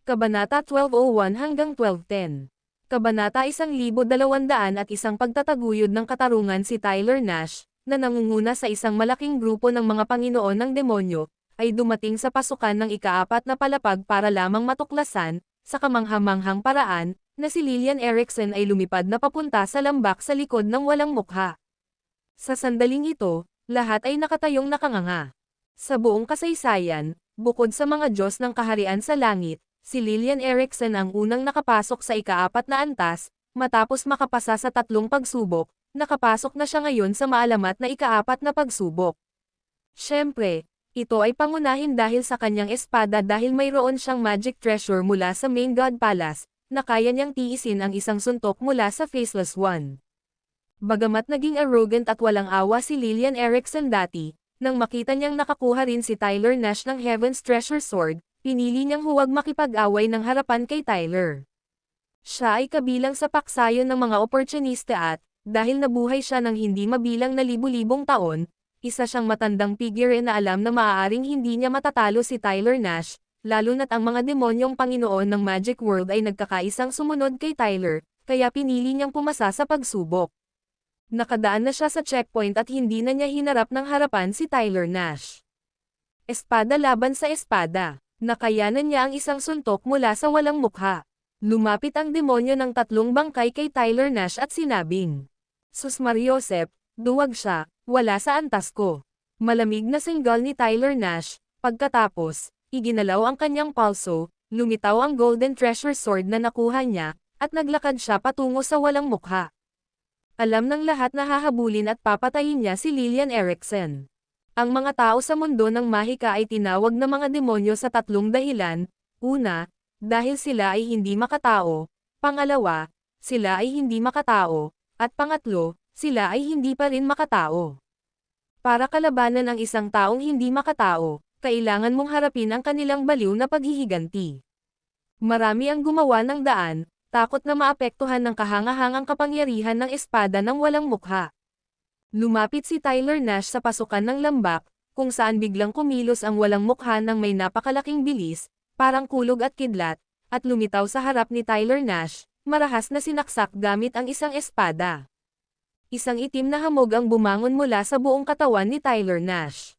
Kabanata 1201 hanggang 1210. Kabanata 1201 Pagtataguyod ng katarungan. Si Tyler Nash, na nangunguna sa isang malaking grupo ng mga Panginoon ng demonyo, ay dumating sa pasukan ng ika-4 na palapag para lamang matuklasan, sa kamanghamanghang paraan, na si Lillian Erickson ay lumipad na papunta sa lambak sa likod ng walang mukha. Sa sandaling ito, lahat ay nakatayong nakanganga. Sa buong kasaysayan, bukod sa mga Diyos ng kaharian sa langit, si Lillian Erickson ang unang nakapasok sa ika-4 na antas, matapos makapasa sa 3 pagsubok, nakapasok na siya ngayon sa maalamat na ika-4 na pagsubok. Siyempre, ito ay pangunahin dahil sa kanyang espada dahil mayroon siyang magic treasure mula sa Main God Palace, na kaya niyang tiisin ang isang suntok mula sa Faceless One. Bagamat naging arrogant at walang awa si Lillian Erickson dati, nang makita niyang nakakuha rin si Tyler Nash ng Heaven's Treasure Sword, pinili niyang huwag makipag-away ng harapan kay Tyler. Siya ay kabilang sa paksayon ng mga oportunista at, dahil nabuhay siya ng hindi mabilang na libu-libong taon, isa siyang matandang figure na alam na maaaring hindi niya matatalo si Tyler Nash, lalo na't ang mga demonyong Panginoon ng Magic World ay nagkakaisang sumunod kay Tyler, kaya pinili niyang pumasa sa pagsubok. Nakadaan na siya sa checkpoint at hindi na niya hinarap ng harapan si Tyler Nash. Espada laban sa espada. Nakayanan niya ang isang suntok mula sa walang mukha. Lumapit ang demonyo ng 3 bangkay kay Tyler Nash at sinabing, "Sus Mariosep, duwag siya, wala sa antas ko." Malamig na singgal ni Tyler Nash, pagkatapos, iginalaw ang kanyang palso, lumitaw ang Golden Treasure Sword na nakuha niya, at naglakad siya patungo sa walang mukha. Alam ng lahat na hahabulin at papatayin niya si Lillian Erickson. Ang mga tao sa mundo ng mahika ay tinawag na mga demonyo sa 3 dahilan. Una, dahil sila ay hindi makatao. Pangalawa, sila ay hindi makatao. At pangatlo, sila ay hindi pa rin makatao. Para kalabanan ang isang taong hindi makatao, kailangan mong harapin ang kanilang baliw na paghihiganti. Marami ang gumawa ng daan, takot na maapektuhan ng kahangahangang kapangyarihan ng espada ng walang mukha. Lumapit si Tyler Nash sa pasukan ng lambak, kung saan biglang kumilos ang walang mukha ng may napakalaking bilis, parang kulog at kidlat, at lumitaw sa harap ni Tyler Nash, marahas na sinaksak gamit ang isang espada. Isang itim na hamog ang bumangon mula sa buong katawan ni Tyler Nash.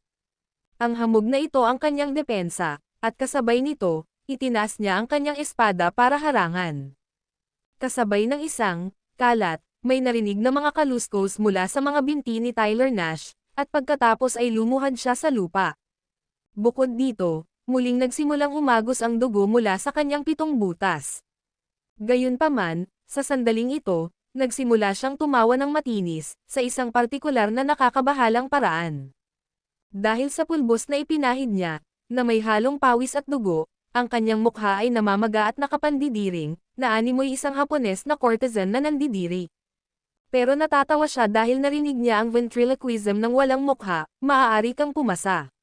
Ang hamog na ito ang kanyang depensa, at kasabay nito, itinaas niya ang kanyang espada para harangan. Kasabay ng isang kalat, may narinig na mga kaluskos mula sa mga binti ni Tyler Nash, at pagkatapos ay lumuhad siya sa lupa. Bukod dito, muling nagsimulang umagos ang dugo mula sa kanyang 7 butas. Gayunpaman, sa sandaling ito, nagsimula siyang tumawa ng matinis, sa isang partikular na nakakabahalang paraan. Dahil sa pulbos na ipinahid niya, na may halong pawis at dugo, ang kanyang mukha ay namamaga at nakapandidiring, na animoy isang Hapones na courtesan na nandidiri. Pero natatawa siya dahil narinig niya ang ventriloquism ng walang mukha, maaari kang pumasa.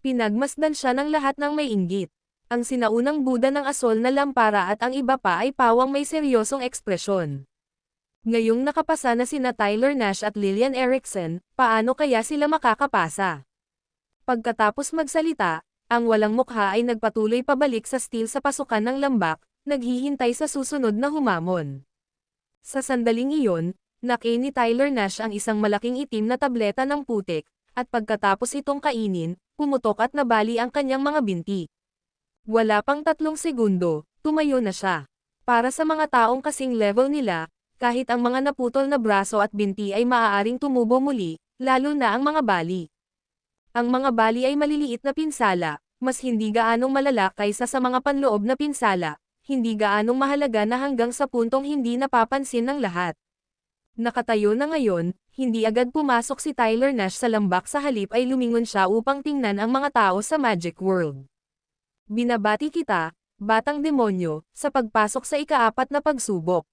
Pinagmasdan siya ng lahat ng may inggit. Ang sinaunang Buddha ng asol na lampara at ang iba pa ay pawang may seryosong ekspresyon. Ngayong nakapasa na sina Tyler Nash at Lillian Erickson, paano kaya sila makakapasa? Pagkatapos magsalita, ang walang mukha ay nagpatuloy pabalik sa steel sa pasukan ng lambak, naghihintay sa susunod na humamon. Sa sandaling iyon, nakay ni Tyler Nash ang isang malaking itim na tableta ng putik, at pagkatapos itong kainin, pumutok at nabali ang kanyang mga binti. Wala pang 3 segundo, tumayo na siya. Para sa mga taong kasing level nila, kahit ang mga naputol na braso at binti ay maaaring tumubo muli, lalo na ang mga bali. Ang mga bali ay maliliit na pinsala, mas hindi gaanong malala kaysa sa mga panloob na pinsala, hindi gaanong mahalaga na hanggang sa puntong hindi napapansin ng lahat. Nakatayo na ngayon, hindi agad pumasok si Tyler Nash sa lambak, sa halip ay lumingon siya upang tingnan ang mga tao sa Magic World. "Binabati kita, batang demonyo, sa pagpasok sa ika-4 na pagsubok."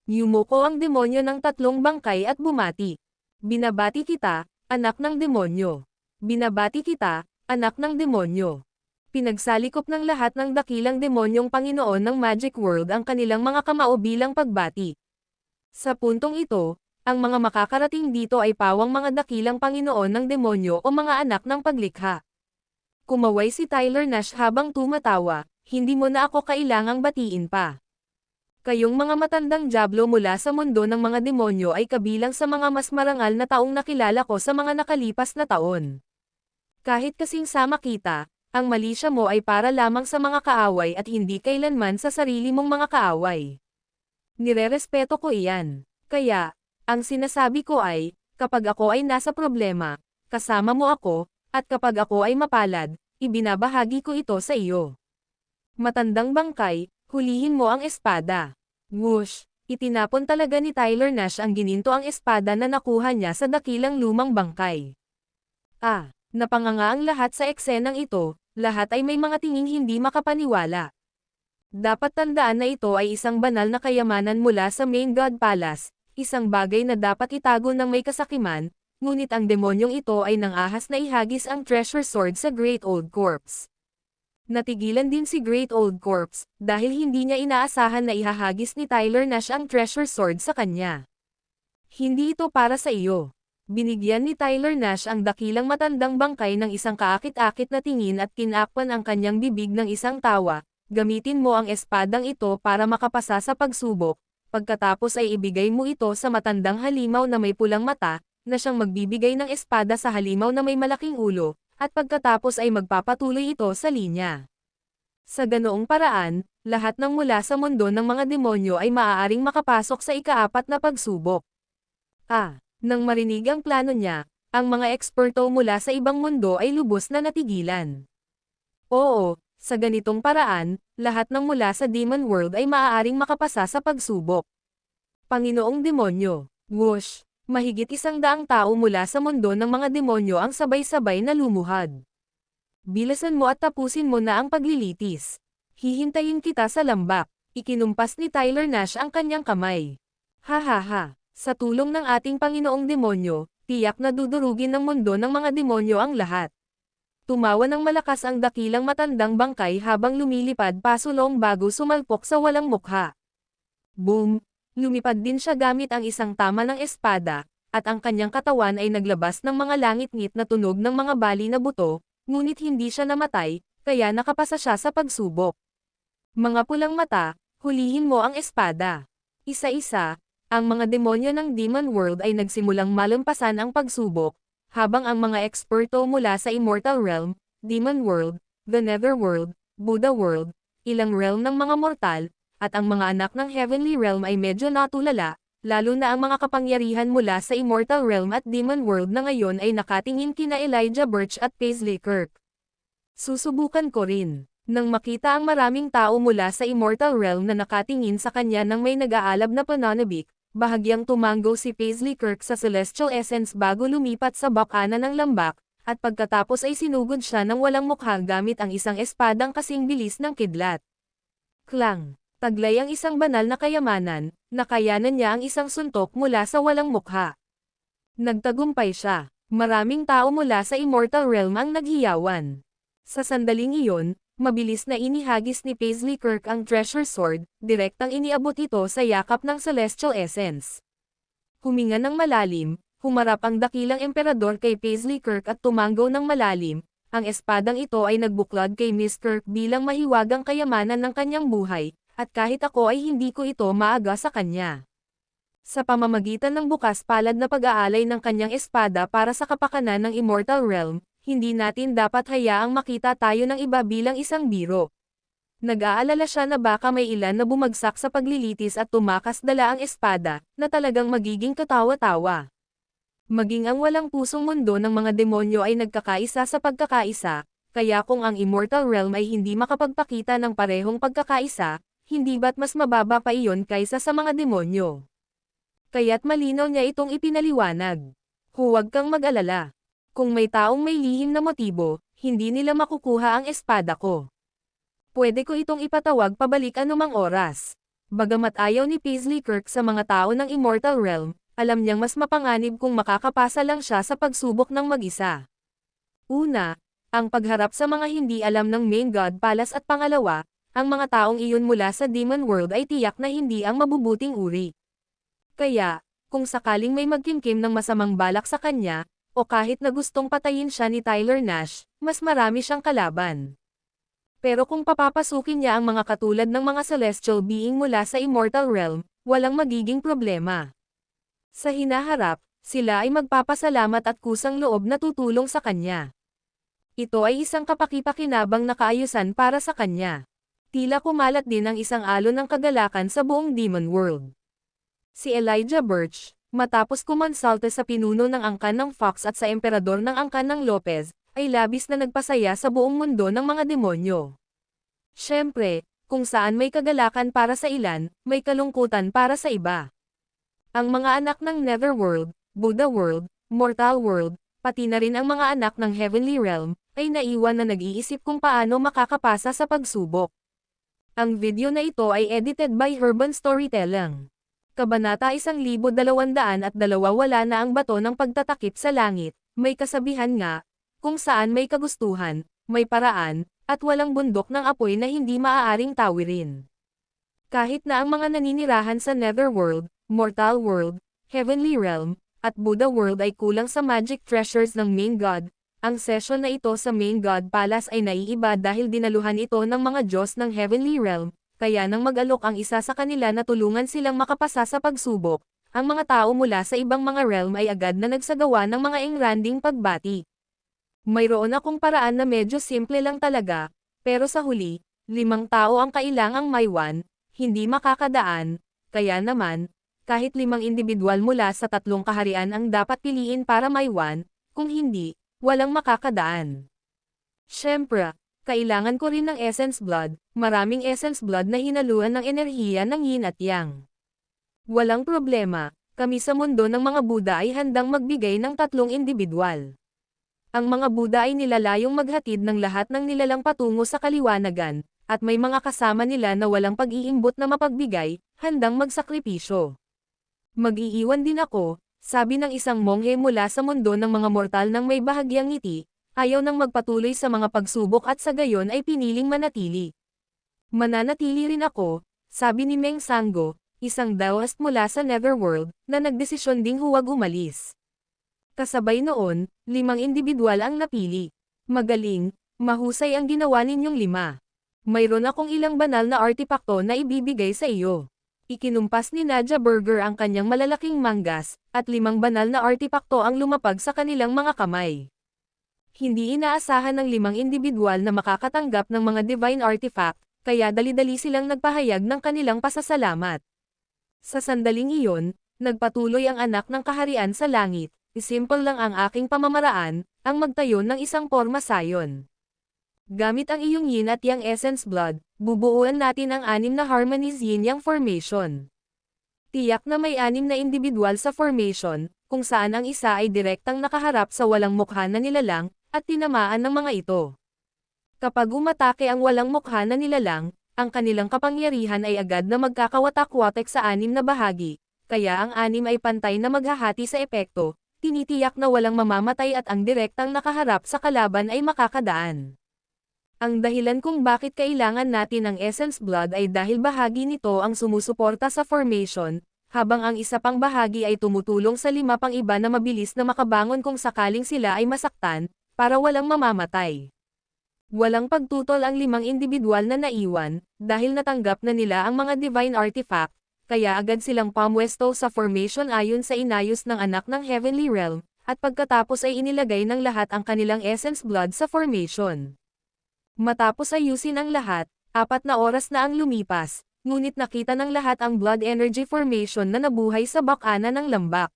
Yumuko ang demonyo ng 3 bangkay at bumati. "Binabati kita, anak ng demonyo. Binabati kita, anak ng demonyo." Pinagsalikop ng lahat ng dakilang demonyong Panginoon ng Magic World ang kanilang mga kamao bilang pagbati. Sa puntong ito, ang mga makakarating dito ay pawang mga dakilang Panginoon ng demonyo o mga anak ng paglikha. Kumaway si Tyler Nash habang tumatawa, Hindi mo na ako kailangang batiin pa. Kayong mga matandang diablo mula sa mundo ng mga demonyo ay kabilang sa mga mas marangal na taong nakilala ko sa mga nakalipas na taon. Kahit kasing sama kita, ang malisya mo ay para lamang sa mga kaaway at hindi kailanman sa sarili mong mga kaaway. Nirerespeto ko iyan. Kaya, ang sinasabi ko ay, kapag ako ay nasa problema, kasama mo ako, at kapag ako ay mapalad, ibinabahagi ko ito sa iyo. Matandang bangkay, hulihin mo ang espada. Whoosh! Itinapon talaga ni Tyler Nash ang gininto ang espada na nakuha niya sa dakilang lumang bangkay. Napanganga ang lahat sa eksenang ito, lahat ay may mga tinging hindi makapaniwala. Dapat tandaan na ito ay isang banal na kayamanan mula sa Main God Palace, isang bagay na dapat itago ng may kasakiman, ngunit ang demonyong ito ay nangahas na ihagis ang treasure sword sa Great Old Corpse. Natigilan din si Great Old Corpse, dahil hindi niya inaasahan na ihahagis ni Tyler Nash ang treasure sword sa kanya. Hindi ito para sa iyo. Binigyan ni Tyler Nash ang dakilang matandang bangkay ng isang kaakit-akit na tingin at kinakpan ang kanyang bibig ng isang tawa. Gamitin mo ang espadang ito para makapasa sa pagsubok, pagkatapos ay ibigay mo ito sa matandang halimaw na may pulang mata, na siyang magbibigay ng espada sa halimaw na may malaking ulo, at pagkatapos ay magpapatuloy ito sa linya. Sa ganoong paraan, lahat ng mula sa mundo ng mga demonyo ay maaaring makapasok sa ikaapat na pagsubok. Nang marinig ang plano niya, ang mga eksperto mula sa ibang mundo ay lubos na natigilan. Oo, sa ganitong paraan, lahat ng mula sa Demon World ay maaaring makapasa sa pagsubok. Panginoong Demonyo, whoosh! Mahigit 100 tao mula sa mundo ng mga demonyo ang sabay-sabay na lumuhad. Bilasan mo at tapusin mo na ang paglilitis. Hihintayin kita sa lambak. Ikinumpas ni Tyler Nash ang kanyang kamay. Ha. Sa tulong ng ating Panginoong Demonyo, tiyak na dudurugin ng mundo ng mga demonyo ang lahat. Tumawa ng malakas ang dakilang matandang bangkay habang lumilipad pasulong bago sumalpok sa walang mukha. Boom! Lumipad din siya gamit ang isang tama ng espada, at ang kanyang katawan ay naglabas ng mga langit-ngit na tunog ng mga bali na buto, ngunit hindi siya namatay, kaya nakapasa siya sa pagsubok. Mga pulang mata, hulihin mo ang espada. Isa-isa, ang mga demonyo ng Demon World ay nagsimulang malampasan ang pagsubok, habang ang mga eksperto mula sa Immortal Realm, Demon World, the Netherworld, Buddha World, ilang realm ng mga mortal, at ang mga anak ng Heavenly Realm ay medyo natulala, lalo na ang mga kapangyarihan mula sa Immortal Realm at Demon World na ngayon ay nakatingin kina Elijah Birch at Paisley Kirk. Susubukan ko rin. Nang makita ang maraming tao mula sa Immortal Realm na nakatingin sa kanya nang may nag-aalab na pananabik, bahagyang tumanggo si Paisley Kirk sa Celestial Essence bago lumipat sa bakana ng lambak, at pagkatapos ay sinugod siya ng walang mukha gamit ang isang espadang kasing bilis ng kidlat. Klang! Taglay ang isang banal na kayamanan, nakayanan niya ang isang suntok mula sa walang mukha. Nagtagumpay siya. Maraming tao mula sa Immortal Realm ang naghiyawan. Sa sandaling iyon, mabilis na inihagis ni Paisley Kirk ang treasure sword, direktang iniabot ito sa yakap ng Celestial Essence. Huminga ng malalim, humarap ang dakilang emperador kay Paisley Kirk at tumanggo ng malalim. Ang espadang ito ay nagbuklod kay Miss Kirk bilang mahiwagang kayamanan ng kanyang buhay, at kahit ako ay hindi ko ito maaga sa kanya. Sa pamamagitan ng bukas palad na pag-aalay ng kanyang espada para sa kapakanan ng Immortal Realm, hindi natin dapat hayaang makita tayo ng iba bilang isang biro. Nag-aalala siya na baka may ilan na bumagsak sa paglilitis at tumakas dala ang espada, na talagang magiging katawa-tawa. Maging ang walang pusong mundo ng mga demonyo ay nagkakaisa sa pagkakaisa, kaya kung ang Immortal Realm ay hindi makapagpakita ng parehong pagkakaisa, hindi ba't mas mababa pa iyon kaysa sa mga demonyo? Kaya't malinaw niya itong ipinaliwanag. Huwag kang mag-alala. Kung may taong may lihim na motibo, hindi nila makukuha ang espada ko. Pwede ko itong ipatawag pabalik anumang oras. Bagamat ayaw ni Paisley Kirk sa mga tao ng Immortal Realm, alam niyang mas mapanganib kung makakapasa lang siya sa pagsubok ng mag-isa. Una, ang pagharap sa mga hindi alam ng Main God Palace at pangalawa, ang mga taong iyon mula sa Demon World ay tiyak na hindi ang mabubuting uri. Kaya, kung sakaling may magkimkim ng masamang balak sa kanya, o kahit na gustong patayin siya ni Tyler Nash, mas marami siyang kalaban. Pero kung papapasukin niya ang mga katulad ng mga celestial being mula sa immortal realm, walang magiging problema. Sa hinaharap, sila ay magpapasalamat at kusang loob na tutulong sa kanya. Ito ay isang kapaki-pakinabang na kaayusan para sa kanya. Tila kumalat din ang isang alon ng kagalakan sa buong Demon World. Si Elijah Birch, matapos kumonsalte sa pinuno ng angkan ng Fox at sa emperador ng angkan ng Lopez, ay labis na nagpasaya sa buong mundo ng mga demonyo. Siyempre, kung saan may kagalakan para sa ilan, may kalungkutan para sa iba. Ang mga anak ng Netherworld, Buddha World, Mortal World, pati na rin ang mga anak ng Heavenly Realm, ay naiwan na nag-iisip kung paano makakapasa sa pagsubok. Ang video na ito ay edited by Urban Storytelling. Kabanata 1202 wala na ang bato ng pagtatakip sa langit, may kasabihan nga, kung saan may kagustuhan, may paraan, at walang bundok ng apoy na hindi maaaring tawirin. Kahit na ang mga naninirahan sa Netherworld, Mortal World, Heavenly Realm, at Buddha World ay kulang sa magic treasures ng Main God, ang session na ito sa Main God Palace ay naiiba dahil dinaluhan ito ng mga Diyos ng Heavenly Realm, kaya nang mag-alok ang isa sa kanila na tulungan silang makapasa sa pagsubok, ang mga tao mula sa ibang mga realm ay agad na nagsagawa ng mga engranding pagbati. Mayroon akong paraan na medyo simple lang talaga, pero sa huli, 5 tao ang kailangang maiwan, hindi makakadaan, kaya naman, kahit 5 individual mula sa 3 kaharian ang dapat piliin para maiwan, kung hindi, walang makakadaan. Siyempre, kailangan ko rin ng essence blood, maraming essence blood na hinaluan ng enerhiya ng yin at yang. Walang problema, kami sa mundo ng mga Buddha ay handang magbigay ng 3 individual. Ang mga Buddha ay nilalayong maghatid ng lahat ng nilalang patungo sa kaliwanagan, at may mga kasama nila na walang pag-iimbot na mapagbigay, handang magsakripisyo. Mag-iiwan din ako, sabi ng isang monghe mula sa mundo ng mga mortal ng may bahagyang ngiti, ayaw nang magpatuloy sa mga pagsubok at sa gayon ay piniling manatili. Mananatili rin ako, sabi ni Meng Sanggo, isang Taoist mula sa Netherworld, na nagdesisyon ding huwag umalis. Kasabay noon, 5 individual ang napili. Magaling, mahusay ang ginawa ninyong 5. Mayroon akong ilang banal na artipakto na ibibigay sa iyo. Ikinumpas ni Nadja Burger ang kanyang malalaking manggas, at 5 banal na artipakto ang lumapag sa kanilang mga kamay. Hindi inaasahan ng 5 individual na makakatanggap ng mga divine artifact, kaya dali-dali silang nagpahayag ng kanilang pasasalamat. Sa sandaling iyon, nagpatuloy ang anak ng kaharian sa langit, simple lang ang aking pamamaraan, ang magtayo ng isang porma sayon. Gamit ang iyong yin at yang essence blood, bubuuan natin ang 6 na harmonies yin-yang formation. Tiyak na may 6 na individual sa formation, kung saan ang isa ay direktang nakaharap sa walang mukha na nilalang, at tinamaan ng mga ito. Kapag umatake ang walang mukha na nilalang, ang kanilang kapangyarihan ay agad na magkakawatak-watek sa 6 na bahagi, kaya ang 6 ay pantay na maghahati sa epekto, tinitiyak na walang mamamatay at ang direktang nakaharap sa kalaban ay makakadaan. Ang dahilan kung bakit kailangan natin ng essence blood ay dahil bahagi nito ang sumusuporta sa formation, habang ang isa pang bahagi ay tumutulong sa 5 pang iba na mabilis na makabangon kung sakaling sila ay masaktan, para walang mamamatay. Walang pagtutol ang 5 individual na naiwan, dahil natanggap na nila ang mga divine artifact, kaya agad silang pamwesto sa formation ayon sa inayos ng anak ng Heavenly Realm, at pagkatapos ay inilagay ng lahat ang kanilang essence blood sa formation. Matapos ayusin ang lahat, 4 na oras na ang lumipas, ngunit nakita ng lahat ang blood energy formation na nabuhay sa bakana ng lambak.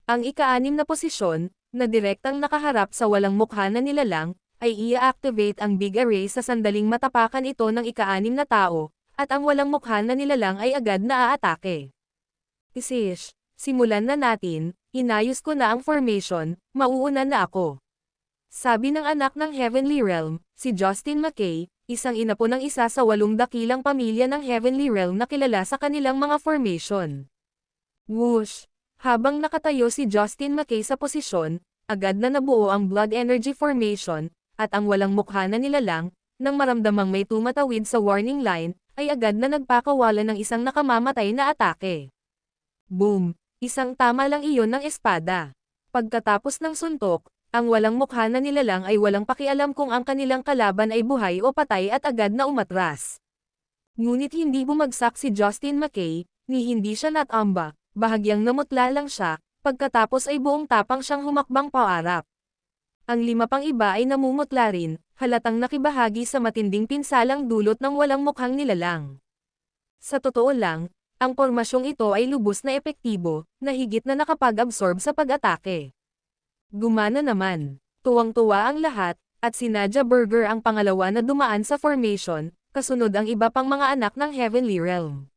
Ang ika-6 na posisyon, na direktang nakaharap sa walang mukha na nilalang, ay i-activate ang big array sa sandaling matapakan ito ng ika-6 na tao, at ang walang mukha na nilalang ay agad na aatake. Isish, simulan na natin, inayos ko na ang formation, mauuna na ako. Sabi ng anak ng Heavenly Realm, si Justin McKay, isang ina po ng isa sa 8 dakilang pamilya ng Heavenly Realm na kilala sa kanilang mga formation. Whoosh! Habang nakatayo si Justin McKay sa posisyon, agad na nabuo ang blood energy formation, at ang walang mukha na nilalang, nang maramdamang may tumatawid sa warning line, ay agad na nagpakawala ng isang nakamamatay na atake. Boom! Isang tama lang iyon ng espada. Pagkatapos ng suntok, Ang walang mukha na nilalang ay walang pakialam kung ang kanilang kalaban ay buhay o patay at agad na umatras. Ngunit hindi bumagsak si Justin McKay, ni hindi siya natamba, bahagyang namutla lang siya, pagkatapos ay buong tapang siyang humakbang paarap. Ang 5 pang iba ay namumutla rin, halatang nakibahagi sa matinding pinsalang dulot ng walang mukhang nilalang. Sa totoo lang, ang pormasyong ito ay lubos na epektibo, na higit na nakapag-absorb sa pag-atake. Gumana naman. Tuwang-tuwa ang lahat, at si Nadia Burger ang pangalawa na dumaan sa formation, kasunod ang iba pang mga anak ng Heavenly Realm.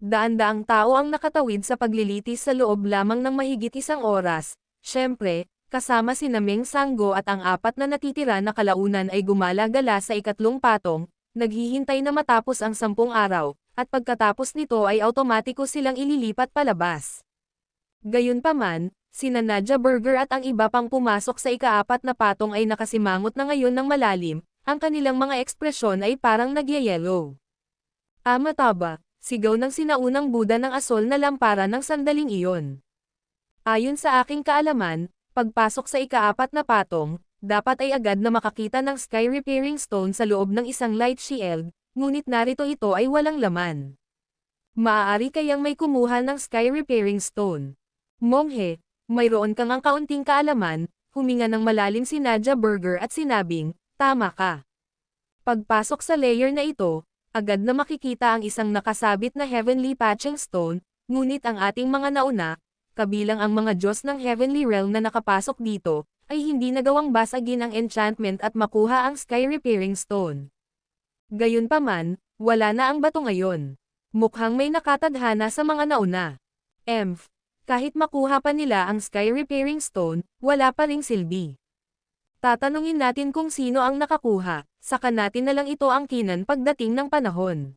Daan-daang tao ang nakatawid sa paglilitis sa loob lamang ng mahigit 1 oras, syempre, kasama si Meng Sanggo at ang 4 na natitira na kalaunan ay gumala-gala sa ikatlong patong, naghihintay na matapos ang 10 araw, at pagkatapos nito ay automatiko silang ililipat palabas. Gayunpaman, sina Nadia Burger at ang iba pang pumasok sa ika-4 na patong ay nakasimangot na ngayon ng malalim, ang kanilang mga ekspresyon ay parang nagyayelo. Amataba, sigaw ng sinaunang Buddha ng asol na lampara ng sandaling iyon. Ayon sa aking kaalaman, pagpasok sa ika-4 na patong, dapat ay agad na makakita ng Sky Repairing Stone sa loob ng isang light shield, ngunit narito ito ay walang laman. Maaari kayang may kumuha ng Sky Repairing Stone. Monghe, mayroon kang ang kaunting kaalaman, huminga ng malalim si Nadia Burger at sinabing, tama ka. Pagpasok sa layer na ito, agad na makikita ang isang nakasabit na Heavenly Patching Stone, ngunit ang ating mga nauna, kabilang ang mga Diyos ng Heavenly Realm na nakapasok dito, ay hindi nagawang basagin ang enchantment at makuha ang Sky Repairing Stone. Gayunpaman, wala na ang bato ngayon. Mukhang may nakatadhana sa mga nauna. Kahit makuha pa nila ang Sky Repairing Stone, wala pa ring silbi. Tatanungin natin kung sino ang nakakuha, saka natin na lang ito angkinan pagdating ng panahon.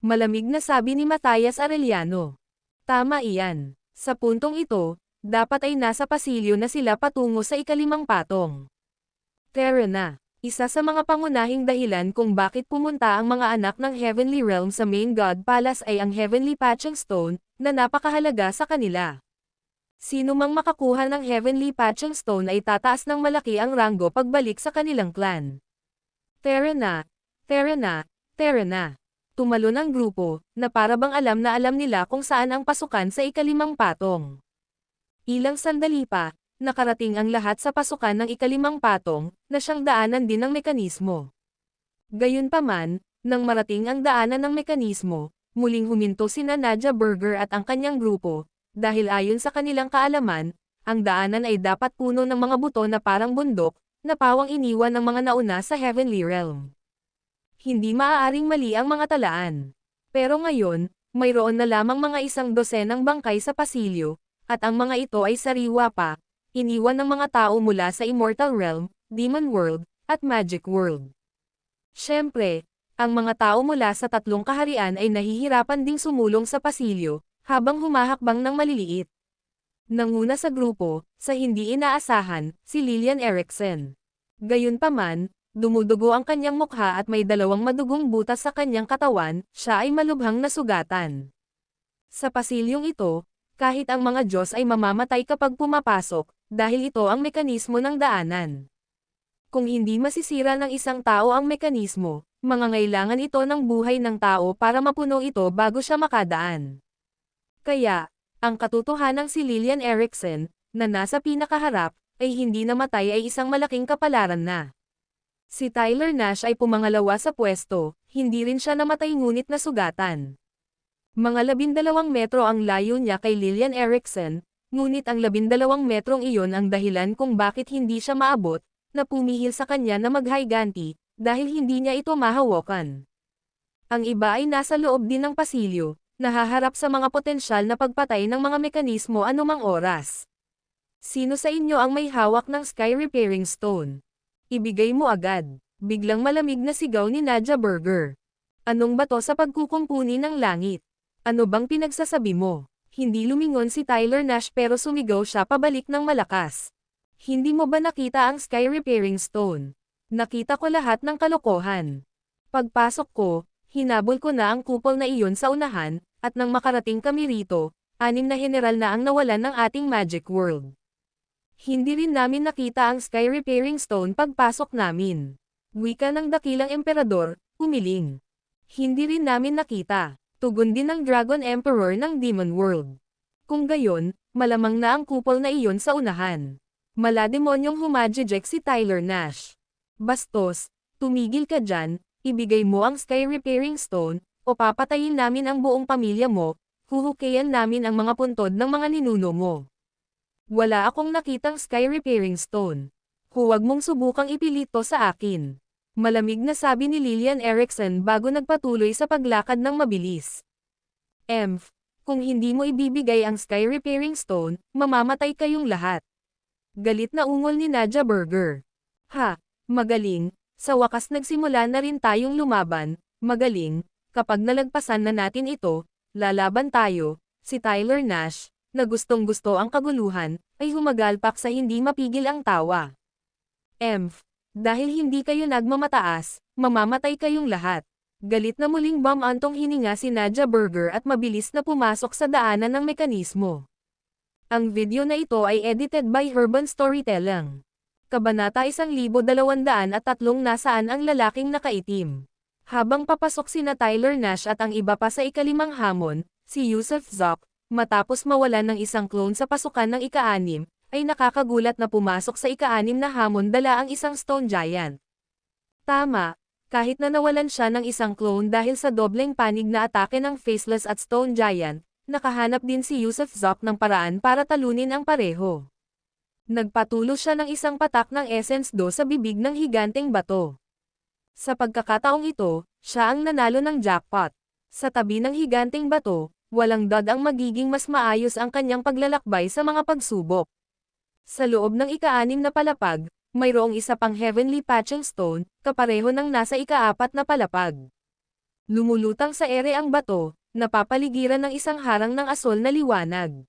Malamig na sabi ni Matthias Arellano. Tama iyan. Sa puntong ito, dapat ay nasa pasilyo na sila patungo sa ika-5 patong. Tara na. Isa sa mga pangunahing dahilan kung bakit pumunta ang mga anak ng Heavenly Realm sa Main God Palace ay ang Heavenly Patching Stone, na napakahalaga sa kanila. Sino mang makakuha ng Heavenly Patching Stone ay tataas ng malaki ang ranggo pagbalik sa kanilang clan. Tara na, tara na, tara na. Tumalon ang grupo, na para bang alam na alam nila kung saan ang pasukan sa ika-5 patong. Ilang sandali pa, nakarating ang lahat sa pasukan ng ika-5 patong, na siyang daanan din ng mekanismo. Gayunpaman, nang marating ang daanan ng mekanismo, muling huminto sina Nadia Burger at ang kanyang grupo, dahil ayon sa kanilang kaalaman, ang daanan ay dapat puno ng mga buto na parang bundok, na pawang iniwan ng mga nauna sa Heavenly Realm. Hindi maaaring mali ang mga talaan. Pero ngayon, mayroon na lamang mga 100 bangkay sa pasilyo, at ang mga ito ay sariwa pa, iniwan ng mga tao mula sa Immortal Realm, Demon World, at Magic World. Siyempre, ang mga tao mula sa 3 kaharian ay nahihirapan ding sumulong sa pasilyo, habang humahakbang ng maliliit. Nanguna sa grupo, sa hindi inaasahan, si Lillian Erickson. Gayunpaman, dumudugo ang kanyang mukha at may 2 madugong butas sa kanyang katawan, siya ay malubhang nasugatan. Sa pasilyong ito, kahit ang mga Diyos ay mamamatay kapag pumapasok, dahil ito ang mekanismo ng daanan. Kung hindi masisira ng isang tao ang mekanismo, mangangailangan ito ng buhay ng tao para mapuno ito bago siya makadaan. Kaya, ang katotohanang si Lillian Erickson, na nasa pinakaharap, ay hindi namatay ay isang malaking kapalaran na. Si Tyler Nash ay pumangalawa sa pwesto, hindi rin siya namatay ngunit nasugatan. Mga 12 metro ang layo niya kay Lillian Erickson, ngunit ang 12 metrong iyon ang dahilan kung bakit hindi siya maabot, na pumihil sa kanya na maghiganti, dahil hindi niya ito mahawakan. Ang iba ay nasa loob din ng pasilyo, nahaharap sa mga potensyal na pagpatay ng mga mekanismo anumang oras. Sino sa inyo ang may hawak ng Sky Repairing Stone? Ibigay mo agad. Biglang malamig na sigaw ni Nadia Burger. Anong bato sa pagkukumpuni ng langit? Ano bang pinagsasabi mo? Hindi lumingon si Tyler Nash pero sumigaw siya pabalik ng malakas. Hindi mo ba nakita ang Sky Repairing Stone? Nakita ko lahat ng kalokohan. Pagpasok ko, hinabol ko na ang kupol na iyon sa unahan, at nang makarating kami rito, 6 na general na ang nawalan ng ating Magic World. Hindi rin namin nakita ang Sky Repairing Stone pagpasok namin. Wika ng dakilang emperador, umiling. Hindi rin namin nakita. Tugon din ng Dragon Emperor ng Demon World. Kung gayon, malamang na ang kupol na iyon sa unahan. Malademonyong humadjejek si Tyler Nash. Bastos, tumigil ka dyan, ibigay mo ang Sky Repairing Stone, o papatayin namin ang buong pamilya mo, huhukayan namin ang mga puntod ng mga ninuno mo. Wala akong nakitang Sky Repairing Stone. Huwag mong subukang ipilito sa akin. Malamig na sabi ni Lillian Erickson bago nagpatuloy sa paglakad ng mabilis. Kung hindi mo ibibigay ang Sky Repairing Stone, mamamatay kayong lahat. Galit na ungol ni Nadja Burger. Ha, magaling, sa wakas nagsimula na rin tayong lumaban, magaling, kapag nalagpasan na natin ito, lalaban tayo. Si Tyler Nash, na gustong-gusto ang kaguluhan, ay humagalpak sa hindi mapigil ang tawa. Dahil hindi kayo nagmamataas, mamamatay kayong lahat. Galit na muling bumantong hininga si Nadja Burger at mabilis na pumasok sa daanan ng mekanismo. Ang video na ito ay edited by Urban Storytelling. Kabanata 1203 nasaan ang lalaking nakaitim. Habang papasok sina Tyler Nash at ang iba pa sa ikalimang hamon, si Yusuf Zoc, matapos mawalan ng isang clone sa pasukan ng ika-6, ay nakakagulat na pumasok sa ika-6 na hamon dala ang isang Stone Giant. Tama, kahit na nawalan siya ng isang clone dahil sa dobleng panig na atake ng Faceless at Stone Giant, nakahanap din si Yusuf Zoc ng paraan para talunin ang pareho. Nagpatulo siya ng isang patak ng Essence Do sa bibig ng higanteng bato. Sa pagkakataong ito, siya ang nanalo ng jackpot. Sa tabi ng higanteng bato, walang dad ang magiging mas maayos ang kanyang paglalakbay sa mga pagsubok. Sa loob ng ika-6 na palapag, mayroong isa pang Heavenly Patching Stone, kapareho ng nasa ika-4 na palapag. Lumulutang sa ere ang bato, napapaligiran ng isang harang ng asol na liwanag.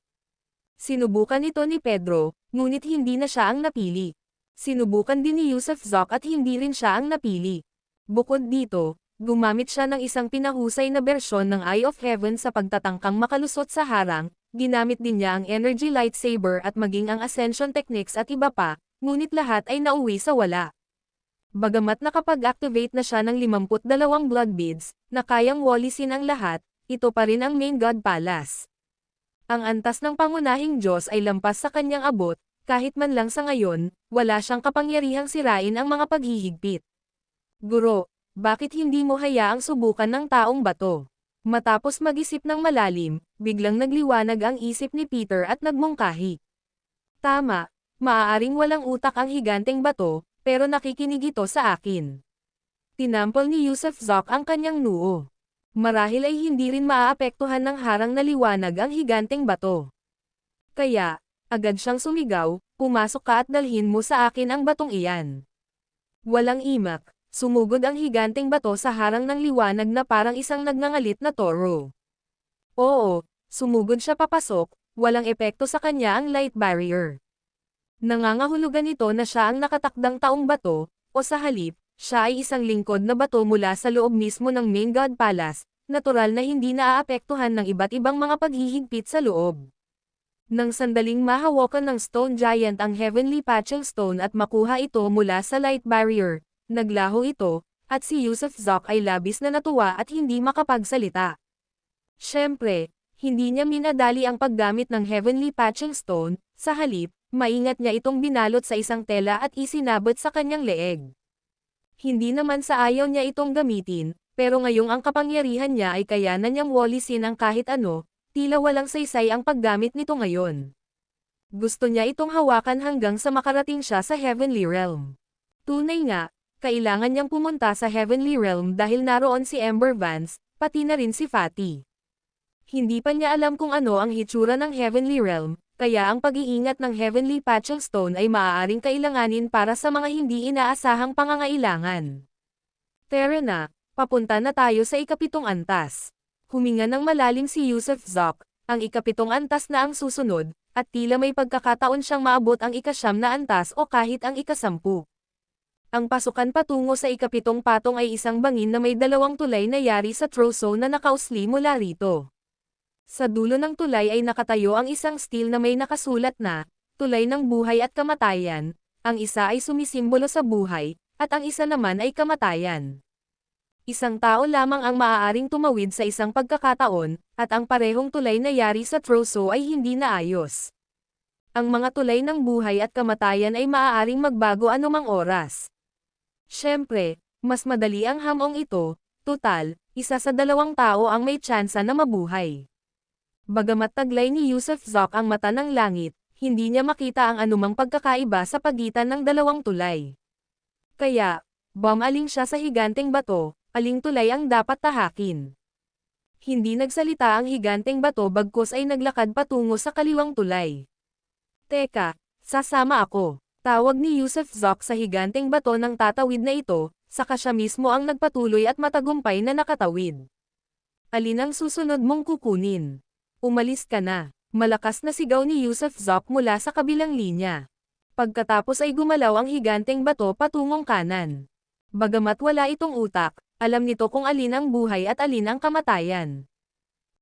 Sinubukan ito ni Pedro, ngunit hindi na siya ang napili. Sinubukan din ni Yusuf Zoc at hindi rin siya ang napili. Bukod dito, gumamit siya ng isang pinahusay na bersyon ng Eye of Heaven sa pagtatangkang makalusot sa harang, ginamit din niya ang Energy Lightsaber at maging ang Ascension Techniques at iba pa, ngunit lahat ay nauwi sa wala. Bagamat nakapag-activate na siya ng 52 blood beads, na kayang walisin ang lahat, ito pa rin ang Main God Palace. Ang antas ng pangunahing Diyos ay lampas sa kanyang abot, kahit man lang sa ngayon, wala siyang kapangyarihang sirain ang mga paghihigpit. Guro, bakit hindi mo hayaang subukan ng taong bato? Matapos mag-isip ng malalim, biglang nagliwanag ang isip ni Peter at nagmungkahi. Tama, maaaring walang utak ang higanteng bato, pero nakikinig ito sa akin. Tinampol ni Yusuf Zoc ang kanyang noo. Marahil ay hindi rin maaapektuhan ng harang na liwanag ang higanteng bato. Kaya, agad siyang sumigaw, pumasok ka at dalhin mo sa akin ang batong iyan. Walang imak, sumugod ang higanteng bato sa harang ng liwanag na parang isang nagngangalit na toro. Oo, sumugod siya papasok, walang epekto sa kanya ang light barrier. Nangangahulugan ito na siya ang nakatakdang taong bato, o sa halip, siya ay isang lingkod na bato mula sa loob mismo ng Main God Palace, natural na hindi naaapektuhan ng iba't ibang mga paghihigpit sa loob. Nang sandaling mahawakan ng Stone Giant ang Heavenly Patching Stone at makuha ito mula sa light barrier, naglaho ito, at si Yusuf Zoc ay labis na natuwa at hindi makapagsalita. Siyempre, hindi niya minadali ang paggamit ng Heavenly Patching Stone, sa halip, maingat niya itong binalot sa isang tela at isinabot sa kanyang leeg. Hindi naman sa ayaw niya itong gamitin, pero ngayong ang kapangyarihan niya ay kayanan niyang walisin ang kahit ano, tila walang saysay ang paggamit nito ngayon. Gusto niya itong hawakan hanggang sa makarating siya sa Heavenly Realm. Tunay nga, kailangan niyang pumunta sa Heavenly Realm dahil naroon si Ember Vance, pati na rin si Fatty. Hindi pa niya alam kung ano ang hitsura ng Heavenly Realm, kaya ang pag-iingat ng Heavenly Patching Stone ay maaaring kailanganin para sa mga hindi inaasahang pangangailangan. Tara na, papunta na tayo sa ika-7 antas. Huminga ng malalim si Yusuf Zoc, ang ika-7 antas na ang susunod, at tila may pagkakataon siyang maabot ang ika-9 na antas o kahit ang ika-10. Ang pasukan patungo sa ika-7 patong ay isang bangin na may 2 tulay na yari sa throw zone na nakausli mula rito. Sa dulo ng tulay ay nakatayo ang isang steel na may nakasulat na, tulay ng buhay at kamatayan, ang isa ay sumisimbolo sa buhay, at ang isa naman ay kamatayan. Isang tao lamang ang maaaring tumawid sa isang pagkakataon, at ang parehong tulay na yari sa troso ay hindi naayos. Ang mga tulay ng buhay at kamatayan ay maaaring magbago anumang oras. Siyempre, mas madali ang hamong ito, tutal, isa sa dalawang tao ang may tsansa na mabuhay. Bagamat taglay ni Yusuf Zok ang mata ng langit, hindi niya makita ang anumang pagkakaiba sa pagitan ng dalawang tulay. Kaya, bumaling siya sa higanteng bato, aling tulay ang dapat tahakin. Hindi nagsalita ang higanteng bato bagkus ay naglakad patungo sa kaliwang tulay. Teka, sasama ako. Tawag ni Yusuf Zok sa higanteng bato ng tatawid na ito, saka siya mismo ang nagpatuloy at matagumpay na nakatawid. Alin ang susunod mong kukunin? Umalis ka na. Malakas na sigaw ni Yusuf Zok mula sa kabilang linya. Pagkatapos ay gumalaw ang higanteng bato patungong kanan. Bagamat wala itong utak, alam nito kung alin ang buhay at alin ang kamatayan.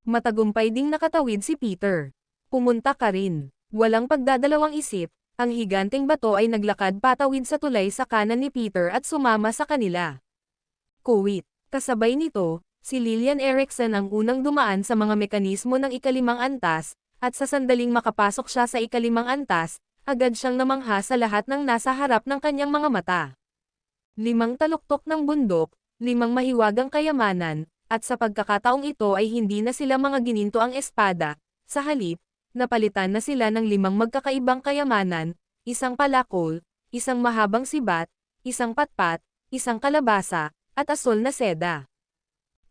Matagumpay ding nakatawid si Peter. Pumunta ka rin. Walang pagdadalawang isip, ang higanteng bato ay naglakad patawid sa tulay sa kanan ni Peter at sumama sa kanila. Kuwit. Kasabay nito, si Lillian Erickson ang unang dumaan sa mga mekanismo ng ikalimang antas, at sa sandaling makapasok siya sa ikalimang antas, agad siyang namangha sa lahat ng nasa harap ng kanyang mga mata. 5 taluktok ng bundok, 5 mahiwagang kayamanan, at sa pagkakataong ito ay hindi na sila mga gininto ang espada, sa halip, napalitan na sila ng 5 magkakaibang kayamanan, isang palakol, isang mahabang sibat, isang patpat, isang kalabasa, at asol na seda.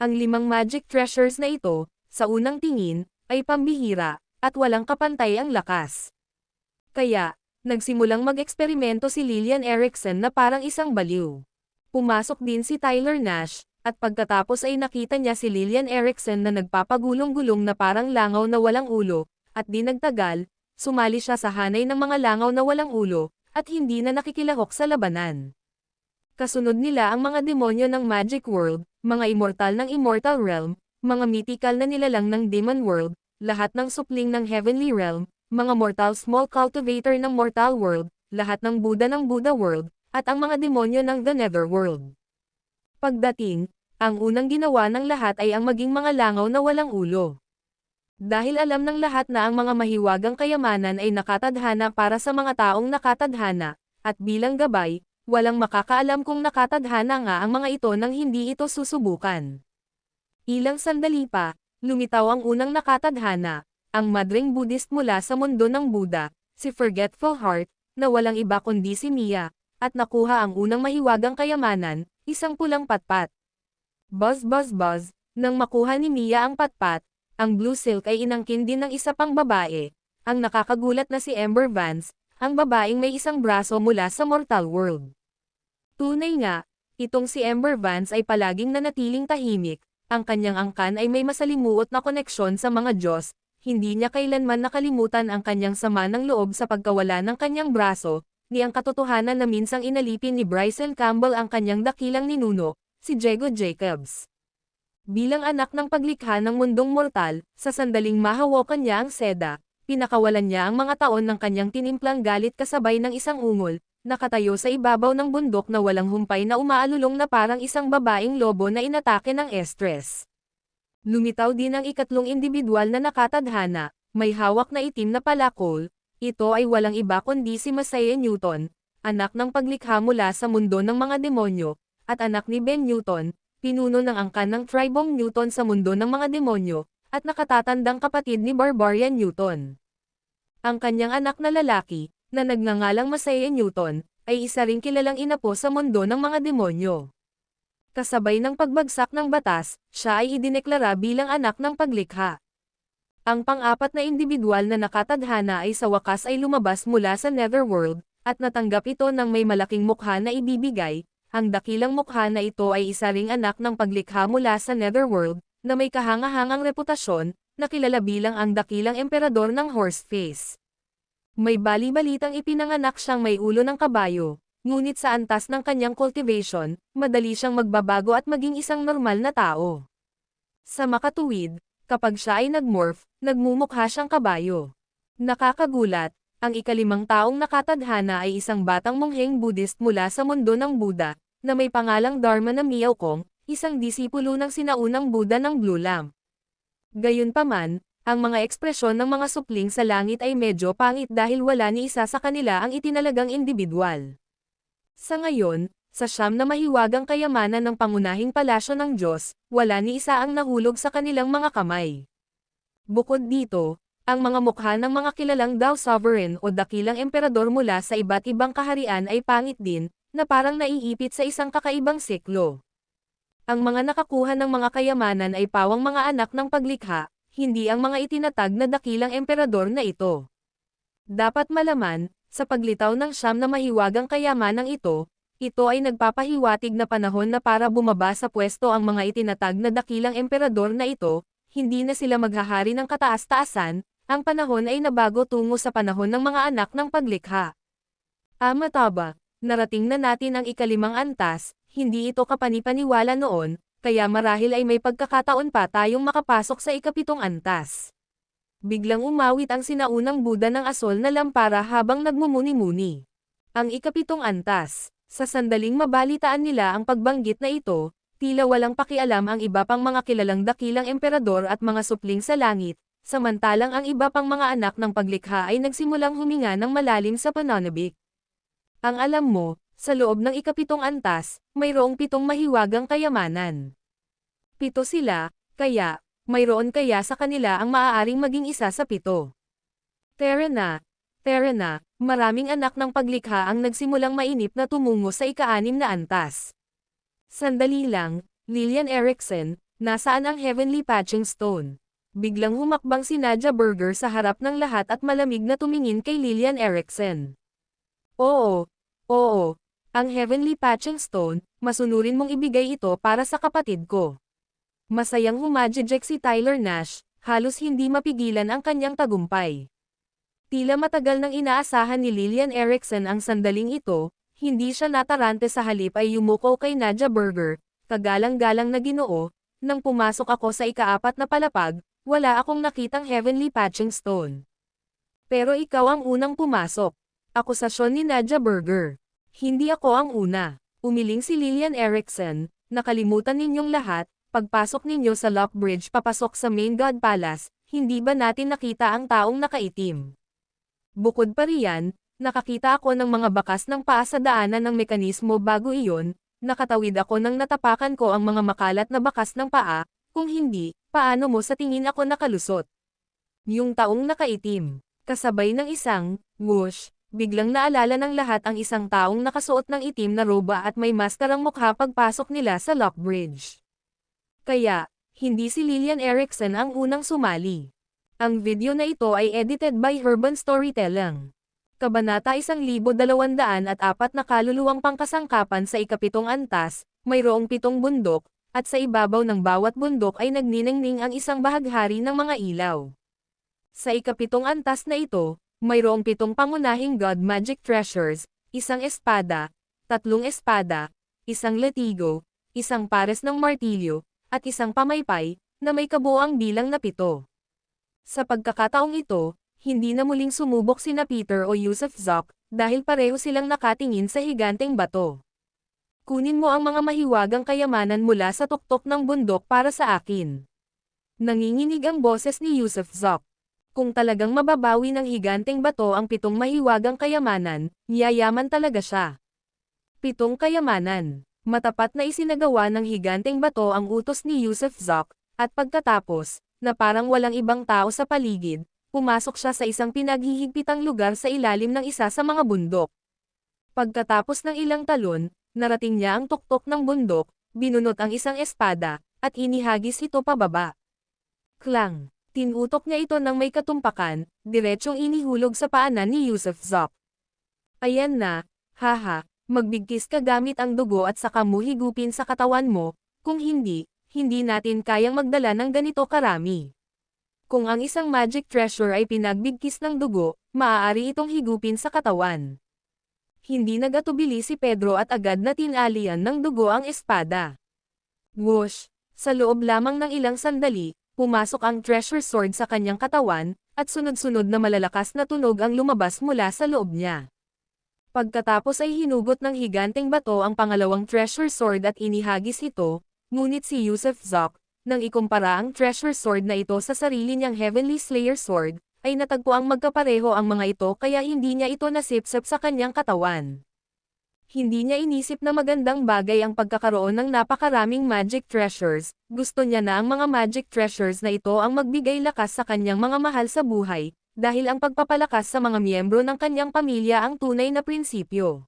Ang 5 magic treasures na ito, sa unang tingin, ay pambihira, at walang kapantay ang lakas. Kaya, nagsimulang mag-eksperimento si Lillian Erickson na parang isang baliw. Pumasok din si Tyler Nash, at pagkatapos ay nakita niya si Lillian Erickson na nagpapagulong-gulong na parang langaw na walang ulo, at di nagtagal, sumali siya sa hanay ng mga langaw na walang ulo, at hindi na nakikilahok sa labanan. Kasunod nila ang mga demonyo ng Magic World, mga immortal ng Immortal Realm, mga mythical na nilalang ng Demon World, lahat ng supling ng Heavenly Realm, mga mortal small cultivator ng Mortal World, lahat ng Buddha ng Buddha World, at ang mga demonyo ng The Nether World. Pagdating, ang unang ginawa ng lahat ay ang maging mga langaw na walang ulo. Dahil alam ng lahat na ang mga mahiwagang kayamanan ay nakatadhana para sa mga taong nakatadhana, at bilang gabay, walang makakaalam kung nakatadhana nga ang mga ito nang hindi ito susubukan. Ilang sandali pa, lumitaw ang unang nakatadhana, ang madring Buddhist mula sa mundo ng Buddha, si Forgetful Heart, na walang iba kundi si Mia, at nakuha ang unang mahiwagang kayamanan, isang pulang patpat. Buzz buzz buzz, nang makuha ni Mia ang patpat, ang blue silk ay inangkin din ng isa pang babae, ang nakakagulat na si Ember Vance, ang babaeng may isang braso mula sa Mortal World. Tunay nga, itong si Ember Vance ay palaging nanatiling tahimik, ang kanyang angkan ay may masalimuot na koneksyon sa mga Diyos, hindi niya kailanman nakalimutan ang kanyang sama ng loob sa pagkawala ng kanyang braso, ni ang katotohanan na minsang inalipin ni Bryson Campbell ang kanyang dakilang ninuno, si Diego Jacobs. Bilang anak ng paglikha ng mundong mortal, sa sandaling mahawakan niya ang seda, pinakawalan niya ang mga taon ng kanyang tinimplang galit kasabay ng isang ungol, nakatayo sa ibabaw ng bundok na walang humpay na umaalulong na parang isang babaeng lobo na inatake ng estress. Lumitaw din ang ikatlong individual na nakatadhana, may hawak na itim na palakol, ito ay walang iba kundi si Masaya Newton, anak ng paglikha mula sa mundo ng mga demonyo, at anak ni Ben Newton, pinuno ng angkan ng Tribong Newton sa mundo ng mga demonyo, at nakatatandang kapatid ni Barbarian Newton. Ang kanyang anak na lalaki, na nagngangalang Masaya Newton, ay isa ring kilalang inapo sa mundo ng mga demonyo. Kasabay ng pagbagsak ng batas, siya ay idineklara bilang anak ng paglikha. Ang pang-apat na individual na nakatadhana ay sa wakas ay lumabas mula sa Netherworld, at natanggap ito ng may malaking mukha na ibibigay. Ang dakilang mukha na ito ay isa ring anak ng paglikha mula sa Netherworld, na may kahangahangang reputasyon, na kilala bilang ang dakilang emperador ng Horseface. May bali-balitang ipinanganak siyang may ulo ng kabayo. Ngunit sa antas ng kanyang cultivation, madali siyang magbabago at maging isang normal na tao. Sa makatuwid, kapag siya ay nagmorph, nagmumukha siyang kabayo. Nakakagulat, Ang ikalimang taong nakatadhana ay isang batang mongheng Buddhist mula sa mundo ng Buddha, na may pangalang Dharma na Miaokong, isang disipulo ng sinaunang Buddha ng Blue Lamp. Gayunpaman, ang mga ekspresyon ng mga supling sa langit ay medyo pangit dahil wala ni isa sa kanila ang itinalagang individual. Sa ngayon, sa siyam na mahiwagang kayamanan ng pangunahing palasyo ng Diyos, wala ni isa ang nahulog sa kanilang mga kamay. Bukod dito, ang mga mukha ng mga kilalang Dao Sovereign o dakilang emperador mula sa iba't ibang kaharian ay pangit din, na parang naiipit sa isang kakaibang siklo. Ang mga nakakuha ng mga kayamanan ay pawang mga anak ng paglikha, hindi ang mga itinatag na dakilang emperador na ito. Dapat malaman, sa paglitaw ng siyam na mahiwagang kayamanang ito ay nagpapahiwatig na panahon na para bumaba sa pwesto ang mga itinatag na dakilang emperador na ito, hindi na sila maghahari ng kataas-taasan, ang panahon ay nabago tungo sa panahon ng mga anak ng paglikha. Mataba, narating na natin ang ikalimang antas, hindi ito kapanipaniwala noon, kaya marahil ay may pagkakataon pa tayong makapasok sa ikapitong antas. Biglang umawit ang sinaunang Buddha ng asol na lampara habang nagmumuni-muni. Ang ikapitong antas, sa sandaling mabalitaan nila ang pagbanggit na ito, tila walang pakialam ang iba pang mga kilalang dakilang emperador at mga supling sa langit, samantalang ang iba pang mga anak ng paglikha ay nagsimulang huminga ng malalim sa pananabik. Ang alam mo, sa loob ng ikapitong antas, mayroong 7 mahiwagang kayamanan. 7 sila, kaya, mayroon kaya sa kanila ang maaaring maging isa sa 7. Tara na, maraming anak ng paglikha ang nagsimulang mainip na tumungo sa ika-6 na antas. Sandali lang, Lillian Erickson, nasaan ang Heavenly Patching Stone? Biglang humakbang si Nadja Berger sa harap ng lahat at malamig na tumingin kay Lillian Erickson. Oo, ang Heavenly Patching Stone, masunurin mong ibigay ito para sa kapatid ko. Masayang humajijek si Tyler Nash, halos hindi mapigilan ang kanyang tagumpay. Tila matagal nang inaasahan ni Lillian Erickson ang sandaling ito, hindi siya natarante sa halip ay yumuko kay Nadja Berger, kagalang-galang na Ginoo, nang pumasok ako sa ika-4 na palapag, wala akong nakitang Heavenly Patching Stone. Pero ikaw ang unang pumasok. Akusasyon ni Nadja Berger. Hindi ako ang una. Umiling si Lillian Erickson, nakalimutan ninyong lahat, pagpasok ninyo sa Lock Bridge papasok sa Main God Palace, hindi ba natin nakita ang taong nakaitim? Bukod pa riyan, nakakita ako ng mga bakas ng paa sa daanan ng mekanismo bago iyon, nakatawid ako nang natapakan ko ang mga makalat na bakas ng paa, kung hindi, paano mo sa tingin ako nakalusot? Yung taong nakaitim, kasabay ng isang, whoosh, biglang naalala ng lahat ang isang taong nakasuot ng itim na roba at may maskarang mukha pagpasok nila sa Lock Bridge. Kaya, hindi si Lillian Erickson ang unang sumali. Ang video na ito ay edited by Urban Storytelling. Kabanata 1204 na kaluluwang pangkasangkapan sa ikapitong antas, mayroong 7 bundok, at sa ibabaw ng bawat bundok ay nagniningning ang isang bahaghari ng mga ilaw. Sa ikapitong antas na ito, mayroong 7 pangunahing God Magic Treasures, isang espada, 3 espada, isang latigo, isang pares ng martilyo, at isang pamaypay, na may kabuuang bilang na 7. Sa pagkakataong ito, hindi na muling sumubok sina Peter o Yusuf Zoc, dahil pareho silang nakatingin sa higanteng bato. Kunin mo ang mga mahiwagang kayamanan mula sa tuktok ng bundok para sa akin. Nanginginig ang boses ni Yusuf Zoc. Kung talagang mababawi ng higanteng bato ang 7 mahiwagang kayamanan, yayaman talaga siya. 7 kayamanan. Matapat na isinagawa ng higanteng bato ang utos ni Yusuf Zoc, at pagkatapos, na parang walang ibang tao sa paligid, pumasok siya sa isang pinaghihigpitang lugar sa ilalim ng isa sa mga bundok. Pagkatapos ng ilang talon, narating niya ang tuktok ng bundok, binunot ang isang espada, at inihagis ito pababa. Klang! Tinutok niya ito ng may katumpakan, diretsyong inihulog sa paanan ni Yusuf Zoc. Ayan na, haha, magbigkis ka gamit ang dugo at saka mo higupin sa katawan mo, kung hindi, hindi natin kayang magdala ng ganito karami. Kung ang isang magic treasure ay pinagbigkis ng dugo, maaari itong higupin sa katawan. Hindi nagatubili si Pedro at agad na tinalian ng dugo ang espada. Whoosh! Sa loob lamang ng ilang sandali, pumasok ang treasure sword sa kanyang katawan, at sunod-sunod na malalakas na tunog ang lumabas mula sa loob niya. Pagkatapos ay hinugot ng higanteng bato ang pangalawang treasure sword at inihagis ito, ngunit si Yusuf Zok, nang ikumpara ang treasure sword na ito sa sarili niyang Heavenly Slayer sword, ay natagpuang magkapareho ang mga ito kaya hindi niya ito nasipsip sa kanyang katawan. Hindi niya inisip na magandang bagay ang pagkakaroon ng napakaraming magic treasures, gusto niya na ang mga magic treasures na ito ang magbigay lakas sa kanyang mga mahal sa buhay, dahil ang pagpapalakas sa mga miyembro ng kanyang pamilya ang tunay na prinsipyo.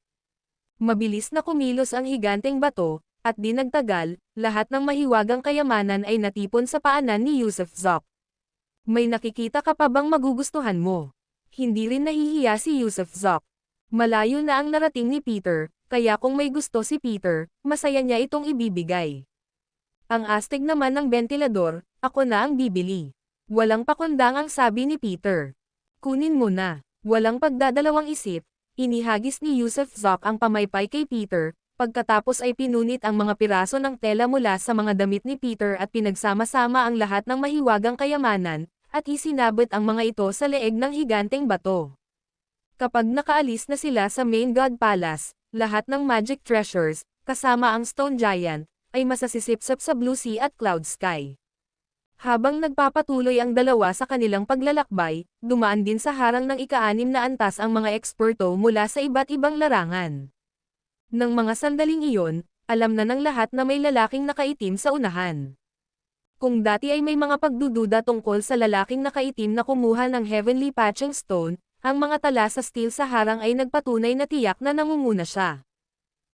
Mabilis na kumilos ang higanteng bato, at di nagtagal, lahat ng mahiwagang kayamanan ay natipon sa paanan ni Yusuf Zok. May nakikita ka pa bang magugustuhan mo? Hindi rin nahihiya si Yusuf Zok. Malayo na ang narating ni Peter, kaya kung may gusto si Peter, masaya niya itong ibibigay. Ang astig naman ng bentilador, ako na ang bibili. Walang pakundang ang sabi ni Peter. Kunin mo na. Walang pagdadalawang isip, inihagis ni Yusuf Zok ang pamaypay kay Peter, pagkatapos ay pinunit ang mga piraso ng tela mula sa mga damit ni Peter at pinagsama-sama ang lahat ng mahiwagang kayamanan, at isinabot ang mga ito sa leeg ng higanteng bato. Kapag nakaalis na sila sa Main God Palace, lahat ng magic treasures, kasama ang Stone Giant, ay masasisipsip sa Blue Sea at Cloud Sky. Habang nagpapatuloy ang dalawa sa kanilang paglalakbay, dumaan din sa harang ng ika-6 na antas ang mga eksperto mula sa iba't ibang larangan. Nang mga sandaling iyon, alam na ng lahat na may lalaking nakaitim sa unahan. Kung dati ay may mga pagdududa tungkol sa lalaking nakaitim na kumuha ng Heavenly Patching Stone, ang mga tala sa steel sa harang ay nagpatunay na tiyak na nangunguna siya.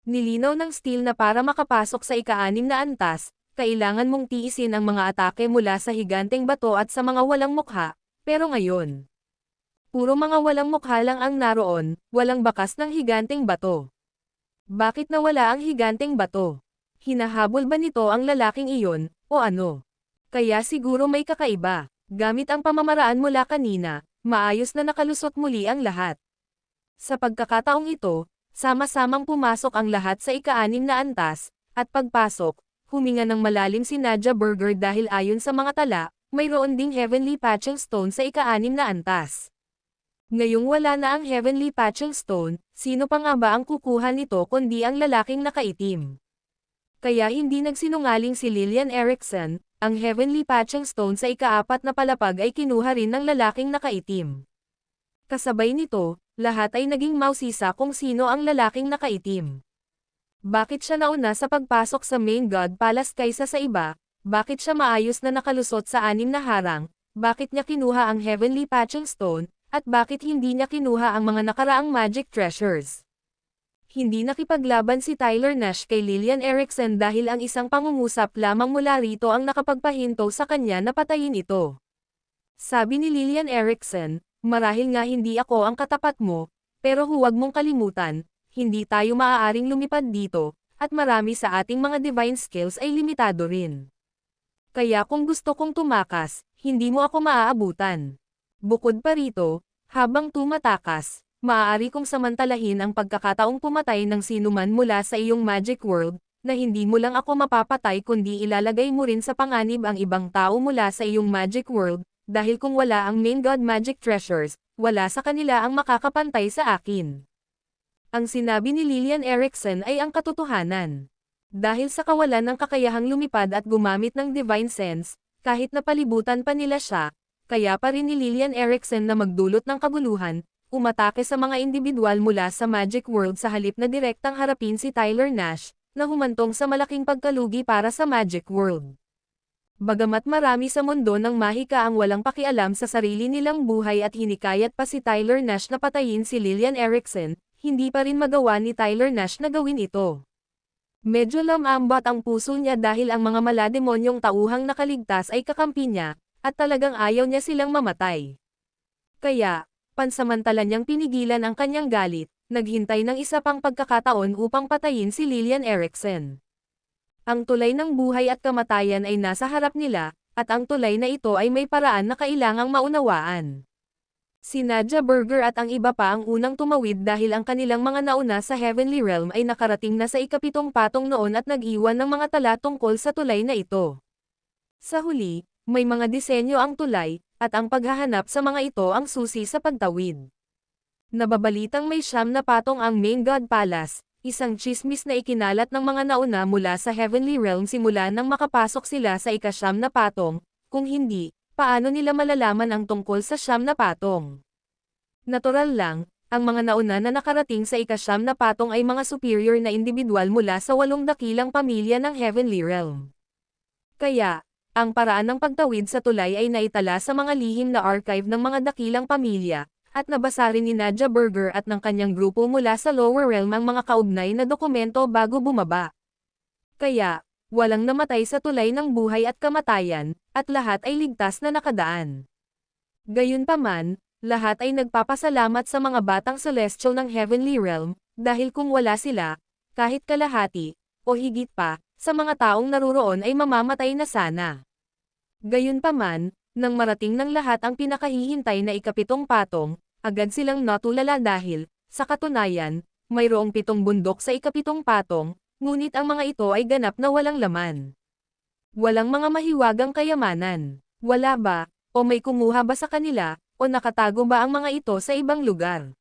Nilinaw ng steel na para makapasok sa ika-6 na antas, kailangan mong tiisin ang mga atake mula sa higanteng bato at sa mga walang mukha, pero ngayon, puro mga walang mukha lang ang naroon, walang bakas ng higanteng bato. Bakit nawala ang higanteng bato? Hinahabol ba nito ang lalaking iyon, o ano? Kaya siguro may kakaiba. Gamit ang pamamaraan mula kanina, maayos na nakalusot muli ang lahat. Sa pagkakataong ito, sama-samang pumasok ang lahat sa ika-6 na antas, at pagpasok, huminga ng malalim si Nadja Burger dahil ayon sa mga tala, mayroon ding Heavenly Patching Stone sa ika-6 na antas. Ngayong wala na ang Heavenly Patching Stone, sino pa nga ba ang kukuha nito kundi ang lalaking nakaitim? Kaya hindi nagsinungaling si Lillian Erickson, ang Heavenly Patching Stone sa ika-4 na palapag ay kinuha rin ng lalaking nakaitim. Kasabay nito, lahat ay naging mausisa kung sino ang lalaking nakaitim. Bakit siya nauna sa pagpasok sa Main God Palace kaysa sa iba? Bakit siya maayos na nakalusot sa 6 na harang? Bakit niya kinuha ang Heavenly Patching Stone? At bakit hindi niya kinuha ang mga nakaraang magic treasures? Hindi nakipaglaban si Tyler Nash kay Lillian Erickson dahil ang isang pangungusap lamang mula rito ang nakapagpahinto sa kanya na patayin ito. Sabi ni Lillian Erickson, marahil nga hindi ako ang katapat mo, pero huwag mong kalimutan, hindi tayo maaaring lumipad dito, at marami sa ating mga divine skills ay limitado rin. Kaya kung gusto kong tumakas, hindi mo ako maaabutan. Bukod pa rito, habang tumatakas, maaari kong samantalahin ang pagkakataong pumatay ng sinuman mula sa iyong magic world, na hindi mo lang ako mapapatay kundi ilalagay mo rin sa panganib ang ibang tao mula sa iyong magic world, dahil kung wala ang Main God Magic Treasures, wala sa kanila ang makakapantay sa akin. Ang sinabi ni Lillian Erickson ay ang katotohanan. Dahil sa kawalan ng kakayahang lumipad at gumamit ng divine sense, kahit napalibutan pa nila siya, kaya pa rin ni Lillian Erickson na magdulot ng kaguluhan, umatake sa mga individual mula sa Magic World sa halip na direktang harapin si Tyler Nash, na humantong sa malaking pagkalugi para sa Magic World. Bagamat marami sa mundo ng mahika ang walang pakialam sa sarili nilang buhay at hinikayat pa si Tyler Nash na patayin si Lillian Erickson, hindi pa rin magawa ni Tyler Nash na gawin ito. Medyo lamambot ang puso niya dahil ang mga malademonyong tauhang nakaligtas ay kakampi niya, at talagang ayaw niya silang mamatay. Kaya, pansamantala niyang pinigilan ang kanyang galit, naghintay ng isa pang pagkakataon upang patayin si Lillian Erickson. Ang tulay ng buhay at kamatayan ay nasa harap nila, at ang tulay na ito ay may paraan na kailangang maunawaan. Si Nadja Burger at ang iba pa ang unang tumawid dahil ang kanilang mga nauna sa Heavenly Realm ay nakarating na sa ika-7 patong noon at nag-iwan ng mga tala tungkol sa tulay na ito. Sa huli, may mga disenyo ang tulay, at ang paghahanap sa mga ito ang susi sa pagtawid. Nababalitang may 9 na patong ang Main God Palace, isang tsismis na ikinalat ng mga nauna mula sa Heavenly Realm simula nang makapasok sila sa ika-9 na patong, kung hindi, paano nila malalaman ang tungkol sa 9 na patong? Natural lang, ang mga nauna na nakarating sa ika-9 na patong ay mga superior na individual mula sa 8 dakilang pamilya ng Heavenly Realm. Kaya, ang paraan ng pagtawid sa tulay ay naitala sa mga lihim na archive ng mga dakilang pamilya, at nabasa rin ni Nadja Berger at ng kanyang grupo mula sa lower realm ang mga kaugnay na dokumento bago bumaba. Kaya, walang namatay sa tulay ng buhay at kamatayan, at lahat ay ligtas na nakadaan. Gayunpaman, lahat ay nagpapasalamat sa mga batang celestial ng Heavenly Realm, dahil kung wala sila, kahit kalahati, o higit pa, sa mga taong naruroon ay mamamatay na sana. Gayunpaman, nang marating ng lahat ang pinakahihintay na ika-7 patong, agad silang natulala dahil, sa katunayan, mayroong 7 bundok sa ika-7 patong, ngunit ang mga ito ay ganap na walang laman. Walang mga mahiwagang kayamanan. Wala ba, o may kumuha ba sa kanila, o nakatago ba ang mga ito sa ibang lugar?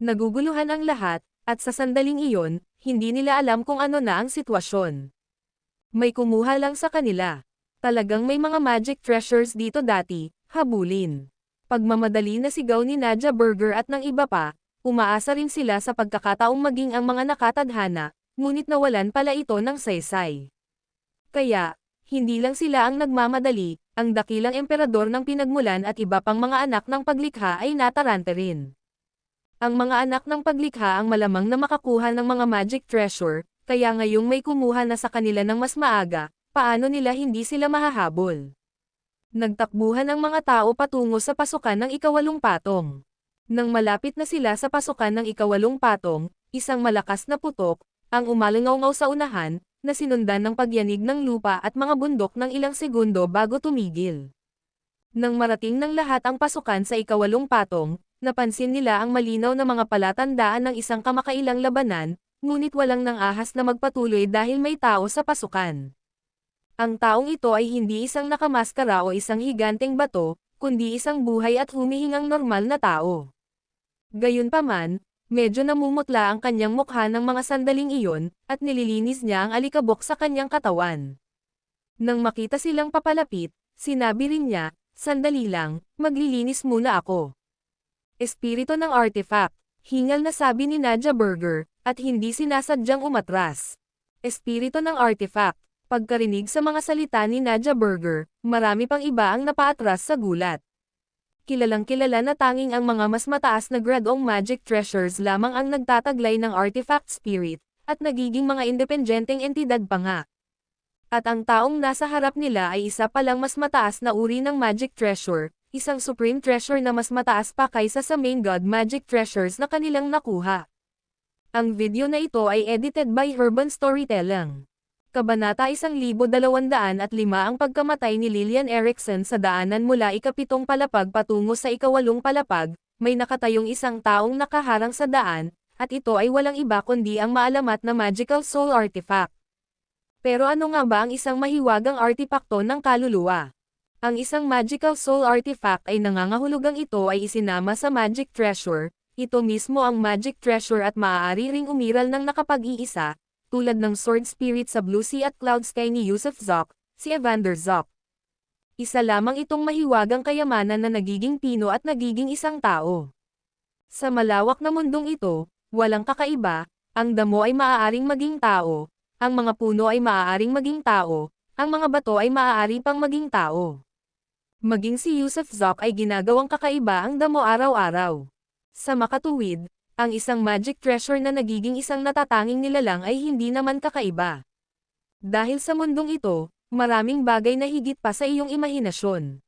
Naguguluhan ang lahat, at sa sandaling iyon, hindi nila alam kung ano na ang sitwasyon. May kumuha lang sa kanila. Talagang may mga magic treasures dito dati, habulin. Pagmamadali na sigaw ni Nadja Berger at ng iba pa, umaasa rin sila sa pagkakataong maging ang mga nakatadhana, ngunit nawalan pala ito ng saysay. Kaya, hindi lang sila ang nagmamadali, ang dakilang emperador ng pinagmulan at iba pang mga anak ng paglikha ay natarante rin. Ang mga anak ng paglikha ang malamang na makakuha ng mga magic treasure, kaya ngayong may kumuha na sa kanila ng mas maaga, paano nila hindi sila mahahabol? Nagtakbuhan ang mga tao patungo sa pasukan ng ika-8 patong. Nang malapit na sila sa pasukan ng ika-8 patong, isang malakas na putok, ang umalangaw-ngaw sa unahan, na sinundan ng pagyanig ng lupa at mga bundok ng ilang segundo bago tumigil. Nang marating ng lahat ang pasukan sa ika-8 patong, napansin nila ang malinaw na mga palatandaan ng isang kamakailang labanan, ngunit walang nang ahas na magpatuloy dahil may tao sa pasukan. Ang taong ito ay hindi isang nakamaskara o isang higanteng bato, kundi isang buhay at humihingang normal na tao. Gayunpaman, medyo namumutla ang kanyang mukha ng mga sandaling iyon, at nililinis niya ang alikabok sa kanyang katawan. Nang makita silang papalapit, sinabi rin niya, "Sandali lang, maglilinis muna ako." Espiritu ng artifact, hingal na sabi ni Nadja Berger, at hindi sinasadyang umatras. Espiritu ng artifact. Pagkarinig sa mga salita ni Nadja Berger, marami pang iba ang napaatras sa gulat. Kilalang-kilala na tanging ang mga mas mataas na gradong magic treasures lamang ang nagtataglay ng artifact spirit, at nagiging mga independenteng entidad pa nga. At ang taong nasa harap nila ay isa palang mas mataas na uri ng magic treasure, isang supreme treasure na mas mataas pa kaysa sa main god magic treasures na kanilang nakuha. Ang video na ito ay edited by Urban Storytelling. Kabanata 1205 ang pagkamatay ni Lillian Erickson sa daanan mula ika-7 palapag patungo sa ika-8 palapag, may nakatayong isang taong nakaharang sa daan, at ito ay walang iba kundi ang maalamat na magical soul artifact. Pero ano nga ba ang isang mahiwagang artipakto ng kaluluwa? Ang isang magical soul artifact ay nangangahulugang ito ay isinama sa magic treasure, ito mismo ang magic treasure at maaari ring umiral ng nakapag-iisa, tulad ng Sword Spirit sa Blue Sea at Cloud Sky ni Yusuf Zok, si Evander Zok. Isa lamang itong mahiwagang kayamanan na nagiging pino at nagiging isang tao. Sa malawak na mundong ito, walang kakaiba, ang damo ay maaaring maging tao, ang mga puno ay maaaring maging tao, ang mga bato ay maaari pang maging tao. Maging si Yusuf Zok ay ginagawang kakaiba ang damo araw-araw. Sa makatuwid, ang isang magic treasure na nagiging isang natatanging nilalang ay hindi naman kakaiba. Dahil sa mundong ito, maraming bagay na higit pa sa iyong imahinasyon.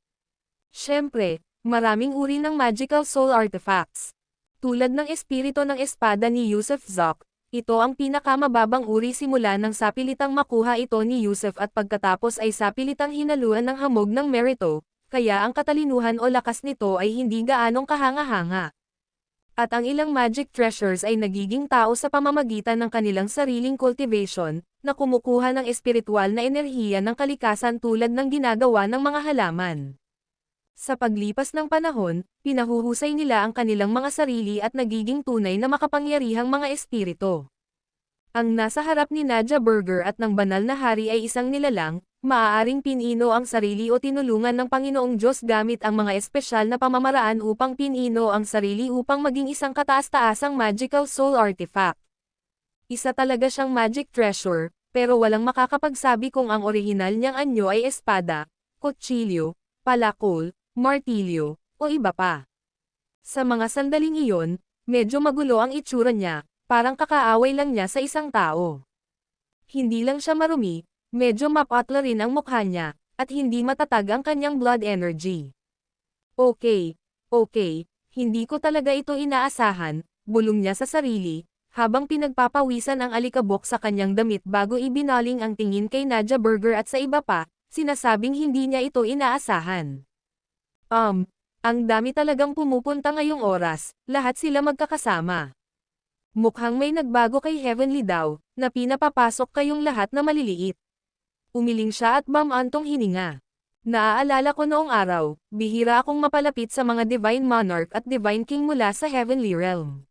Siyempre, maraming uri ng magical soul artifacts. Tulad ng espiritu ng espada ni Yusuf Zok, ito ang pinakamababang uri simula ng sapilitang makuha ito ni Yusuf at pagkatapos ay sapilitang hinaluan ng hamog ng merito, kaya ang katalinuhan o lakas nito ay hindi gaanong kahanga-hanga. At ang ilang magic treasures ay nagiging tao sa pamamagitan ng kanilang sariling cultivation, na kumukuha ng espiritual na enerhiya ng kalikasan tulad ng ginagawa ng mga halaman. Sa paglipas ng panahon, pinahuhusay nila ang kanilang mga sarili at nagiging tunay na makapangyarihang mga espiritu. Ang nasa harap ni Nadja Burger at ng banal na hari ay isang nilalang, maaaring pinino ang sarili o tinulungan ng Panginoong Diyos gamit ang mga espesyal na pamamaraan upang pinino ang sarili upang maging isang kataas-taasang magical soul artifact. Isa talaga siyang magic treasure, pero walang makakapagsabi kung ang orihinal niyang anyo ay espada, kutsilyo, palakol, martilyo, o iba pa. Sa mga sandaling iyon, medyo magulo ang itsura niya, parang kakaaway lang niya sa isang tao. Hindi lang siya marumi, medyo mapatla rin ang mukha niya, at hindi matatag ang kanyang blood energy. Okay, hindi ko talaga ito inaasahan, bulong niya sa sarili, habang pinagpapawisan ang alikabok sa kanyang damit bago ibinaling ang tingin kay Nadja Burger at sa iba pa, sinasabing hindi niya ito inaasahan. Ang dami talagang pumupunta ngayong oras, lahat sila magkakasama. Mukhang may nagbago kay Heavenly daw, na pinapapasok kayong lahat na maliliit. Umiling siya at bamantong hininga. Naaalala ko noong araw, bihira akong mapalapit sa mga Divine Monarch at Divine King mula sa Heavenly Realm.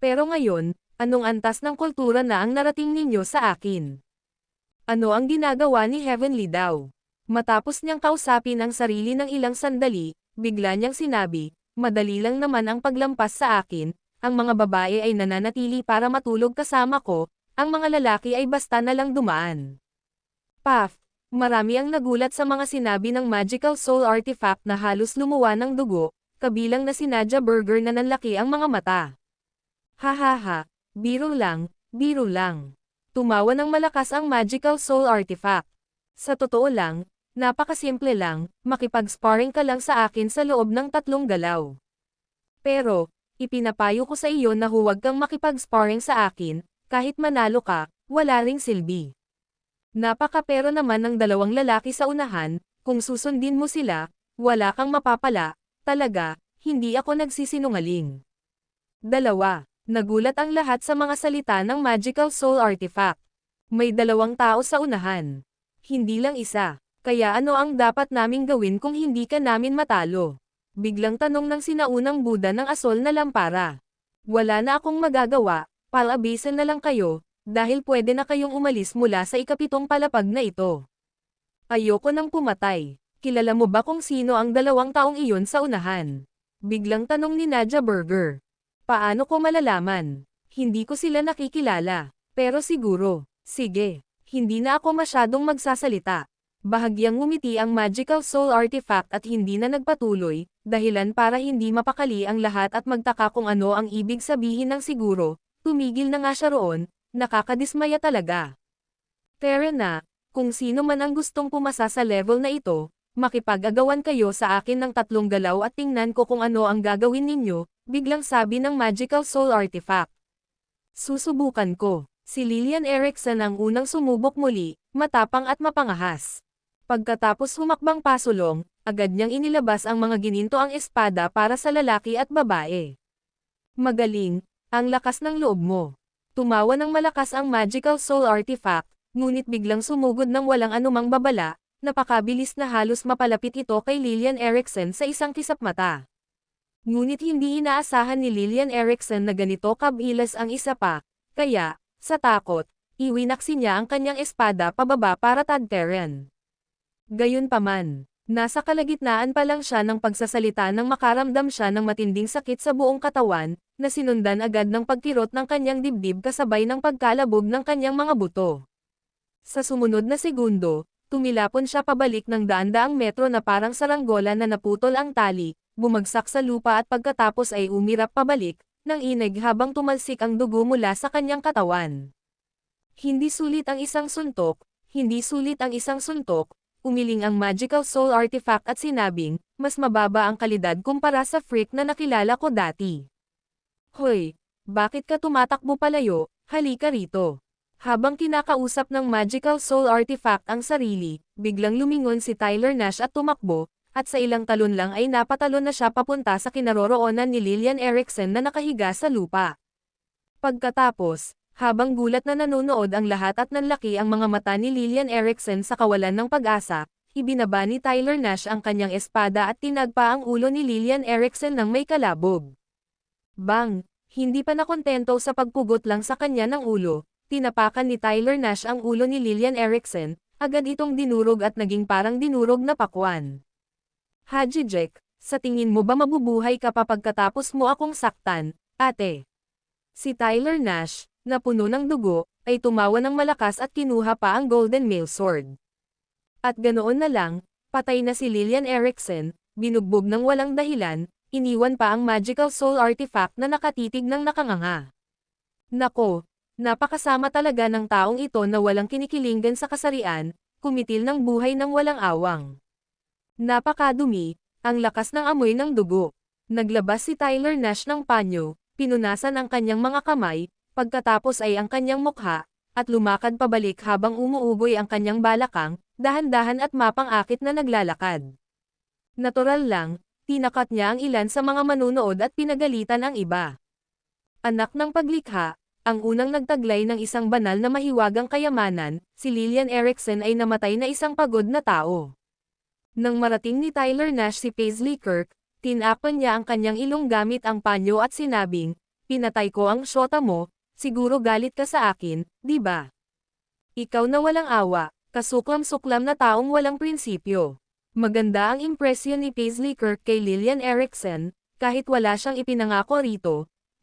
Pero ngayon, anong antas ng kultura na ang narating ninyo sa akin? Ano ang ginagawa ni Heavenly daw? Matapos niyang kausapin ang sarili ng ilang sandali, bigla niyang sinabi, madali lang naman ang paglampas sa akin, ang mga babae ay nananatili para matulog kasama ko, ang mga lalaki ay basta na lang dumaan. Paf! Marami ang nagulat sa mga sinabi ng magical soul artifact na halos lumuwa ng dugo, kabilang na si Nadja Burger na nanlaki ang mga mata. Hahaha, biro lang, biro lang. Tumawa ng malakas ang magical soul artifact. Sa totoo lang, napakasimple lang, makipag-sparring ka lang sa akin sa loob ng 3 galaw. Pero, ipinapayo ko sa iyo na huwag kang makipag-sparring sa akin, kahit manalo ka, wala ring silbi. Napakapero naman ng 2 lalaki sa unahan, kung susundin mo sila, wala kang mapapala, talaga, hindi ako nagsisinungaling. 2. Nagulat ang lahat sa mga salita ng magical soul artifact. May 2 tao sa unahan. Hindi lang isa. Kaya ano ang dapat naming gawin kung hindi ka namin matalo? Biglang tanong ng sinaunang Buddha ng asol na lampara. Wala na akong magagawa, palabisan na lang kayo, dahil pwede na kayong umalis mula sa ika-7 palapag na ito. Ayoko nang pumatay. Kilala mo ba kung sino ang 2 taong iyon sa unahan? Biglang tanong ni Nadja Burger. Paano ko malalaman? Hindi ko sila nakikilala. Pero siguro, sige, hindi na ako masyadong magsasalita. Bahagyang ngumiti ang magical soul artifact at hindi na nagpatuloy, dahilan para hindi mapakali ang lahat at magtaka kung ano ang ibig sabihin ng siguro, tumigil na nga siya roon, nakakadismaya talaga. Tara na, kung sino man ang gustong pumasa sa level na ito, makipag-agawan kayo sa akin ng 3 galaw at tingnan ko kung ano ang gagawin ninyo, biglang sabi ng magical soul artifact. Susubukan ko. Si Lillian Erickson ang unang sumubok muli, matapang at mapangahas. Pagkatapos humakbang pasulong, agad niyang inilabas ang mga ginintoang espada para sa lalaki at babae. Magaling, ang lakas ng loob mo. Tumawa ng malakas ang magical soul artifact, ngunit biglang sumugod ng walang anumang babala, napakabilis na halos mapalapit ito kay Lillian Erickson sa isang kisap mata. Ngunit hindi inaasahan ni Lillian Erickson na ganito kabilis ang isa pa, kaya, sa takot, iwinaksi niya ang kanyang espada pababa para tagteran. Gayunpaman, nasa kalagitnaan pa lang siya ng pagsasalita nang makaramdam siya ng matinding sakit sa buong katawan, na sinundan agad ng pagkirot ng kanyang dibdib kasabay ng pagkalabog ng kanyang mga buto. Sa sumunod na segundo, tumilapon siya pabalik ng daan-daang metro na parang saranggola na naputol ang tali, bumagsak sa lupa at pagkatapos ay umirap pabalik, nang inig habang tumalsik ang dugo mula sa kanyang katawan. Hindi sulit ang isang suntok, umiling ang magical soul artifact at sinabing, mas mababa ang kalidad kumpara sa freak na nakilala ko dati. Hoy, bakit ka tumatakbo palayo, halika rito. Habang kinakausap ng magical soul artifact ang sarili, biglang lumingon si Tyler Nash at tumakbo, at sa ilang talon lang ay napatalon na siya papunta sa kinaroroonan ni Lillian Erickson na nakahiga sa lupa. Pagkatapos, habang gulat na nanonood ang lahat at nanlaki ang mga mata ni Lillian Erickson sa kawalan ng pag-asa, ibinaba ni Tyler Nash ang kanyang espada at tinagpa ang ulo ni Lillian Erickson ng may kalabog. Bang! Hindi pa nakontento sa pagpugot lang sa kanya ng ulo, tinapakan ni Tyler Nash ang ulo ni Lillian Erickson, agad itong dinurog at naging parang dinurog na pakwan. Haji Jack, sa tingin mo ba mabubuhay ka pa pagkatapos mo akong saktan, ate? Si Tyler Nash, na puno ng dugo, ay tumawa ng malakas at kinuha pa ang Golden Mail Sword. At ganoon na lang, patay na si Lillian Erickson, binugbog ng walang dahilan, iniwan pa ang magical soul artifact na nakatitig ng nakanganga. Nako, napakasama talaga ng taong ito na walang kinikilingan sa kasarian, kumitil ng buhay ng walang awang. Napakadumi, ang lakas ng amoy ng dugo. Naglabas si Tyler Nash ng panyo, pinunasan ang kanyang mga kamay, pagkatapos ay ang kanyang mukha, at lumakad pabalik habang umuugoy ang kanyang balakang, dahan-dahan at mapang-akit na naglalakad. Natural lang, tinakat niya ang ilan sa mga manunood at pinagalitan ang iba. Anak ng paglikha, ang unang nagtaglay ng isang banal na mahiwagang kayamanan, si Lillian Erickson ay namatay na isang pagod na tao. Nang marating ni Tyler Nash si Paisley Kirk, tinapan niya ang kanyang ilong gamit ang panyo at sinabing, "Pinatay ko ang syota mo, siguro galit ka sa akin, di ba? Ikaw na walang awa, kasuklam-suklam na taong walang prinsipyo." Maganda ang impresyon ni Paisley Kirk kay Lillian Erickson, kahit wala siyang ipinangako rito,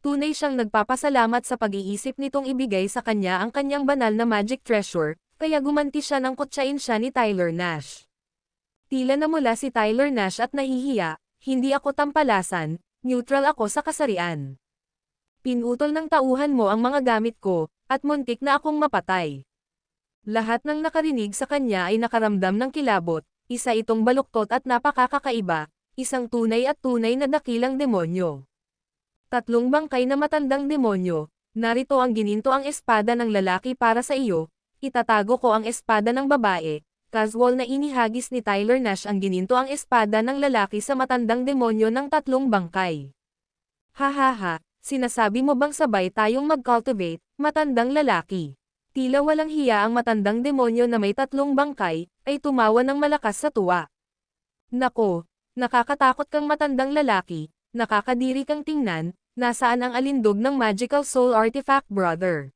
tunay siyang nagpapasalamat sa pag-iisip nitong ibigay sa kanya ang kanyang banal na magic treasure, kaya gumanti siya ng kutsain siya ni Tyler Nash. Tila namula si Tyler Nash at nahihiya, "Hindi ako tampalasan, neutral ako sa kasarian. Pinutol ng tauhan mo ang mga gamit ko, at muntik na akong mapatay." Lahat ng nakarinig sa kanya ay nakaramdam ng kilabot, isa itong baluktot at napakakaiba, isang tunay na dakilang demonyo. Tatlong bangkay na matandang demonyo, narito ang gininto ang espada ng lalaki para sa iyo, itatago ko ang espada ng babae. Casual na inihagis ni Tyler Nash ang gininto ang espada ng lalaki sa matandang demonyo ng tatlong bangkay. "Hahaha, sinasabi mo bang sabay tayong mag-cultivate, matandang lalaki?" Tila walang hiya ang matandang demonyo na may tatlong bangkay, ay tumawa ng malakas sa tuwa. "Nako, nakakatakot kang matandang lalaki, nakakadiri kang tingnan, nasaan ang alindog ng magical soul artifact brother?"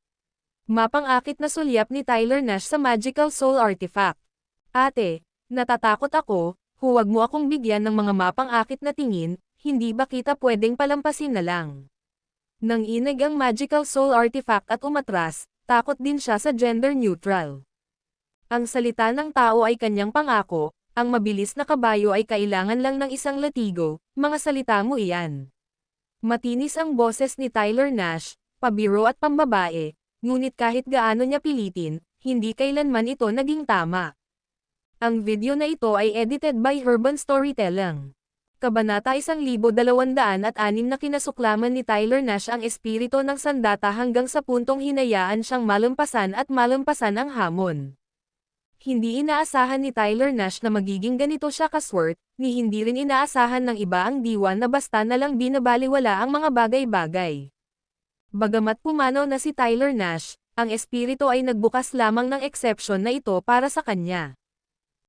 Mapang-akit na sulyap ni Tyler Nash sa magical soul artifact. "Ate, natatakot ako, huwag mo akong bigyan ng mga mapang-akit na tingin, hindi ba kita pwedeng palampasin na lang?" Nang inig ang magical soul artifact at umatras, takot din siya sa gender neutral. Ang salita ng tao ay kanyang pangako, ang mabilis na kabayo ay kailangan lang ng isang latigo, mga salita mo iyan. Matinis ang boses ni Tyler Nash, pabiro at pambabae, ngunit kahit gaano niya pilitin, hindi kailanman ito naging tama. Ang video na ito ay edited by Herban Storytelling. Kabanata 1206 na kinasuklaman ni Tyler Nash ang espiritu ng sandata hanggang sa puntong hinayaan siyang malampasan at malampasan ang hamon. Hindi inaasahan ni Tyler Nash na magiging ganito siya kaswert, ni hindi rin inaasahan ng iba ang diwa na basta na lang binabaliwala ang mga bagay-bagay. Bagamat pumanaw na si Tyler Nash, ang espiritu ay nagbukas lamang ng exception na ito para sa kanya.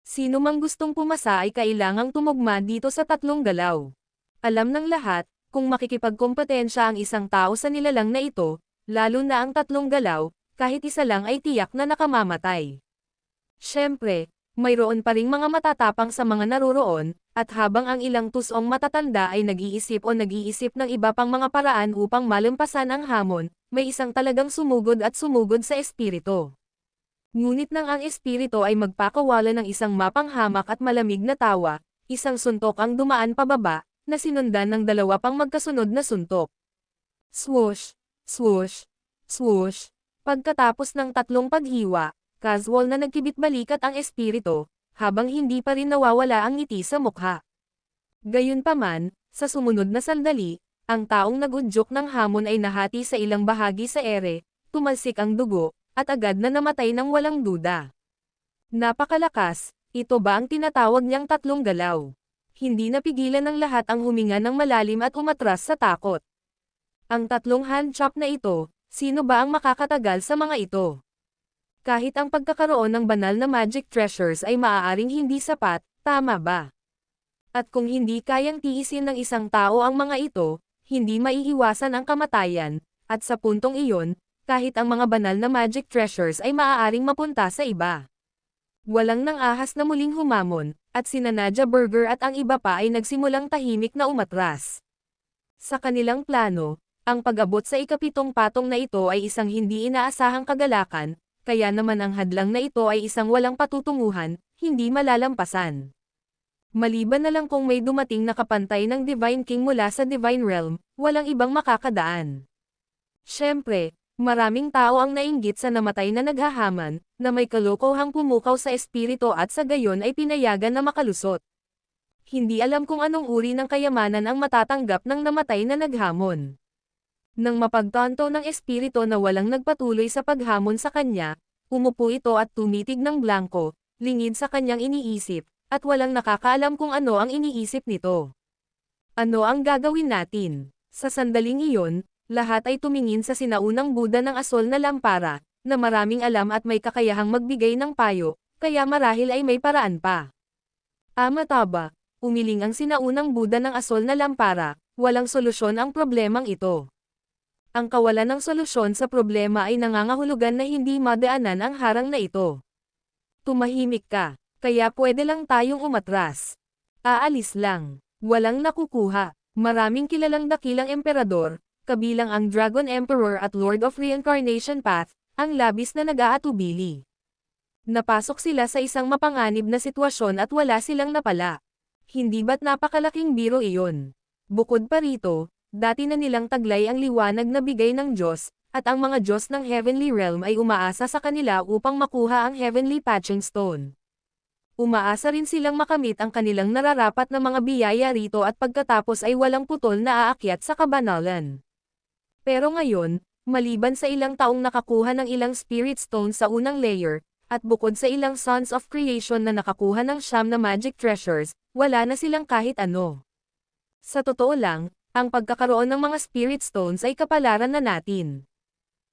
Sino mang gustong pumasa ay kailangang tumugma dito sa tatlong galaw. Alam ng lahat, kung makikipagkompetensya ang isang tao sa nilalang na ito, lalo na ang tatlong galaw, kahit isa lang ay tiyak na nakamamatay. Siyempre, mayroon pa ring mga matatapang sa mga naroroon, at habang ang ilang tusong matatanda ay nag-iisip ng iba pang mga paraan upang malampasan ang hamon, may isang talagang sumugod sa espiritu. Ngunit nang ang espiritu ay magpakawala ng isang mapanghamak at malamig na tawa, isang suntok ang dumaan pababa, na sinundan ng dalawa pang magkasunod na suntok. Swoosh, swoosh, swoosh. Pagkatapos ng tatlong paghiwa, casual na nagkibit-balikat ang espiritu, habang hindi pa rin nawawala ang ngiti sa mukha. Gayunpaman, sa sumunod na sandali, ang taong nagudyok ng hamon ay nahati sa ilang bahagi sa ere, tumalsik ang dugo, at agad na namatay ng walang duda. Napakalakas, ito ba ang tinatawag niyang tatlong galaw? Hindi napigilan ng lahat ang huminga ng malalim at umatras sa takot. Ang tatlong hand chop na ito, sino ba ang makakatagal sa mga ito? Kahit ang pagkakaroon ng banal na magic treasures ay maaaring hindi sapat, tama ba? At kung hindi kayang tiisin ng isang tao ang mga ito, hindi maiiwasan ang kamatayan, at sa puntong iyon, kahit ang mga banal na magic treasures ay maaaring mapunta sa iba. Walang nang ahas na muling humamon, at sina Nadia Burger at ang iba pa ay nagsimulang tahimik na umatras. Sa kanilang plano, ang pag-abot sa ikapitong patong na ito ay isang hindi inaasahang kagalakan, kaya naman ang hadlang na ito ay isang walang patutunguhan, hindi malalampasan. Maliban na lang kung may dumating na kapantay ng Divine King mula sa Divine Realm, walang ibang makakadaan. Siyempre, maraming tao ang nainggit sa namatay na naghahaman, na may kalokohang pumukaw sa espiritu at sa gayon ay pinayagan na makalusot. Hindi alam kung anong uri ng kayamanan ang matatanggap ng namatay na naghamon. Nang mapagtanto ng espiritu na walang nagpatuloy sa paghamon sa kanya, umupo ito at tumitig ng blanko, lingid sa kanyang iniisip, at walang nakakaalam kung ano ang iniisip nito. Ano ang gagawin natin? Sa sandaling iyon, lahat ay tumingin sa sinaunang Buddha ng asol na lampara, na maraming alam at may kakayahang magbigay ng payo, kaya marahil ay may paraan pa. Amataba, umiling ang sinaunang Buddha ng asol na lampara, walang solusyon ang problemang ito. Ang kawalan ng solusyon sa problema ay nangangahulugan na hindi madaanan ang harang na ito. Tumahimik ka. Kaya pwede lang tayong umatras. Aalis lang. Walang nakukuha. Maraming kilalang dakilang emperador, kabilang ang Dragon Emperor at Lord of Reincarnation Path, ang labis na nag-aatubili. Napasok sila sa isang mapanganib na sitwasyon at wala silang napala. Hindi ba't napakalaking biro iyon? Bukod pa rito, dati na nilang taglay ang liwanag na bigay ng Diyos, at ang mga Diyos ng Heavenly Realm ay umaasa sa kanila upang makuha ang Heavenly Patching Stone. Umaasa rin silang makamit ang kanilang nararapat na mga biyaya rito at pagkatapos ay walang putol na aakyat sa kabanalan. Pero ngayon, maliban sa ilang taong nakakuha ng ilang Spirit Stones sa unang layer, at bukod sa ilang Sons of Creation na nakakuha ng 9 na Magic Treasures, wala na silang kahit ano. Sa totoo lang, ang pagkakaroon ng mga Spirit Stones ay kapalaran na natin.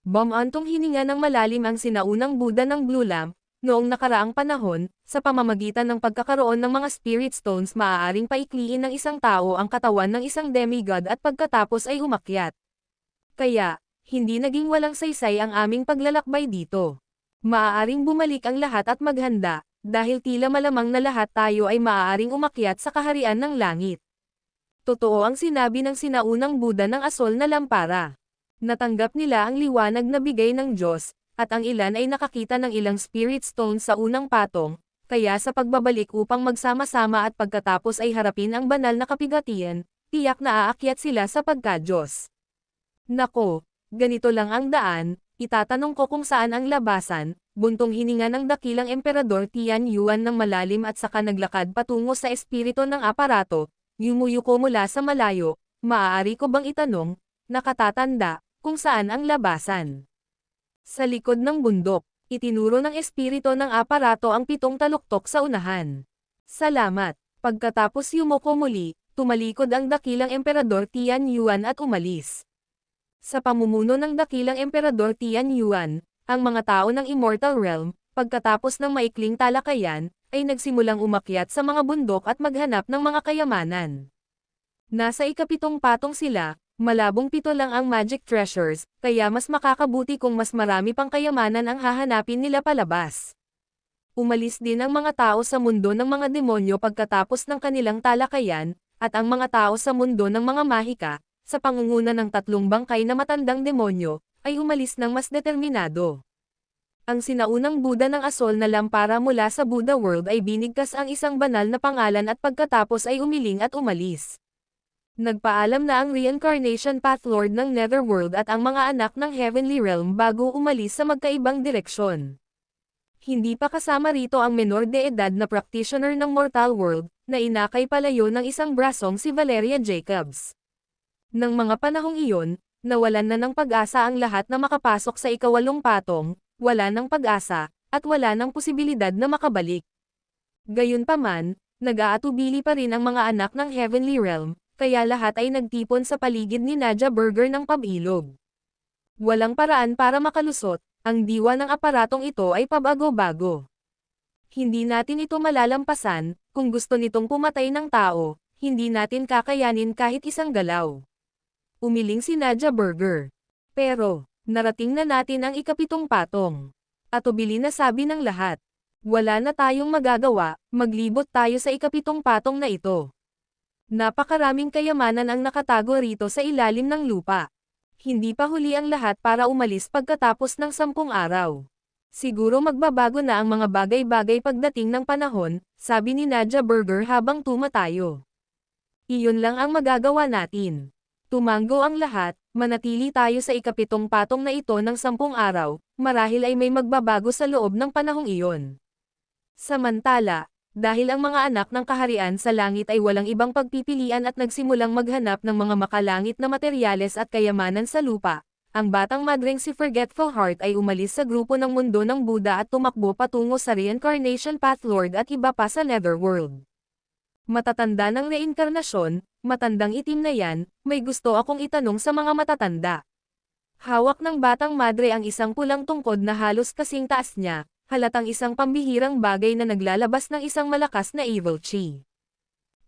Bumantong hininga ng malalim ang sinaunang Buddha ng Blue Lamp. Noong nakaraang panahon, sa pamamagitan ng pagkakaroon ng mga Spirit Stones maaaring paikliin ng isang tao ang katawan ng isang demigod at pagkatapos ay umakyat. Kaya, hindi naging walang saysay ang aming paglalakbay dito. Maaaring bumalik ang lahat at maghanda, dahil tila malamang na lahat tayo ay maaaring umakyat sa kaharian ng langit. Totoo ang sinabi ng sinaunang Buddha ng asol na lampara. Natanggap nila ang liwanag na bigay ng Diyos, at ang ilan ay nakakita ng ilang Spirit Stones sa unang patong, kaya sa pagbabalik upang magsama-sama at pagkatapos ay harapin ang banal na kapigatian, tiyak na aakyat sila sa pagka-Diyos. Nako, ganito lang ang daan, itatanong ko kung saan ang labasan, buntong hininga ng dakilang Emperador Tian Yuan ng malalim at saka naglakad patungo sa espiritu ng aparato, yumuyuko mula sa malayo, maaari ko bang itanong, nakatatanda, kung saan ang labasan? Sa likod ng bundok, itinuro ng espiritu ng aparato ang 7 taluktok sa unahan. Salamat. Pagkatapos yumuko muli, tumalikod ang dakilang Emperador Tian Yuan at umalis. Sa pamumuno ng dakilang Emperador Tian Yuan, ang mga tao ng Immortal Realm, pagkatapos ng maikling talakayan, ay nagsimulang umakyat sa mga bundok at maghanap ng mga kayamanan. Nasa ikapitong patong sila, malabong 7 lang ang magic treasures, kaya mas makakabuti kung mas marami pang kayamanan ang hahanapin nila palabas. Umalis din ang mga tao sa mundo ng mga demonyo pagkatapos ng kanilang talakayan, at ang mga tao sa mundo ng mga mahika, sa pangunguna ng 3 bangkay na matandang demonyo, ay umalis ng mas determinado. Ang sinaunang Buddha ng asol na lampara mula sa Buddha World ay binigkas ang isang banal na pangalan at pagkatapos ay umiling at umalis. Nagpaalam na ang Reincarnation Path Lord ng Netherworld at ang mga anak ng Heavenly Realm bago umalis sa magkaibang direksyon. Hindi pa kasama rito ang menor de edad na practitioner ng Mortal World, na inakay palayo ng isang brasong si Valeria Jacobs. Nang mga panahong iyon, nawalan na ng pag-asa ang lahat na makapasok sa ika-8 patong, wala ng pag-asa, at wala ng posibilidad na makabalik. Gayunpaman, nag-aatubili pa rin ang mga anak ng Heavenly Realm, kaya lahat ay nagtipon sa paligid ni Nadia Burger ng pabilog. Walang paraan para makalusot, Ang diwa ng aparatong ito ay pabago-bago. Hindi natin ito malalampasan, kung gusto nitong pumatay ng tao, hindi natin kakayanin kahit isang galaw. Umiling si Nadja Burger. Pero, narating na natin ang ikapitong patong. At ubili na sabi ng lahat. Wala na tayong magagawa, maglibot tayo sa ikapitong patong na ito. Napakaraming kayamanan ang nakatago rito sa ilalim ng lupa. Hindi pa huli ang lahat para umalis pagkatapos ng 10 araw. Siguro magbabago na ang mga bagay-bagay pagdating ng panahon, sabi ni Nadja Burger habang tumatayo. Iyon lang ang magagawa natin. Tumanggo ang lahat, manatili tayo sa ikapitong patong na ito ng 10 araw, marahil ay may magbabago sa loob ng panahong iyon. Samantala, dahil ang mga anak ng kaharian sa langit ay walang ibang pagpipilian at nagsimulang maghanap ng mga makalangit na materyales at kayamanan sa lupa, ang batang madreng si Forgetful Heart ay umalis sa grupo ng mundo ng Buddha at tumakbo patungo sa Reincarnation Path Lord at iba pa sa Netherworld. Matatanda ng reinkarnasyon, matandang itim na yan, may gusto akong itanong sa mga matatanda. Hawak ng batang madre ang isang pulang tungkod na halos kasing taas niya, halatang isang pambihirang bagay na naglalabas ng isang malakas na evil chi.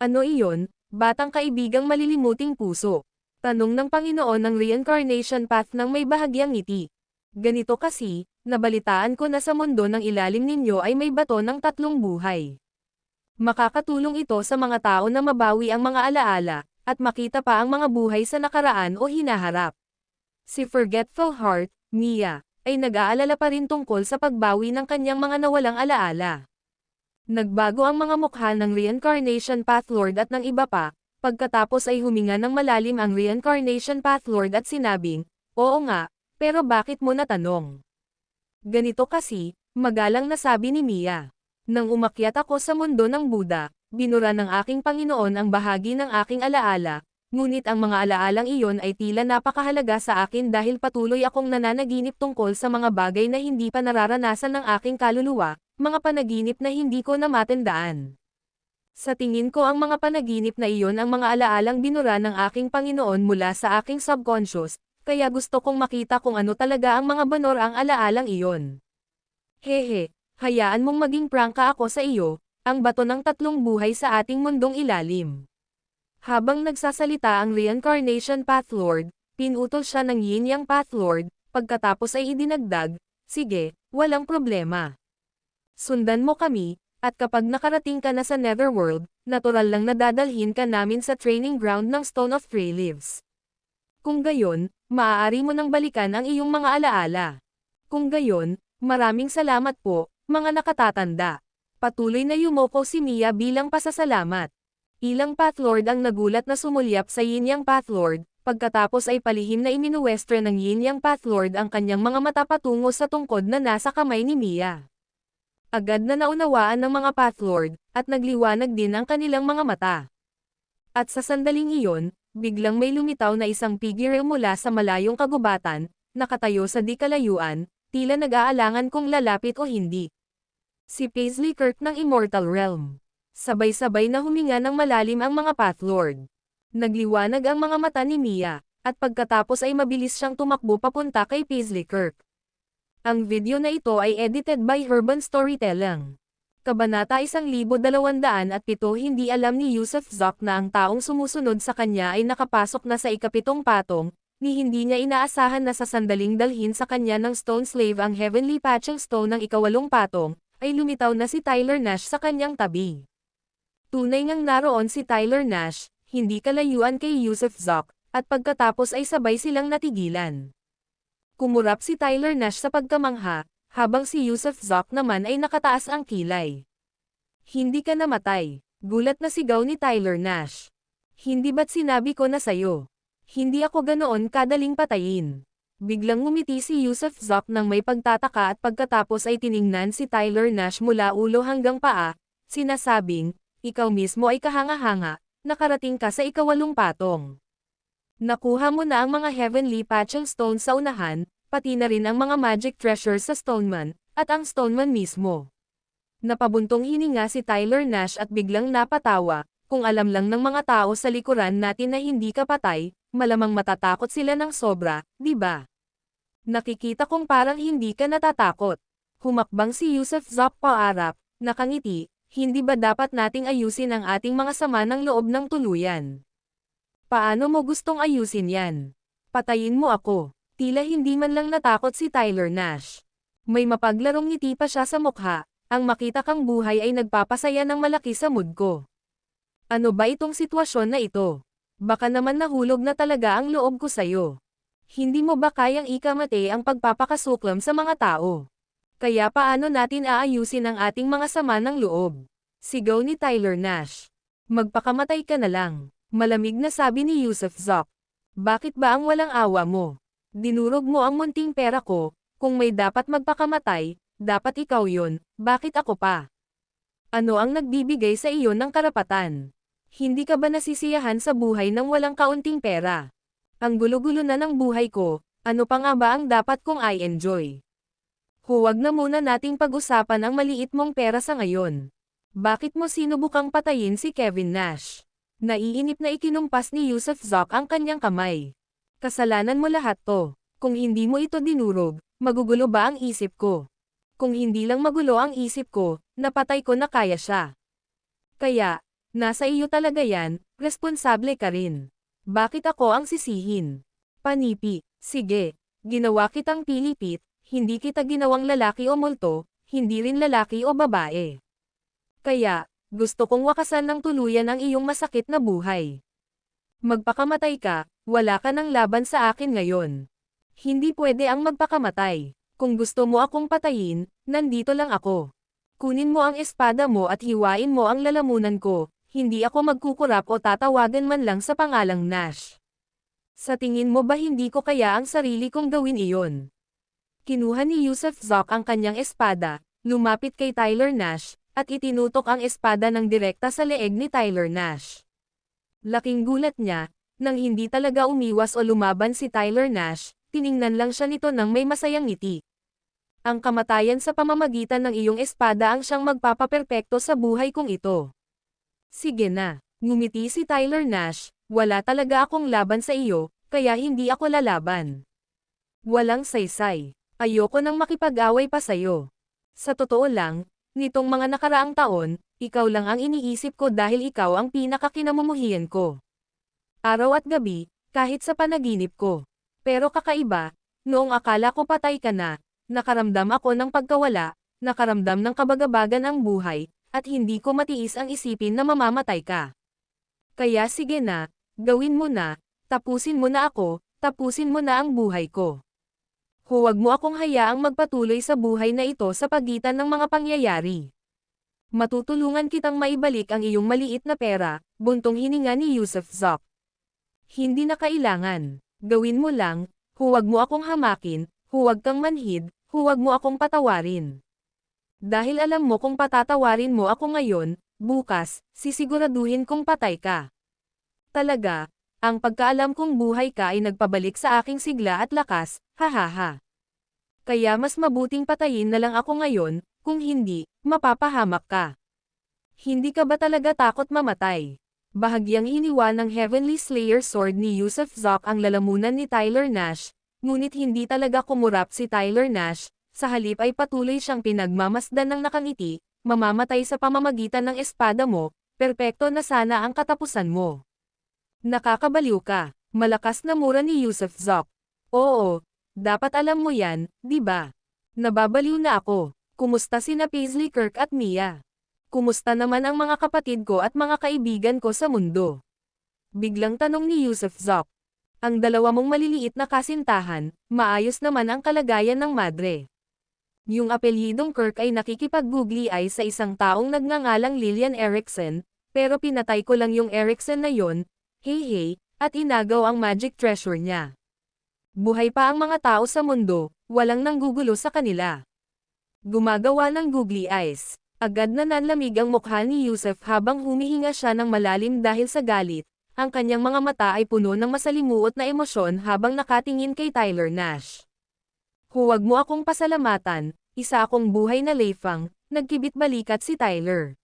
Ano iyon, batang kaibigang malilimuting puso? Tanong ng Panginoon ng Reincarnation Path ng may bahagyang ngiti. Ganito kasi, nabalitaan ko na sa mundo ng ilalim ninyo ay may bato ng 3 buhay. Makakatulong ito sa mga tao na mabawi ang mga alaala, at makita pa ang mga buhay sa nakaraan o hinaharap. Si Forgetful Heart, Mia, ay nag-aalala pa rin tungkol sa pagbawi ng kanyang mga nawalang alaala. Nagbago ang mga mukha ng Reincarnation Path Lord at ng iba pa, pagkatapos ay huminga ng malalim ang Reincarnation Path Lord at sinabing, "Oo nga, pero bakit mo natanong?" Ganito kasi, magalang na sabi ni Mia. Nang umakyat ako sa mundo ng Buddha, binura ng aking Panginoon ang bahagi ng aking alaala, ngunit ang mga alaalang iyon ay tila napakahalaga sa akin dahil patuloy akong nananaginip tungkol sa mga bagay na hindi pa nararanasan ng aking kaluluwa, mga panaginip na hindi ko na matandaan. Sa tingin ko ang mga panaginip na iyon ang mga alaalang binura ng aking Panginoon mula sa aking subconscious, kaya gusto kong makita kung ano talaga ang mga banor ang alaalang iyon. Hehe, hayaan mong maging prangka ako sa iyo, ang bato ng 3 buhay sa ating mundong ilalim. Habang nagsasalita ang Reincarnation Path Lord, pinutol siya ng Yin Yang Path Lord, pagkatapos ay idinagdag, "Sige, walang problema. Sundan mo kami, at kapag nakarating ka na sa Netherworld, natural lang na dadalhin ka namin sa training ground ng Stone of Three Leaves. Kung gayon, maaari mo nang balikan ang iyong mga alaala. Kung gayon, maraming salamat po, mga nakatatanda." Patuloy na yumoko si Mia bilang pasasalamat. Ilang Pathlord ang nagulat na sumulyap sa Yin Yang Pathlord, pagkatapos ay palihim na iminuwestre ng Yin Yang Pathlord ang kanyang mga mata patungo sa tungkod na nasa kamay ni Mia. Agad na naunawaan ng mga Pathlord, at nagliwanag din ang kanilang mga mata. At sa sandaling iyon, biglang may lumitaw na isang figure mula sa malayong kagubatan, nakatayo sa di kalayuan, tila nag-aalangan kung lalapit o hindi. Si Paisley Kirk ng Immortal Realm. Sabay-sabay na huminga ng malalim ang mga Pathlord. Nagliwanag ang mga mata ni Mia, at pagkatapos ay mabilis siyang tumakbo papunta kay Paisley Kirk. Ang video na ito ay edited by Urban Storytelling. Kabanata 1207 Hindi alam ni Yusuf Zoc na ang taong sumusunod sa kanya ay nakapasok na sa ikapitong patong, ni hindi niya inaasahan na sa sandaling dalhin sa kanya ng Stone Slave ang Heavenly Patching Stone ng ikawalong patong, ay lumitaw na si Tyler Nash sa kanyang tabi. Tunay ngang naroon si Tyler Nash, hindi kalayuan kay Yusuf Zoc, at pagkatapos ay sabay silang natigilan. Kumurap si Tyler Nash sa pagkamangha, habang si Yusuf Zoc naman ay nakataas ang kilay. "Hindi ka namatay," gulat na sigaw ni Tyler Nash. "Hindi ba't sinabi ko na sayo? Hindi ako ganoon kadaling patayin." Biglang ngumiti si Yusuf Zoc nang may pagtataka at pagkatapos ay tiningnan si Tyler Nash mula ulo hanggang paa, sinasabing, "Ikaw mismo ay kahanga-hanga, nakarating ka sa ikawalong patong. Nakuha mo na ang mga Heavenly Patching Stone sa unahan, pati na rin ang mga Magic Treasures sa Stoneman, at ang Stoneman mismo." Napabuntong hininga si Tyler Nash at biglang napatawa, kung alam lang ng mga tao sa likuran natin na hindi ka patay, malamang matatakot sila ng sobra, di ba? Nakikita kong parang hindi ka natatakot. Humakbang si Yusuf Zop paarap, nakangiti, hindi ba dapat nating ayusin ang ating mga sama ng loob ng tuluyan? Paano mo gustong ayusin yan? Patayin mo ako. Tila hindi man lang natakot si Tyler Nash. May mapaglarong ngiti pa siya sa mukha, ang makita kang buhay ay nagpapasaya ng malaki sa mood ko. Ano ba itong sitwasyon na ito? Baka naman nahulog na talaga ang loob ko sa'yo. Hindi mo ba kayang ikamate ang pagpapakasuklam sa mga tao? Kaya paano natin aayusin ang ating mga sama ng loob? Sigaw ni Tyler Nash. Magpakamatay ka na lang. Malamig na sabi ni Yusuf Zop. Bakit ba ang walang awa mo? Dinurog mo ang munting pera ko, kung may dapat magpakamatay, dapat ikaw yun, bakit ako pa? Ano ang nagbibigay sa iyo ng karapatan? Hindi ka ba nasisiyahan sa buhay ng walang kaunting pera? Ang gulo-gulo na ng buhay ko, ano pa nga ba ang dapat kong i-enjoy? Huwag na muna nating pag-usapan ang maliit mong pera sa ngayon. Bakit mo sinubukang patayin si Kevin Nash? Naiinip na ikinumpas ni Yusuf Zop ang kanyang kamay. Kasalanan mo lahat to. Kung hindi mo ito dinurog, magugulo ba ang isip ko? Kung hindi lang magulo ang isip ko, napatay ko na kaya siya. Kaya, nasa iyo talaga yan, responsable ka rin. Bakit ako ang sisihin? Panipi, sige, ginawa kitang pilipit, hindi kita ginawang lalaki o multo, hindi rin lalaki o babae. Kaya, gusto kong wakasan ng tuluyan ang iyong masakit na buhay. Magpakamatay ka, wala ka ng laban sa akin ngayon. Hindi pwede ang magpakamatay. Kung gusto mo akong patayin, nandito lang ako. Kunin mo ang espada mo at hiwain mo ang lalamunan ko, hindi ako magkukurap o tatawagan man lang sa pangalang Nash. Sa tingin mo ba hindi ko kaya ang sarili kong gawin iyon? Kinuha ni Yusuf Zop ang kanyang espada, lumapit kay Tyler Nash, at itinutok ang espada ng direkta sa leeg ni Tyler Nash. Laking gulat niya, nang hindi talaga umiwas o lumaban si Tyler Nash, tiningnan lang siya nito ng may masayang ngiti. Ang kamatayan sa pamamagitan ng iyong espada ang siyang magpapaperpekto sa buhay kong ito. Sige na, ngumiti si Tyler Nash, wala talaga akong laban sa iyo, kaya hindi ako lalaban. Walang saysay, ayoko nang makipag-away pa sa'yo. Sa totoo lang, nitong mga nakaraang taon, ikaw lang ang iniisip ko dahil ikaw ang pinakakinamumuhian ko. Araw at gabi, kahit sa panaginip ko. Pero kakaiba, noong akala ko patay ka na, nakaramdam ako ng pagkawala, nakaramdam ng kabagabagan ang buhay, at hindi ko matiis ang isipin na mamamatay ka. Kaya sige na, gawin mo na, tapusin mo na ako, tapusin mo na ang buhay ko. Huwag mo akong hayaang magpatuloy sa buhay na ito sa pagitan ng mga pangyayari. Matutulungan kitang maibalik ang iyong maliit na pera, buntong hininga ni Yusuf Zop. Hindi na kailangan. Gawin mo lang, huwag mo akong hamakin, huwag kang manhid, huwag mo akong patawarin. Dahil alam mo kung patatawarin mo ako ngayon, bukas, sisiguraduhin kong patay ka. Talaga, ang pagkaalam kong buhay ka ay nagpabalik sa aking sigla at lakas, hahaha. Kaya mas mabuting patayin na lang ako ngayon, kung hindi, mapapahamak ka. Hindi ka ba talaga takot mamatay? Bahagyang hiniwa ng Heavenly Slayer Sword ni Yusuf Zop ang lalamunan ni Tyler Nash, ngunit hindi talaga kumurap si Tyler Nash, sa halip ay patuloy siyang pinagmamasdan ng nakangiti, mamamatay sa pamamagitan ng espada mo, perpekto na sana ang katapusan mo. Nakakabaliw ka, malakas na mura ni Yusuf Zop. Oo, dapat alam mo yan, di ba? Nababaliw na ako. Kumusta sina Paisley Kirk at Mia? Kumusta naman ang mga kapatid ko at mga kaibigan ko sa mundo? Biglang tanong ni Yusuf Zop. Ang dalawa mong maliliit na kasintahan, maayos naman ang kalagayan ng madre. Yung apelyidong Kirk ay nakikipag-googly eye sa isang taong nagngangalang Lillian Erickson, pero pinatay ko lang yung Erickson na yon, hey, at inagaw ang magic treasure niya. Buhay pa ang mga tao sa mundo, walang nanggugulo sa kanila. Gumagawa ng googly eyes. Agad na nanlamig ang mukha ni Yusuf habang humihinga siya ng malalim dahil sa galit. Ang kanyang mga mata ay puno ng masalimuot na emosyon habang nakatingin kay Tyler Nash. Huwag mo akong pasalamatan, isa akong buhay na leifang, nagkibit balikat si Tyler.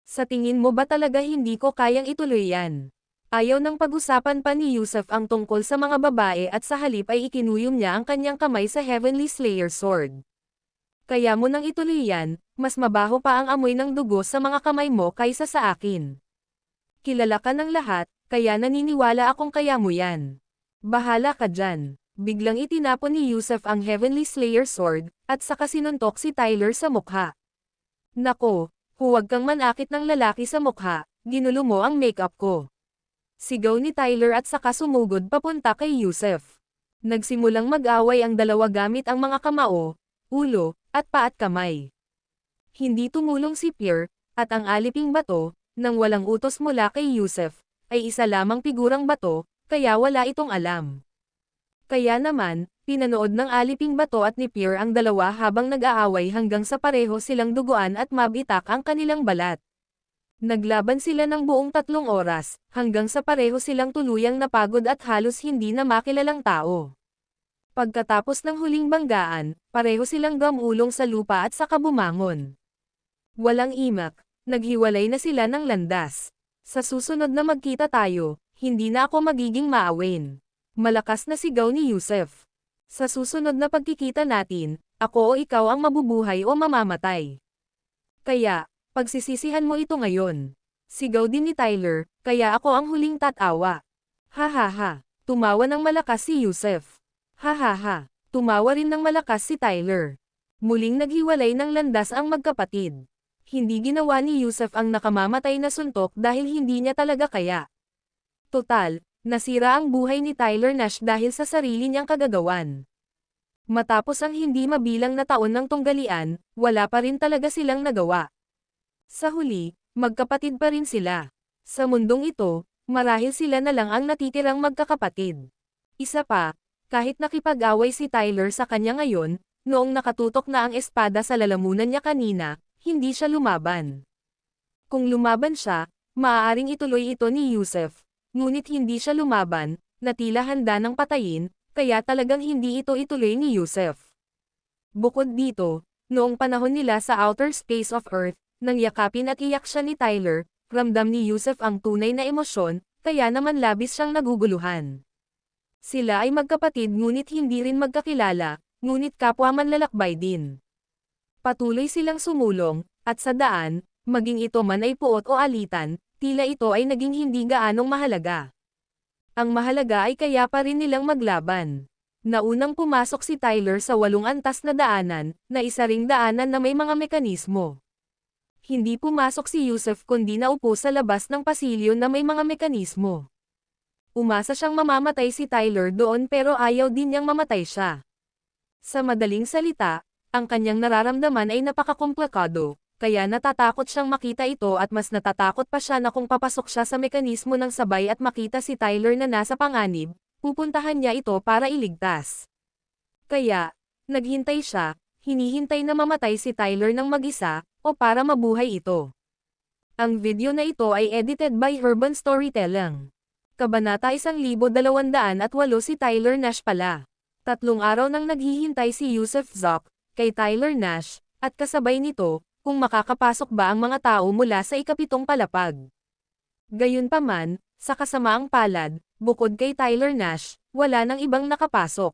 Sa tingin mo ba talaga hindi ko kayang ituloy yan? Ayaw nang pag-usapan pa ni Yusuf ang tungkol sa mga babae at sa halip ay ikinuyom niya ang kanyang kamay sa Heavenly Slayer Sword. Kaya mo nang ituloy yan, mas mabaho pa ang amoy ng dugo sa mga kamay mo kaysa sa akin. Kilala ka ng lahat, kaya naniniwala akong kaya mo yan. Bahala ka dyan. Biglang itinapon ni Yusuf ang Heavenly Slayer Sword, at saka sinuntok si Tyler sa mukha. Nako, huwag kang manakit ng lalaki sa mukha, ginulo mo ang makeup ko. Sigaw ni Tyler at saka sumugod papunta kay Yusuf. Nagsimulang mag-away ang dalawa gamit ang mga kamao, ulo, at paa at kamay. Hindi tumulong si Pierre, at ang aliping bato, nang walang utos mula kay Yusuf, ay isa lamang figurang bato, kaya wala itong alam. Kaya naman, pinanood ng aliping bato at ni Pierre ang dalawa habang nag-aaway hanggang sa pareho silang duguan at mabitak ang kanilang balat. Naglaban sila ng buong 3 oras, hanggang sa pareho silang tuluyang napagod at halos hindi na makilalang tao. Pagkatapos ng huling banggaan, pareho silang gamulong sa lupa at saka bumangon. Walang imak, naghiwalay na sila ng landas. Sa susunod na magkita tayo, hindi na ako magiging maawin. Malakas na sigaw ni Yusuf. Sa susunod na pagkikita natin, ako o ikaw ang mabubuhay o mamamatay. Kaya, pagsisisihan mo ito ngayon. Sigaw din ni Tyler, kaya ako ang huling tatawa. Ha ha ha, tumawa ng malakas si Yusuf. Ha ha ha, tumawa rin ng malakas si Tyler. Muling naghiwalay ng landas ang magkapatid. Hindi ginawa ni Yusuf ang nakamamatay na suntok dahil hindi niya talaga kaya. Total, nasira ang buhay ni Tyler Nash dahil sa sarili niyang kagagawan. Matapos ang hindi mabilang na taon ng tunggalian, wala pa rin talaga silang nagawa. Sa huli, magkapatid pa rin sila. Sa mundong ito, marahil sila na lang ang natitirang magkakapatid. Isa pa, kahit nakipag-away si Tyler sa kanya ngayon, noong nakatutok na ang espada sa lalamunan niya kanina, hindi siya lumaban. Kung lumaban siya, maaaring ituloy ito ni Yusuf, ngunit hindi siya lumaban, na tila handa ng patayin, kaya talagang hindi ito ituloy ni Yusuf. Bukod dito, noong panahon nila sa outer space of Earth, nang yakapin at iyak siya ni Tyler, ramdam ni Yusuf ang tunay na emosyon, kaya naman labis siyang naguguluhan. Sila ay magkapatid ngunit hindi rin magkakilala, ngunit kapwa manlalakbay din. Patuloy silang sumulong, at sa daan, maging ito man ay puot o alitan, tila ito ay naging hindi gaanong mahalaga. Ang mahalaga ay kaya pa rin nilang maglaban. Naunang pumasok si Tyler sa 8 antas na daanan, na isa ring daanan na may mga mekanismo. Hindi pumasok si Yusuf kundi naupo sa labas ng pasilyo na may mga mekanismo. Umasa siyang mamamatay si Tyler doon pero ayaw din niyang mamatay siya. Sa madaling salita, ang kanyang nararamdaman ay napakakomplikado, kaya natatakot siyang makita ito at mas natatakot pa siya na kung papasok siya sa mekanismo ng sabay at makita si Tyler na nasa panganib, pupuntahan niya ito para iligtas. Kaya, naghintay siya, hinihintay na mamatay si Tyler ng mag-isa, o para mabuhay ito. Ang video na ito ay edited by Urban Storytelling. Kabanata 1208 si Tyler Nash pala. 3 araw nang naghihintay si Yusuf Zoc, kay Tyler Nash, at kasabay nito, kung makakapasok ba ang mga tao mula sa ikapitong palapag. Gayunpaman, sa kasamaang palad, bukod kay Tyler Nash, wala nang ibang nakapasok.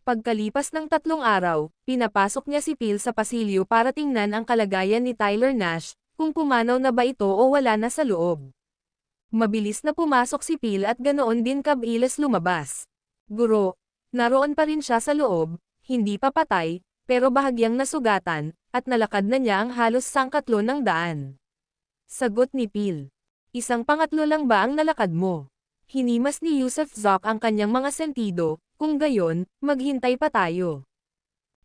Pagkalipas ng 3 araw, pinapasok niya si Phil sa pasilyo para tingnan ang kalagayan ni Tyler Nash, kung pumanaw na ba ito o wala na sa loob. Mabilis na pumasok si Phil at ganoon din kabilis lumabas. Guro, naroon pa rin siya sa loob, hindi pa patay, pero bahagyang nasugatan, at nalakad na niya ang halos sangkatlo ng daan. Sagot ni Phil. Isang pangatlo lang ba ang nalakad mo? Hinimas ni Yusuf Zoc ang kanyang mga sentido, kung gayon, maghintay pa tayo.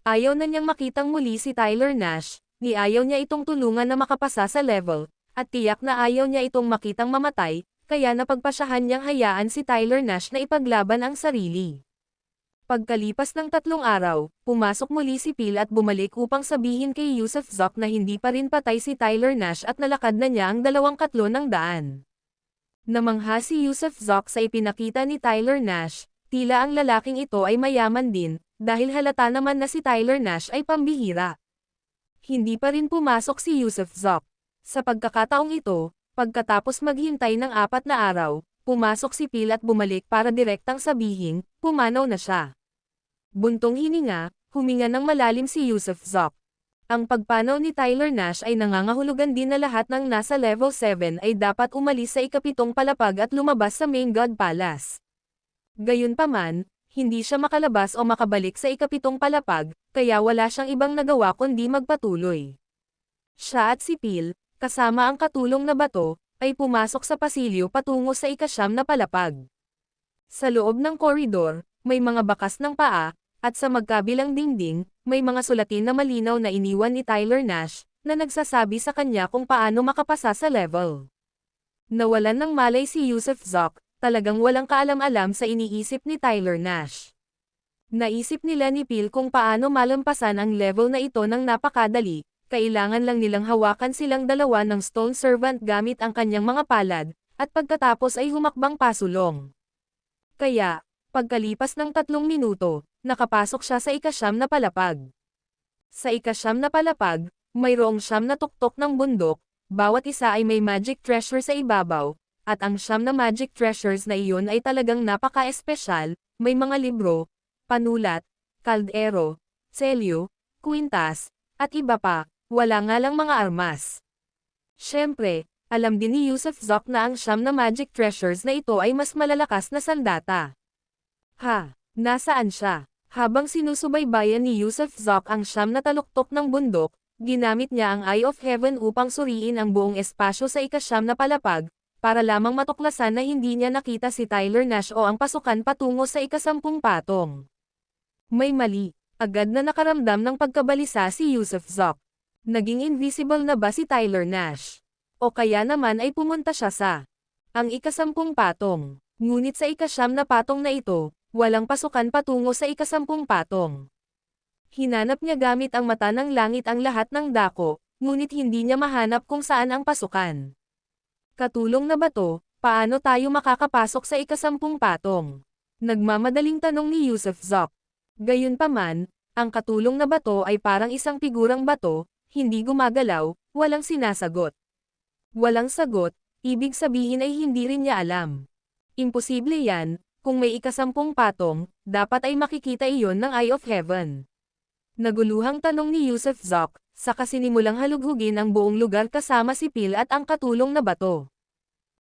Ayaw na niyang makitang muli si Tyler Nash, ni ayaw niya itong tulungan na makapasa sa level, at tiyak na ayaw niya itong makitang mamatay, kaya napagpasyahan niyang hayaan si Tyler Nash na ipaglaban ang sarili. Pagkalipas ng 3 araw, pumasok muli si Phil at bumalik upang sabihin kay Yusuf Zoc na hindi pa rin patay si Tyler Nash at nalakad na niya ang 2 ng daan. Namangha si Yusuf Zoc sa ipinakita ni Tyler Nash, tila ang lalaking ito ay mayaman din, dahil halata naman na si Tyler Nash ay pambihira. Hindi pa rin pumasok si Yusuf Zoc. Sa pagkakataong ito, pagkatapos maghintay ng 4 na araw, Pumasok si Phil at bumalik para direktang sabihin, pumanaw na siya. Buntong hininga, huminga ng malalim si Yusuf Zoc. Ang pagpanaw ni Tyler Nash ay nangangahulugan din na lahat ng nasa level 7 ay dapat umalis sa ikapitong palapag at lumabas sa main God Palace. Gayunpaman, hindi siya makalabas o makabalik sa ikapitong palapag, kaya wala siyang ibang nagawa kundi magpatuloy. Siya at si Phil, kasama ang katulong na bato, ay pumasok sa pasilyo patungo sa ikasyam na palapag. Sa loob ng koridor, may mga bakas ng paa, at sa magkabilang dingding, may mga sulatin na malinaw na iniwan ni Tyler Nash, na nagsasabi sa kanya kung paano makapasa sa level. Nawalan ng malay si Yusuf Zoc, talagang walang kaalam-alam sa iniisip ni Tyler Nash. Naisip nila ni Phil kung paano malampasan ang level na ito ng napakadali, kailangan lang nilang hawakan silang dalawa ng Stone Servant gamit ang kanyang mga palad, at pagkatapos ay humakbang pasulong. Kaya, pagkalipas ng 3 minuto, nakapasok siya sa ikasyam na palapag. Sa ikasyam na palapag, mayroong 9 na tuktok ng bundok, bawat isa ay may magic treasure sa ibabaw, at ang 9 na magic treasures na iyon ay talagang napaka-espesyal, may mga libro, panulat, kaldero, selyo, kwintas, at iba pa, wala nga lang mga armas. Siyempre, alam din ni Yusuf Zoc na ang 9 na magic treasures na ito ay mas malalakas na sandata. Nasaan siya? Habang sinusubaybayan ni Yusuf Zoc ang 9 na taluktok ng bundok, ginamit niya ang Eye of Heaven upang suriin ang buong espasyo sa ikasyam na palapag, para lamang matuklasan na hindi niya nakita si Tyler Nash o ang pasukan patungo sa ikasampung patong. May mali. Agad na nakaramdam ng pagkabalisa si Yusuf Zoc. Naging invisible na ba si Tyler Nash? O kaya naman ay pumunta siya sa ang ikasampung patong. Ngunit sa ikasyam na patong na ito, walang pasukan patungo sa ikasampung patong. Hinanap niya gamit ang mata ng langit ang lahat ng dako, ngunit hindi niya mahanap kung saan ang pasukan. Katulong na bato, paano tayo makakapasok sa ikasampung patong? Nagmamadaling tanong ni Yusuf Zoc. Gayunpaman, ang katulong na bato ay parang isang figurang bato, hindi gumagalaw, walang sinasagot. Walang sagot, ibig sabihin ay hindi rin niya alam. Imposible yan. Kung may ikasampung patong, dapat ay makikita iyon ng Eye of Heaven. Naguluhang tanong ni Yusuf Zoc, saka sinimulang halughugin ang buong lugar kasama si Phil at ang katulong na bato.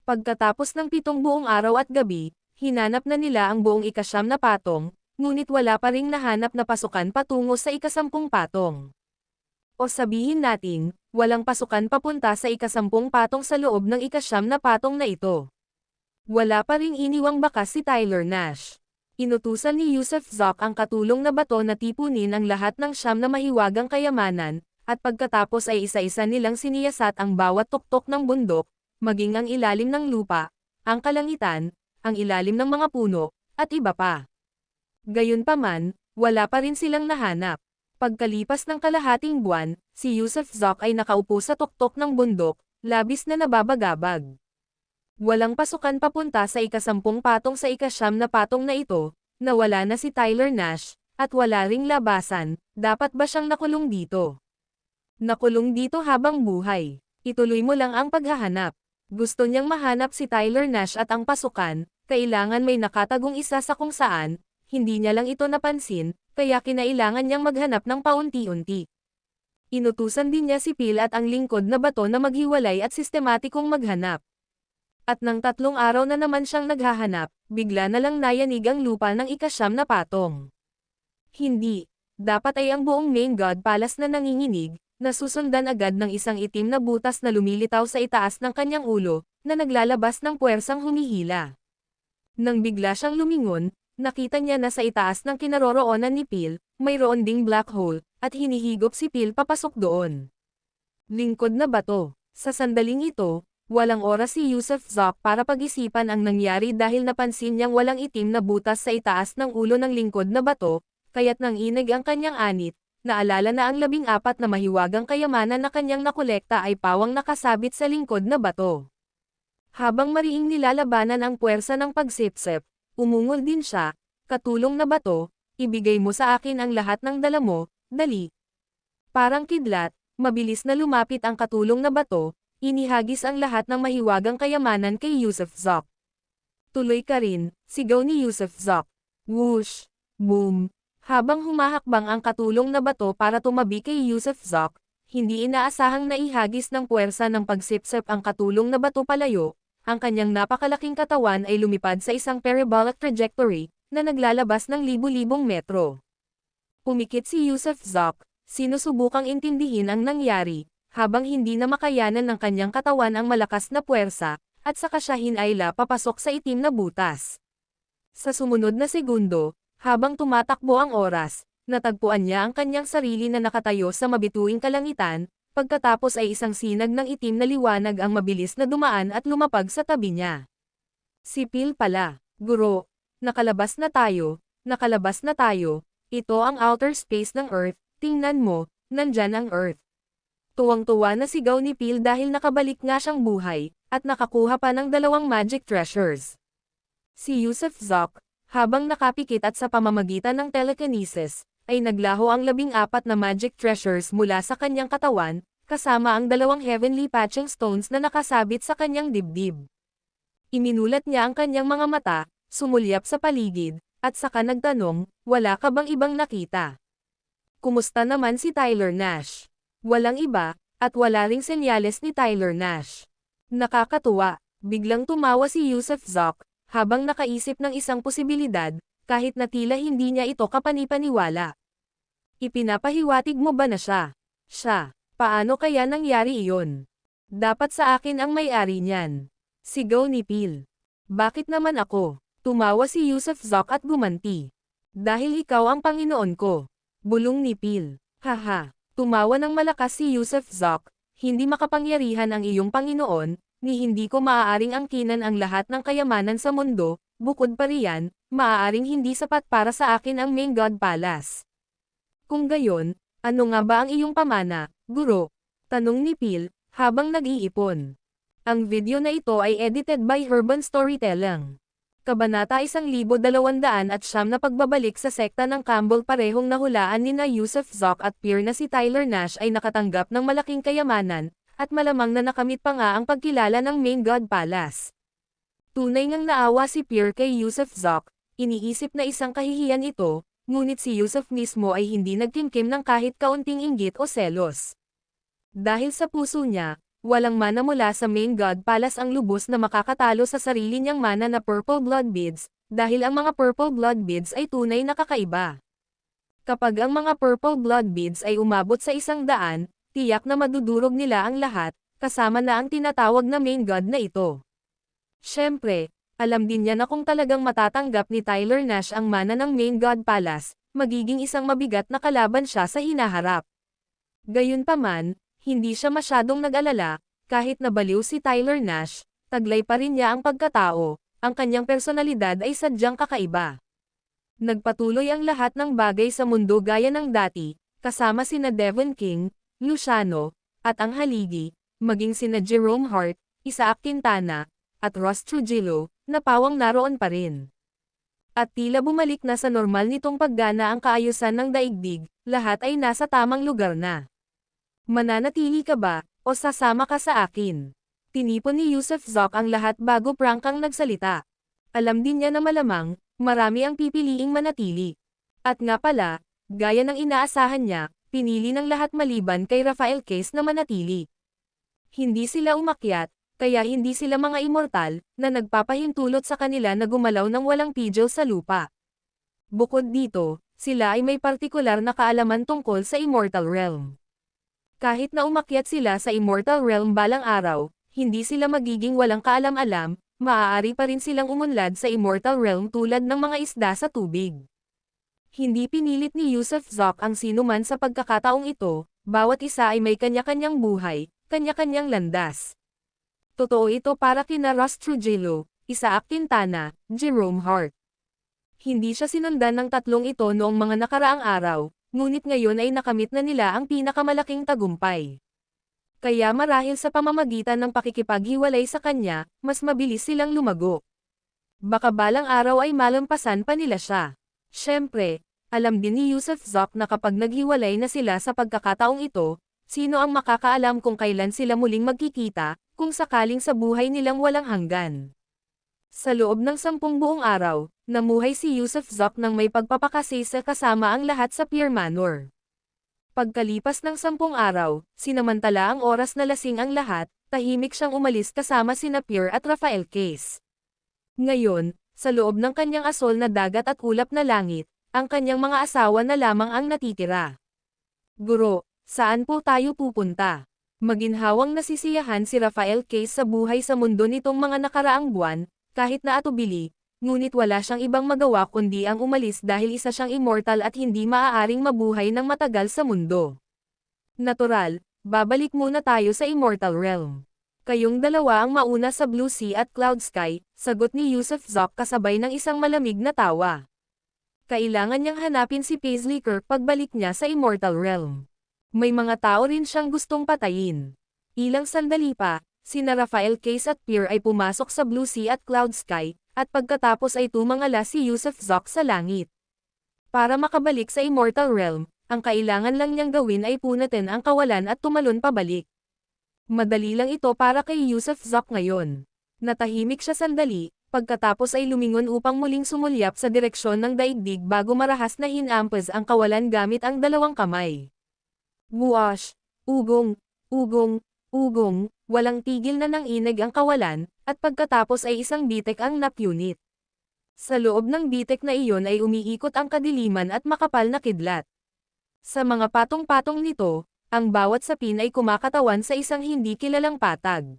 Pagkatapos ng 7 buong araw at gabi, hinanap na nila ang buong ikasyam na patong, ngunit wala pa ring nahanap na pasukan patungo sa ikasampung patong. O sabihin natin, walang pasukan papunta sa ikasampung patong sa loob ng ikasyam na patong na ito. Wala pa ring iniwang bakas si Tyler Nash. Inutusan ni Yusuf Zoc ang katulong na bato na tipunin ang lahat ng 9 na mahiwagang kayamanan, at pagkatapos ay isa-isa nilang siniyasat ang bawat tuktok ng bundok, maging ang ilalim ng lupa, ang kalangitan, ang ilalim ng mga puno, at iba pa. Gayunpaman, wala pa rin silang nahanap. Pagkalipas ng kalahating buwan, si Yusuf Zoc ay nakaupo sa tuktok ng bundok, labis na nababagabag. Walang pasukan papunta sa ikasampung patong sa ikasyam na patong na ito, nawala na si Tyler Nash, at wala ring labasan, dapat ba siyang nakulong dito? Nakulong dito habang buhay. Ituloy mo lang ang paghahanap. Gusto niyang mahanap si Tyler Nash at ang pasukan, kailangan may nakatagong isa sa kung saan, hindi niya lang ito napansin, kaya kinailangan niyang maghanap ng paunti-unti. Inutusan din niya si Phil at ang lingkod na bato na maghiwalay at sistematikong maghanap. At nang 3 araw na naman siyang naghahanap, bigla na lang nayanig ang lupa ng ikasyam na patong. Hindi. Dapat ay ang buong main God Palace na nanginginig, nasusundan agad ng isang itim na butas na lumilitaw sa itaas ng kanyang ulo, na naglalabas ng puwersang humihila. Nang bigla siyang lumingon, nakita niya na sa itaas ng kinaroroonan ni Phil, mayroon ding black hole, at hinihigop si Phil papasok doon. Lingkod na bato. Sa sandaling ito, walang oras si Yusuf Zoc para pag-isipan ang nangyari dahil napansin niyang walang itim na butas sa itaas ng ulo ng lingkod na bato, kaya't nanginig ang kanyang anit, naalala na ang 14 na mahiwagang kayamanan na kanyang nakolekta ay pawang nakasabit sa lingkod na bato. Habang mariing nilalabanan ang puwersa ng pagsipsip, umungol din siya, katulong na bato, ibigay mo sa akin ang lahat ng dala mo, dali. Parang kidlat, mabilis na lumapit ang katulong na bato, inihagis ang lahat ng mahiwagang kayamanan kay Yusuf Zoc. Tuloy ka rin, sigaw ni Yusuf Zok. Whoosh! Boom! Habang humahakbang ang katulong na bato para tumabi kay Yusuf Zok, hindi inaasahang naihagis ng puwersa ng pagsipsip ang katulong na bato palayo, ang kanyang napakalaking katawan ay lumipad sa isang parabolic trajectory, na naglalabas ng libu-libong metro. Pumikit si Yusuf Zok, sinusubukang intindihin ang nangyari, habang hindi na makayanan ng kanyang katawan ang malakas na puwersa, at saka siya hinayla papasok sa itim na butas. Sa sumunod na segundo, habang tumatakbo ang oras, natagpuan niya ang kanyang sarili na nakatayo sa mabituing kalangitan, pagkatapos ay isang sinag ng itim na liwanag ang mabilis na dumaan at lumapag sa tabi niya. Si Phil pala, guro, nakalabas na tayo, ito ang outer space ng Earth, tingnan mo, nandyan ang Earth. Tuwang-tuwa na sigaw ni Phil dahil nakabalik nga siyang buhay, at nakakuha pa ng 2 magic treasures. Si Yusuf Zok, habang nakapikit at sa pamamagitan ng telekinesis, ay naglaho ang 14 na magic treasures mula sa kanyang katawan, kasama ang 2 heavenly patching stones na nakasabit sa kanyang dibdib. Iminulat niya ang kanyang mga mata, sumulyap sa paligid, at saka nagtanong, wala ka bang ibang nakita? Kumusta naman si Tyler Nash? Walang iba, at wala ring senyales ni Tyler Nash. Nakakatuwa, biglang tumawa si Yusuf Zok, habang nakaisip ng isang posibilidad, kahit na tila hindi niya ito kapanipaniwala. Ipinapahiwatig mo ba na siya? Siya, paano kaya nangyari iyon? Dapat sa akin ang may-ari niyan. Sigaw ni Phil. Bakit naman ako? Tumawa si Yusuf Zok at gumanti. Dahil ikaw ang Panginoon ko. Bulong ni Phil. Haha. Tumawa ng malakas si Yusuf Zok, hindi makapangyarihan ang iyong Panginoon, ni hindi ko maaaring angkinan ang lahat ng kayamanan sa mundo, bukod pa riyan, maaaring hindi sapat para sa akin ang main God Palace. Kung gayon, ano nga ba ang iyong pamana, guro? Tanong ni Phil, habang nag-iipon. Ang video na ito ay edited by Urban Storytelling. Kabanata 1200 at siyam na pagbabalik sa sekta ng Campbell. Parehong nahulaan nina Yusuf Zok at peer na si Tyler Nash ay nakatanggap ng malaking kayamanan, at malamang na nakamit pa nga ang pagkilala ng main God Palace. Tunay ngang naawa si peer kay Yusuf Zok, iniisip na isang kahihiyan ito, ngunit si Yusuf mismo ay hindi nagtimkim ng kahit kaunting inggit o selos. Dahil sa puso niya, walang mana mula sa main God Palace ang lubos na makakatalo sa sarili niyang mana na purple blood beads, dahil ang mga purple blood beads ay tunay na kakaiba. Kapag ang mga purple blood beads ay umabot sa 100, tiyak na madudurog nila ang lahat, kasama na ang tinatawag na main God na ito. Siyempre, alam din niya na kung talagang matatanggap ni Tyler Nash ang mana ng main God Palace, magiging isang mabigat na kalaban siya sa hinaharap. Gayunpaman, hindi siya masyadong nag-alala, kahit nabaliw si Tyler Nash, taglay pa rin niya ang pagkatao, ang kanyang personalidad ay sadyang kakaiba. Nagpatuloy ang lahat ng bagay sa mundo gaya ng dati, kasama sina Devon King, Luciano, at ang haligi, maging sina Jerome Hart, Isaac Quintana, at Ross Trujillo, na pawang naroon pa rin. At tila bumalik na sa normal nitong paggana ang kaayusan ng daigdig, lahat ay nasa tamang lugar na. Mananatili ka ba, o sasama ka sa akin? Tinipon ni Yusuf Zok ang lahat bago prangkang nagsalita. Alam din niya na malamang, marami ang pipiliing manatili. At nga pala, gaya ng inaasahan niya, pinili ng lahat maliban kay Rafael Case na manatili. Hindi sila umakyat, kaya hindi sila mga immortal, na nagpapahintulot sa kanila na gumalaw ng walang pigil sa lupa. Bukod dito, sila ay may partikular na kaalaman tungkol sa Immortal Realm. Kahit na umakyat sila sa Immortal Realm balang araw, hindi sila magiging walang kaalam-alam, maaari pa rin silang umunlad sa Immortal Realm tulad ng mga isda sa tubig. Hindi pinilit ni Yusuf Zok ang sinuman sa pagkakataong ito, bawat isa ay may kanya-kanyang buhay, kanya-kanyang landas. Totoo ito para kina Ross Trujillo, Isaac Quintana, Jerome Hart. Hindi siya sinundan ng tatlong ito noong mga nakaraang araw, ngunit ngayon ay nakamit na nila ang pinakamalaking tagumpay. Kaya marahil sa pamamagitan ng pakikipaghiwalay sa kanya, mas mabilis silang lumago. Baka balang araw ay malampasan pa nila siya. Siyempre, alam din ni Yusuf Zok na kapag naghiwalay na sila sa pagkakataong ito, sino ang makakaalam kung kailan sila muling magkikita, kung sakaling sa buhay nilang walang hanggan. Sa loob ng 10 buong araw, namuhay si Yusuf Zok ng may pagpapakasisa kasama ang lahat sa Pier Manor. Pagkalipas ng 10 araw, sinamantala ang oras na lasing ang lahat, tahimik siyang umalis kasama sina Pier at Rafael Case. Ngayon, sa loob ng kanyang asol na dagat at ulap na langit, ang kanyang mga asawa na lamang ang natitira. Guro, saan po tayo pupunta? Maginhawang nasisiyahan si Rafael Case sa buhay sa mundo nitong mga nakaraang buwan, kahit na atubili, ngunit wala siyang ibang magawa kundi ang umalis dahil isa siyang immortal at hindi maaaring mabuhay ng matagal sa mundo. Natural, babalik muna tayo sa Immortal Realm. Kayong dalawa ang mauna sa Blue Sea at Cloud Sky, sagot ni Yusuf Zok kasabay ng isang malamig na tawa. Kailangan niyang hanapin si Paisley Kirk pagbalik niya sa Immortal Realm. May mga tao rin siyang gustong patayin. Ilang sandali pa, sina Rafael Case at Pier ay pumasok sa Blue Sea at Cloud Sky, at pagkatapos ay tumangala si Yusuf Zok sa langit. Para makabalik sa Immortal Realm, ang kailangan lang niyang gawin ay punatin ang kawalan at tumalon pabalik. Madali lang ito para kay Yusuf Zok ngayon. Natahimik siya sandali, pagkatapos ay lumingon upang muling sumulyap sa direksyon ng daigdig bago marahas na hinampas ang kawalan gamit ang dalawang kamay. Buwash! Ugong! Ugong! Ugong! Walang tigil na nanginig ang kawalan, at pagkatapos ay isang bitek ang napunit. Sa loob ng bitek na iyon ay umiikot ang kadiliman at makapal na kidlat. Sa mga patong-patong nito, ang bawat sapin ay kumakatawan sa isang hindi kilalang patag.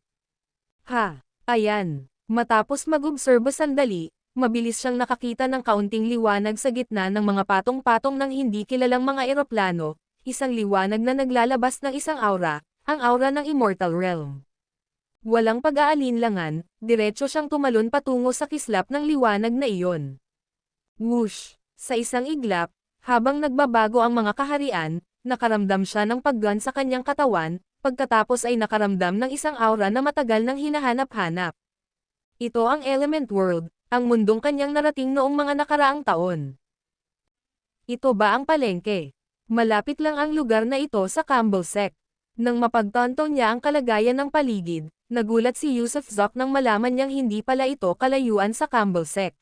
Ha! Ayan! Matapos mag-obserba sandali, mabilis siyang nakakita ng kaunting liwanag sa gitna ng mga patong-patong ng hindi kilalang mga eroplano, isang liwanag na naglalabas ng isang aura, ang aura ng Immortal Realm. Walang pag-aalinlangan, diretso siyang tumalon patungo sa kislap ng liwanag na iyon. Whoosh! Sa isang iglap, habang nagbabago ang mga kaharian, nakaramdam siya ng paggan sa kanyang katawan, pagkatapos ay nakaramdam ng isang aura na matagal nang hinahanap-hanap. Ito ang Element World, ang mundong kanyang narating noong mga nakaraang taon. Ito ba ang palengke? Malapit lang ang lugar na ito sa Camblesec. Nang mapagtanto niya ang kalagayan ng paligid, nagulat si Yusuf Zok nang malaman niyang hindi pala ito kalayuan sa Camblesec.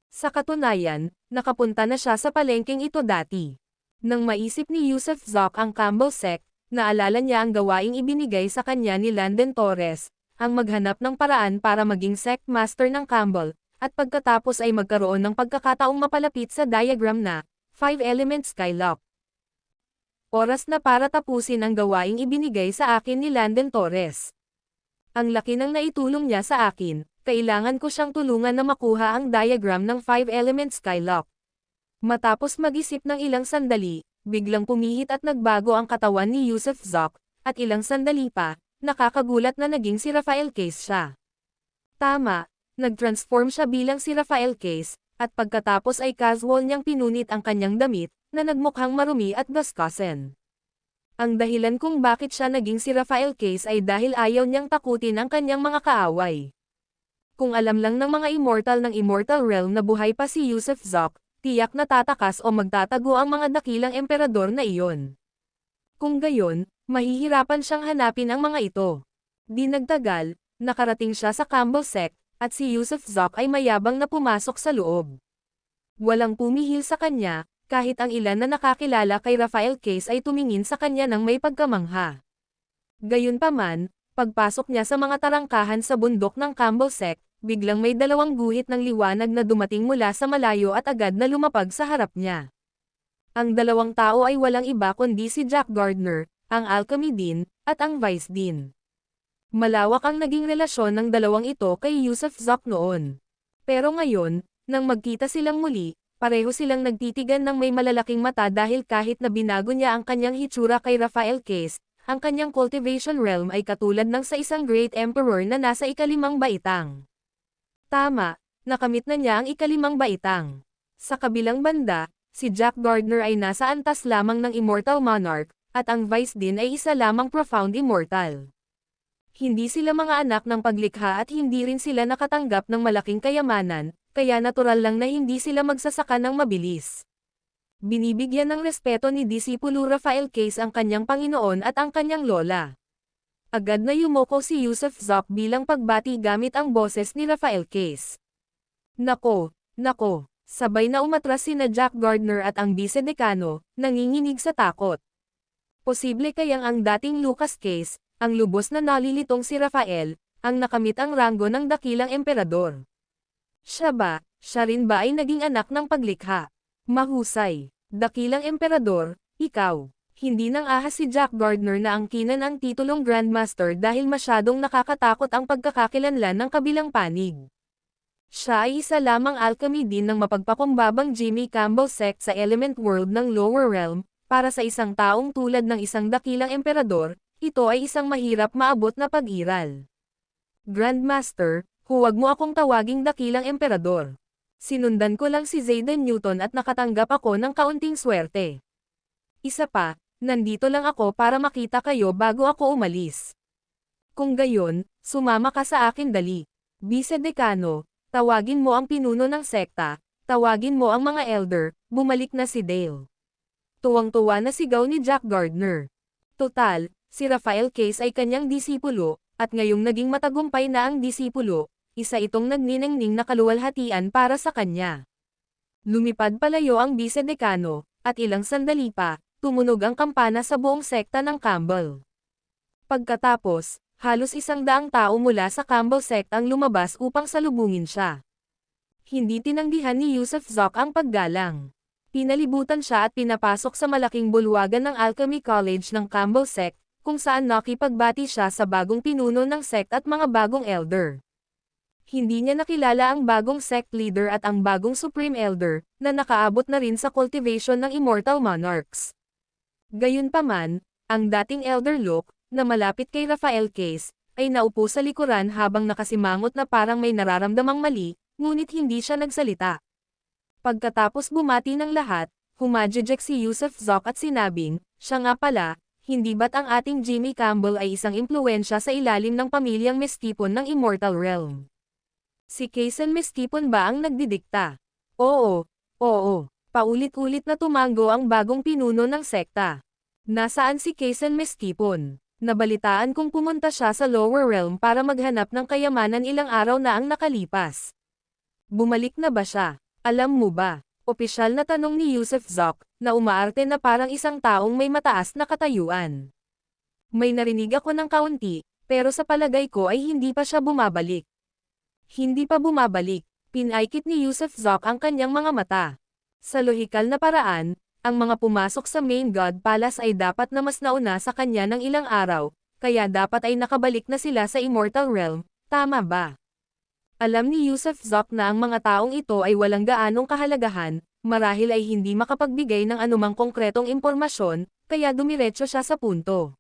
Sa katunayan, nakapunta na siya sa palengkeng ito dati. Nang maisip ni Yusuf Zok ang Camblesec, naalala niya ang gawaing ibinigay sa kanya ni Landon Torres, ang maghanap ng paraan para maging sect master ng Campbell, at pagkatapos ay magkaroon ng pagkakataong mapalapit sa diagram na 5-element Skylock. Oras na para tapusin ang gawaing ibinigay sa akin ni Landon Torres. Ang laki ng naitulong niya sa akin, kailangan ko siyang tulungan na makuha ang diagram ng 5-element Skylock. Matapos mag-isip ng ilang sandali, biglang pumihit at nagbago ang katawan ni Yusuf Zok, at ilang sandali pa, nakakagulat na naging si Rafael Case siya. Tama, nag-transform siya bilang si Rafael Case, at pagkatapos ay casual niyang pinunit ang kanyang damit, na nagmukhang marumi at gaskosen. Ang dahilan kung bakit siya naging si Rafael Case ay dahil ayaw niyang takutin ang kanyang mga kaaway. Kung alam lang ng mga immortal ng Immortal Realm na buhay pa si Yusuf Zok, tiyak na tatakas o magtatago ang mga dakilang emperador na iyon. Kung gayon, mahihirapan siyang hanapin ang mga ito. Di nagtagal, nakarating siya sa Camblesec, at si Yusuf Zok ay mayabang na pumasok sa loob. Walang pumihil sa kanya, kahit ang ilan na nakakilala kay Rafael Case ay tumingin sa kanya ng may pagkamangha. Gayunpaman, pagpasok niya sa mga tarangkahan sa bundok ng Camblesec, biglang may dalawang guhit ng liwanag na dumating mula sa malayo at agad na lumapag sa harap niya. Ang dalawang tao ay walang iba kundi si Jack Gardner, ang Alchemy Dean, at ang Vice Dean. Malawak ang naging relasyon ng dalawang ito kay Yusuf Zok noon. Pero ngayon, nang magkita silang muli, pareho silang nagtitigan ng may malalaking mata dahil kahit na binago niya ang kanyang hitsura kay Rafael Case, ang kanyang cultivation realm ay katulad ng sa isang Great Emperor na nasa ikalimang baitang. Tama, nakamit na niya ang ikalimang baitang. Sa kabilang banda, si Jack Gardner ay nasa antas lamang ng Immortal Monarch, at ang Vice Dean ay isa lamang Profound Immortal. Hindi sila mga anak ng paglikha at hindi rin sila nakatanggap ng malaking kayamanan, kaya natural lang na hindi sila magsasaka ng mabilis. Binibigyan ng respeto ni Disipulo Rafael Case ang kanyang Panginoon at ang kanyang lola. Agad na yumoko si Yusuf Zok bilang pagbati gamit ang boses ni Rafael Case. Nako, nako, sabay na umatras sina Jack Gardner at ang Vice-Decano, nanginginig sa takot. Posible kayang ang dating Lucas Case, ang lubos na nalilitong si Rafael, ang nakamit ang ranggo ng dakilang emperador. Siya rin ba ay naging anak ng paglikha? Mahusay. Dakilang emperador, ikaw. Hindi nang ahas si Jack Gardner na angkinan ang titulong Grandmaster dahil masyadong nakakatakot ang pagkakakilanlan ng kabilang panig. Siya ay isa lamang alchemy din ng mapagpakumbabang Jimmy Campbell sect sa element world ng lower realm. Para sa isang taong tulad ng isang dakilang emperador, ito ay isang mahirap maabot na pag-iral. Grandmaster, huwag mo akong tawaging dakilang emperador. Sinundan ko lang si Zayden Newton at nakatanggap ako ng kaunting swerte. Isa pa, nandito lang ako para makita kayo bago ako umalis. Kung gayon, sumama ka sa akin dali. Vice-Decano, tawagin mo ang pinuno ng sekta, tawagin mo ang mga elder, bumalik na si Dale. Tuwang-tuwa na sigaw ni Jack Gardner. Total, si Rafael Case ay kanyang disipulo, at ngayong naging matagumpay na ang disipulo, isa itong nagniningning na kaluwalhatian para sa kanya. Lumipad palayo ang Vice-Decano, at ilang sandali pa, tumunog ang kampana sa buong sekta ng Campbell. Pagkatapos, halos 100 tao mula sa Campbell sect ang lumabas upang salubungin siya. Hindi tinanggihan ni Yusuf Zok ang paggalang. Pinalibutan siya at pinapasok sa malaking bulwagan ng Alchemy College ng Campbell sect, kung saan nakipagbati siya sa bagong pinuno ng sect at mga bagong elder. Hindi niya nakilala ang bagong sect leader at ang bagong supreme elder, na nakaabot na rin sa cultivation ng immortal monarchs. Gayunpaman, ang dating elder Luke, na malapit kay Rafael Case, ay naupo sa likuran habang nakasimangot na parang may nararamdamang mali, ngunit hindi siya nagsalita. Pagkatapos bumati ng lahat, humajejek si Yusuf Zok at sinabing, siya nga pala, hindi ba't ang ating Jimmy Campbell ay isang impluwensya sa ilalim ng pamilyang Mestipon ng Immortal Realm? Si Kaysen Mestipon ba ang nagdidikta? Oo, paulit-ulit na tumango ang bagong pinuno ng sekta. Nasaan si Kaysen Mestipon? Nabalitaan kong pumunta siya sa lower realm para maghanap ng kayamanan ilang araw na ang nakalipas. Bumalik na ba siya? Alam mo ba? Opisyal na tanong ni Yusuf Zok, na umaarte na parang isang taong may mataas na katayuan. May narinig ako ng kaunti, pero sa palagay ko ay hindi pa siya bumabalik. Hindi pa bumabalik, pinaikit ni Yusuf Zok ang kanyang mga mata. Sa lohikal na paraan, ang mga pumasok sa Main God Palace ay dapat na mas nauna sa kanya ng ilang araw, kaya dapat ay nakabalik na sila sa Immortal Realm, tama ba? Alam ni Yusuf Zok na ang mga taong ito ay walang gaanong kahalagahan, marahil ay hindi makapagbigay ng anumang konkretong impormasyon, kaya dumiretso siya sa punto.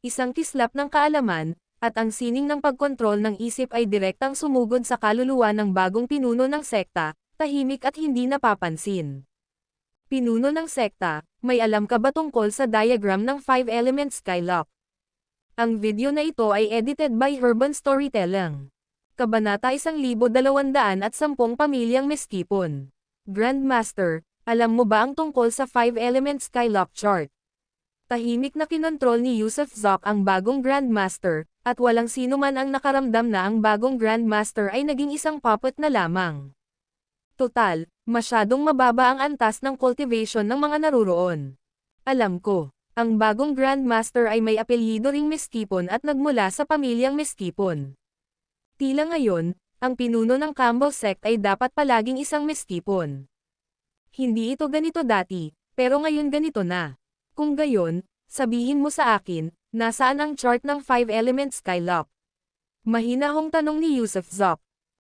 Isang kislap ng kaalaman, at ang sining ng pagkontrol ng isip ay direktang sumugod sa kaluluwa ng bagong pinuno ng sekta, tahimik at hindi napapansin. Pinuno ng sekta, may alam ka ba tungkol sa diagram ng 5 Elements Skylock? Ang video na ito ay edited by Urban Storytelling. Kabanata 1210 Pamilyang Mestipon. Grandmaster, alam mo ba ang tungkol sa 5 Elements Skylock chart? Tahimik na kinontrol ni Yusuf Zok ang bagong Grandmaster, at walang sino man ang nakaramdam na ang bagong Grandmaster ay naging isang puppet na lamang. Total, masyadong mababa ang antas ng cultivation ng mga naruroon. Alam ko, ang bagong Grandmaster ay may apelyido ring Mestipon at nagmula sa pamilyang Mestipon. Tila ngayon, ang pinuno ng Campbell sect ay dapat palaging isang Mestipon. Hindi ito ganito dati, pero ngayon ganito na. Kung gayon, sabihin mo sa akin, nasaan ang chart ng 5 Elements Skylock? Mahinahong tanong ni Yusuf Zok.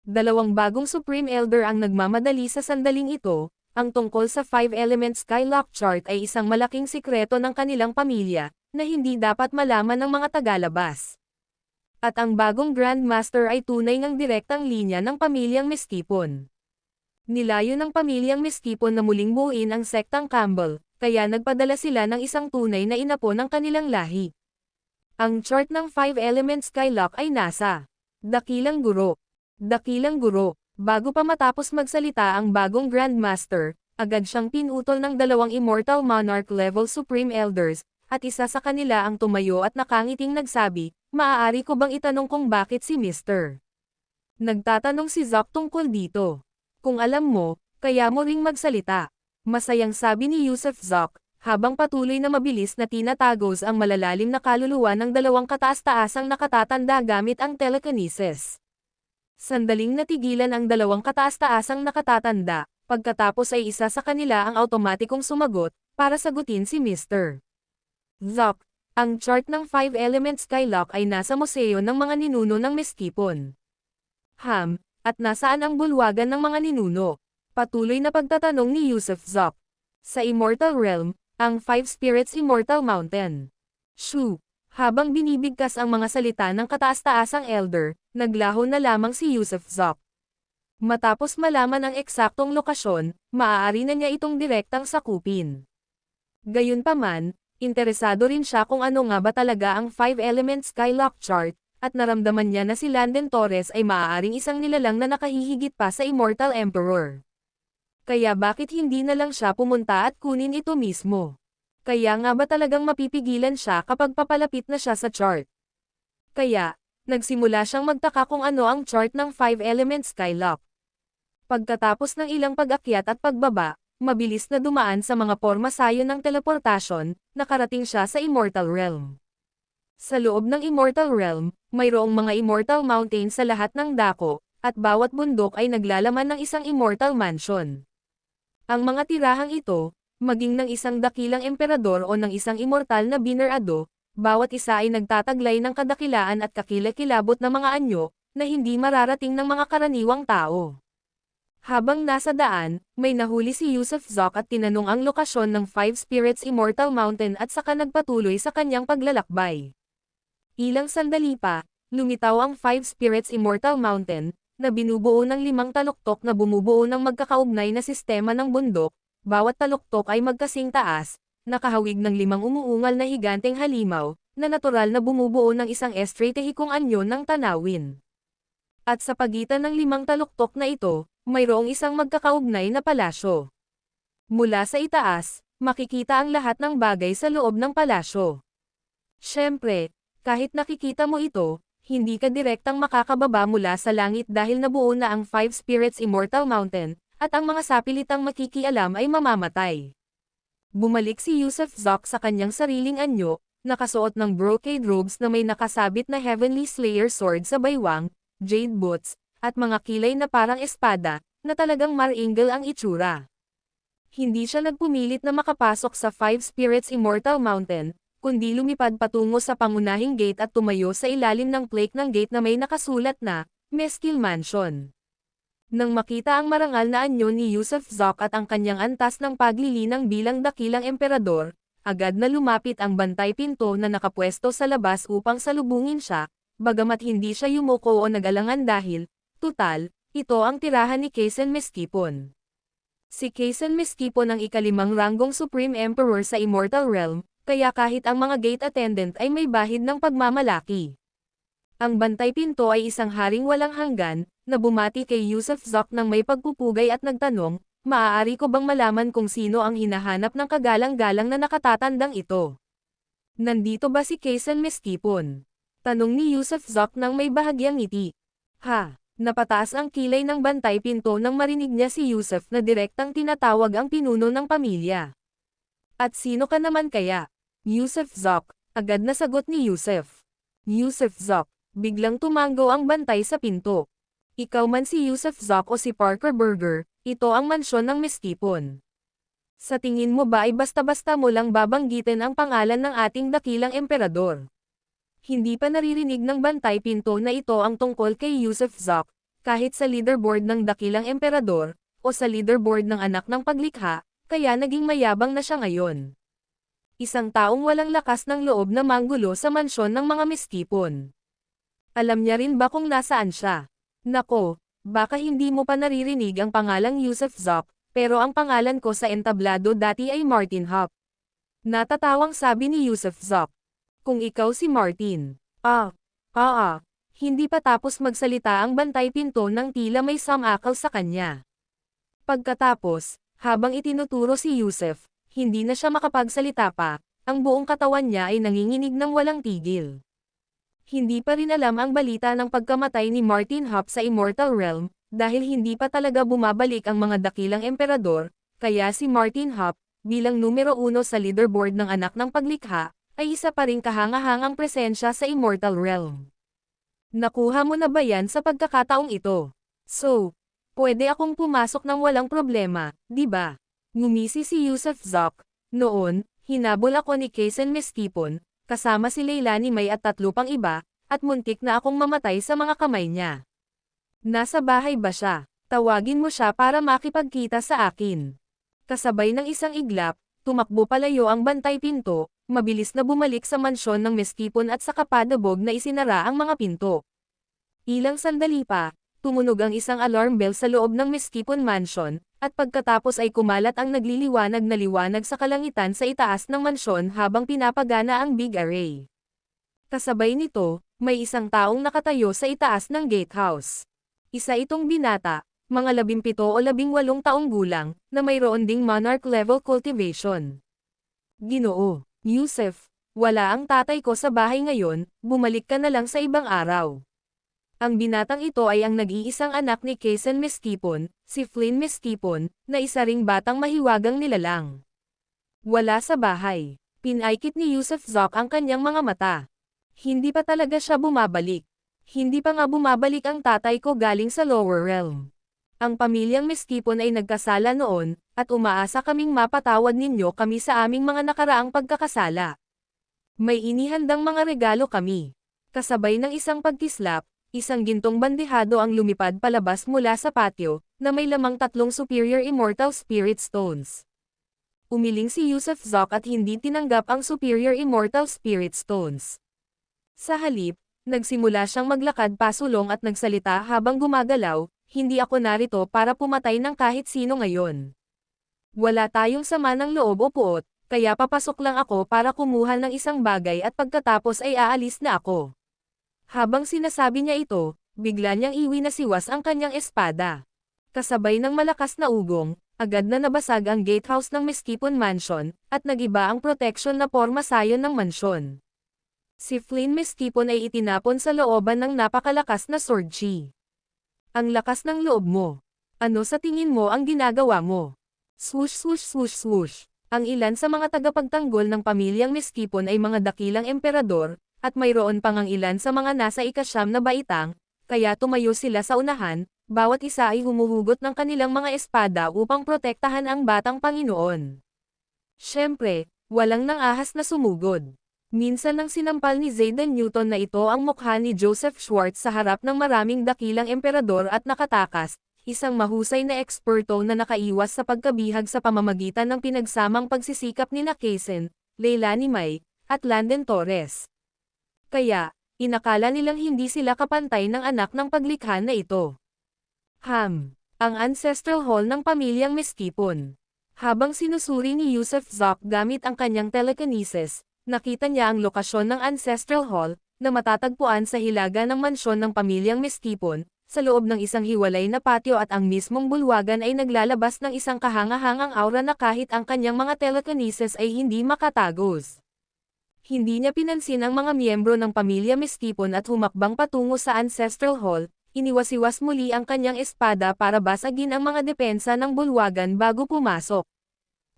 Dalawang bagong Supreme Elder ang nagmamadali sa sandaling ito, ang tungkol sa 5 Elements Skylock chart ay isang malaking sikreto ng kanilang pamilya, na hindi dapat malaman ng mga tagalabas. At ang bagong Grandmaster ay tunay ngang direktang linya ng pamilyang Mestipon. Nilayo ng pamilyang Mestipon na muling buuin ang sektang Campbell, kaya nagpadala sila ng isang tunay na inapo ng kanilang lahi. Ang chart ng 5 Elements Skylock ay nasa Dakilang Guro. Dakilang Guro, bago pa matapos magsalita ang bagong Grandmaster, agad siyang pinutol ng 2 Immortal Monarch level Supreme Elders, at isa sa kanila ang tumayo at nakangiting nagsabi, "Maaari ko bang itanong kung bakit si Mr. Nagtatanong si Zoc tungkol dito. Kung alam mo, kaya mo ring magsalita." Masayang sabi ni Yusuf Zoc, habang patuloy na mabilis na tinatagos ang malalalim na kaluluwa ng dalawang kataas-taasang nakatatanda gamit ang telekinesis. Sandaling natigilan ang dalawang kataas-taasang nakatatanda, pagkatapos ay isa sa kanila ang automatikong sumagot, para sagutin si Mr. Zoc. Ang chart ng 5 Elements Skylock ay nasa museo ng mga ninuno ng Meskipon. At nasaan ang bulwagan ng mga ninuno? Patuloy na pagtatanong ni Yusuf Zoc. Sa Immortal Realm, ang 5 Spirits Immortal Mountain. Shoo! Habang binibigkas ang mga salita ng kataas-taasang elder, naglaho na lamang si Yusuf Zoc. Matapos malaman ang eksaktong lokasyon, maaari na niya itong direktang sakupin. Gayunpaman, interesado rin siya kung ano nga ba talaga ang 5 Elements Skylock chart, at naramdaman niya na si Landen Torres ay maaaring isang nilalang na nakahihigit pa sa Immortal Emperor. Kaya bakit hindi na lang siya pumunta at kunin ito mismo? Kaya nga ba talagang mapipigilan siya kapag papalapit na siya sa chart? Kaya, nagsimula siyang magtaka kung ano ang chart ng 5 Elements Skylock. Pagkatapos ng ilang pag-akyat at pagbaba, mabilis na dumaan sa mga porma sayon ng teleportasyon, nakarating siya sa Immortal Realm. Sa loob ng Immortal Realm, mayroong mga Immortal Mountains sa lahat ng dako, at bawat bundok ay naglalaman ng isang Immortal Mansion. Ang mga tirahang ito, maging ng isang dakilang emperador o ng isang immortal na binerado, bawat isa ay nagtataglay ng kadakilaan at kakilakilabot na mga anyo, na hindi mararating ng mga karaniwang tao. Habang nasa daan, may nahuli si Yusuf Zoc at tinanong ang lokasyon ng 5 Spirits Immortal Mountain at saka nagpatuloy sa kanyang paglalakbay. Ilang sandali pa, lumitaw ang 5 Spirits Immortal Mountain, na binubuo ng 5 taluktok na bumubuo ng magkakaugnay na sistema ng bundok, bawat taluktok ay magkasing taas, nakahawig ng 5 umuungal na higanteng halimaw, na natural na bumubuo ng isang estratehikong anyo ng tanawin. At sa pagitan ng 5 taluktok na ito, mayroong isang magkakaugnay na palasyo. Mula sa itaas, makikita ang lahat ng bagay sa loob ng palasyo. Siyempre, kahit nakikita mo ito, hindi ka direktang makakababa mula sa langit dahil nabuo na ang 5 Spirits Immortal Mountain, at ang mga sapilitang makikialam ay mamamatay. Bumalik si Yusuf Zoc sa kanyang sariling anyo, nakasuot ng brocade robes na may nakasabit na Heavenly Slayer sword sa baywang, jade boots, at mga kilay na parang espada, na talagang maringal ang itsura. Hindi siya nagpumilit na makapasok sa 5 Spirits Immortal Mountain, kundi lumipad patungo sa pangunahing gate at tumayo sa ilalim ng plaque ng gate na may nakasulat na, Meskil Mansion. Nang makita ang marangal na anyo ni Yusuf Zoc at ang kanyang antas ng paglilinang bilang dakilang emperador, agad na lumapit ang bantay pinto na nakapwesto sa labas upang salubungin siya, bagamat hindi siya yumuko o nag-alangan dahil, tutal, ito ang tirahan ni Kaysen Meskipon. Si Kaysen Meskipon ang ika-5 ranggong Supreme Emperor sa Immortal Realm, kaya kahit ang mga gate attendant ay may bahid ng pagmamalaki. Ang bantay pinto ay isang haring walang hanggan, na bumati kay Yusuf Zoc nang may pagpupugay at nagtanong, "Maaari ko bang malaman kung sino ang hinahanap ng kagalang-galang na nakatatandang ito?" "Nandito ba si Kaysen Meskipon?" tanong ni Yusuf Zoc nang may bahagyang ngiti. Napataas ang kilay ng bantay pinto nang marinig niya si Yusuf na direktang tinatawag ang pinuno ng pamilya. "At sino ka naman kaya?" Yusuf Zoc, agad na sagot ni Yusuf. Yusuf Zoc, biglang tumanggo ang bantay sa pinto. "Ikaw man si Yusuf Zoc o si Parker Burger, ito ang mansyon ng Meskipon. Sa tingin mo ba ay basta-basta mo lang babanggitin ang pangalan ng ating dakilang emperador?" Hindi pa naririnig ng bantay pinto na ito ang tungkol kay Yusuf Zoc, kahit sa leaderboard ng dakilang emperador, o sa leaderboard ng anak ng paglikha, kaya naging mayabang na siya ngayon. Isang taong walang lakas ng loob na manggulo sa mansyon ng mga Meskipon. Alam niya rin ba kung nasaan siya? Nako, baka hindi mo pa naririnig ang pangalang Yusuf Zoc, pero ang pangalan ko sa entablado dati ay Martin Hop. Natatawang sabi ni Yusuf Zoc. Kung ikaw si Martin. Hindi pa tapos magsalita ang bantay pinto nang tila may samakal sa kanya. Pagkatapos, habang itinuturo si Yusuf, hindi na siya makapagsalita pa, ang buong katawan niya ay nanginginig ng walang tigil. Hindi pa rin alam ang balita ng pagkamatay ni Martin Hop sa Immortal Realm, dahil hindi pa talaga bumabalik ang mga dakilang emperador, kaya si Martin Hop, bilang numero 1 sa leaderboard ng anak ng paglikha, ay isa pa ring kahangahangang presensya sa Immortal Realm. Nakuha mo na ba yan sa pagkakataong ito? So, pwede akong pumasok ng walang problema, di ba? Ngumisi si Yusuf Zok. Noon, hinabol ako ni Kaysen Mestipon, kasama si Leilani May at 3 pang iba, at muntik na akong mamatay sa mga kamay niya. Nasa bahay ba siya? Tawagin mo siya para makipagkita sa akin. Kasabay ng isang iglap, tumakbo palayo ang bantay pinto, mabilis na bumalik sa mansyon ng Mestipon at saka padabog na isinara ang mga pinto. Ilang sandali pa, tumunog ang isang alarm bell sa loob ng Mestipon Mansion, at pagkatapos ay kumalat ang nagliliwanag na liwanag sa kalangitan sa itaas ng mansyon habang pinapagana ang big array. Kasabay nito, may isang taong nakatayo sa itaas ng gatehouse. Isa itong binata, mga 17 o 18 taong gulang, na mayroon ding monarch-level cultivation. Ginoo, Yusuf, wala ang tatay ko sa bahay ngayon, bumalik ka na lang sa ibang araw. Ang binatang ito ay ang nag-iisang anak ni Kaysen Mestipon, si Flynn Mestipon, na isa ring batang mahiwagang nilalang. Wala sa bahay. Pinaikit ni Yusuf Zok ang kanyang mga mata. Hindi pa talaga siya bumabalik. Hindi pa nga bumabalik ang tatay ko galing sa lower realm. Ang pamilyang Mestipon ay nagkasala noon, at umaasa kaming mapatawad ninyo kami sa aming mga nakaraang pagkakasala. May inihandang mga regalo kami. Kasabay ng isang pagkislap, isang gintong bandehado ang lumipad palabas mula sa patio, na may lamang 3 superior immortal spirit stones. Umiling si Yusuf Zok at hindi tinanggap ang superior immortal spirit stones. Sa halip, nagsimula siyang maglakad pasulong at nagsalita habang gumagalaw, hindi ako narito para pumatay ng kahit sino ngayon. Wala tayong sama ng loob o puot, kaya papasok lang ako para kumuha ng isang bagay at pagkatapos ay aalis na ako. Habang sinasabi niya ito, bigla niyang iwinasiwas ang kanyang espada. Kasabay ng malakas na ugong, agad na nabasag ang gatehouse ng Mestipon Mansion, at nagiba ang protection na porma sayon ng mansyon. Si Flynn Mestipon ay itinapon sa looban ng napakalakas na sword chi. Ang lakas ng loob mo. Ano sa tingin mo ang ginagawa mo? Swoosh swoosh swoosh swoosh. Ang ilan sa mga tagapagtanggol ng pamilyang Mestipon ay mga dakilang emperador, at mayroon pang ang ilan sa mga nasa ika-9 na baitang, kaya tumayo sila sa unahan, bawat isa ay humuhugot ng kanilang mga espada upang protektahan ang batang Panginoon. Siyempre, walang nang-ahas na sumugod. Minsan nang sinampal ni Zayden Newton na ito ang mukha ni Joseph Schwartz sa harap ng maraming dakilang emperador at nakatakas, isang mahusay na eksperto na nakaiwas sa pagkabihag sa pamamagitan ng pinagsamang pagsisikap ni Kaysen, Leilani May, at Landon Torres. Kaya, inakala nilang hindi sila kapantay ng anak ng paglikha na ito. Ang Ancestral Hall ng pamilyang Mestipon. Habang sinusuri ni Yusuf Zok gamit ang kanyang telekinesis, nakita niya ang lokasyon ng Ancestral Hall, na matatagpuan sa hilaga ng mansyon ng pamilyang Mestipon, sa loob ng isang hiwalay na patio at ang mismong bulwagan ay naglalabas ng isang kahangahangang aura na kahit ang kanyang mga telekinesis ay hindi makatagos. Hindi niya pinansin ang mga miyembro ng pamilya Mestipon at humakbang patungo sa Ancestral Hall, iniwasiwas muli ang kanyang espada para basagin ang mga depensa ng bulwagan bago pumasok.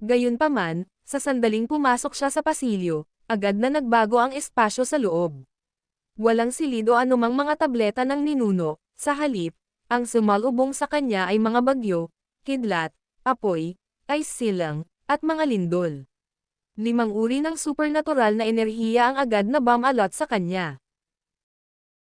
Gayunpaman, sa sandaling pumasok siya sa pasilyo, agad na nagbago ang espasyo sa loob. Walang silid o anumang mga tableta ng ninuno, sa halip, ang sumalubong sa kanya ay mga bagyo, kidlat, apoy, ice silang, at mga lindol. 5 uri ng supernatural na enerhiya ang agad na bumalot sa kanya.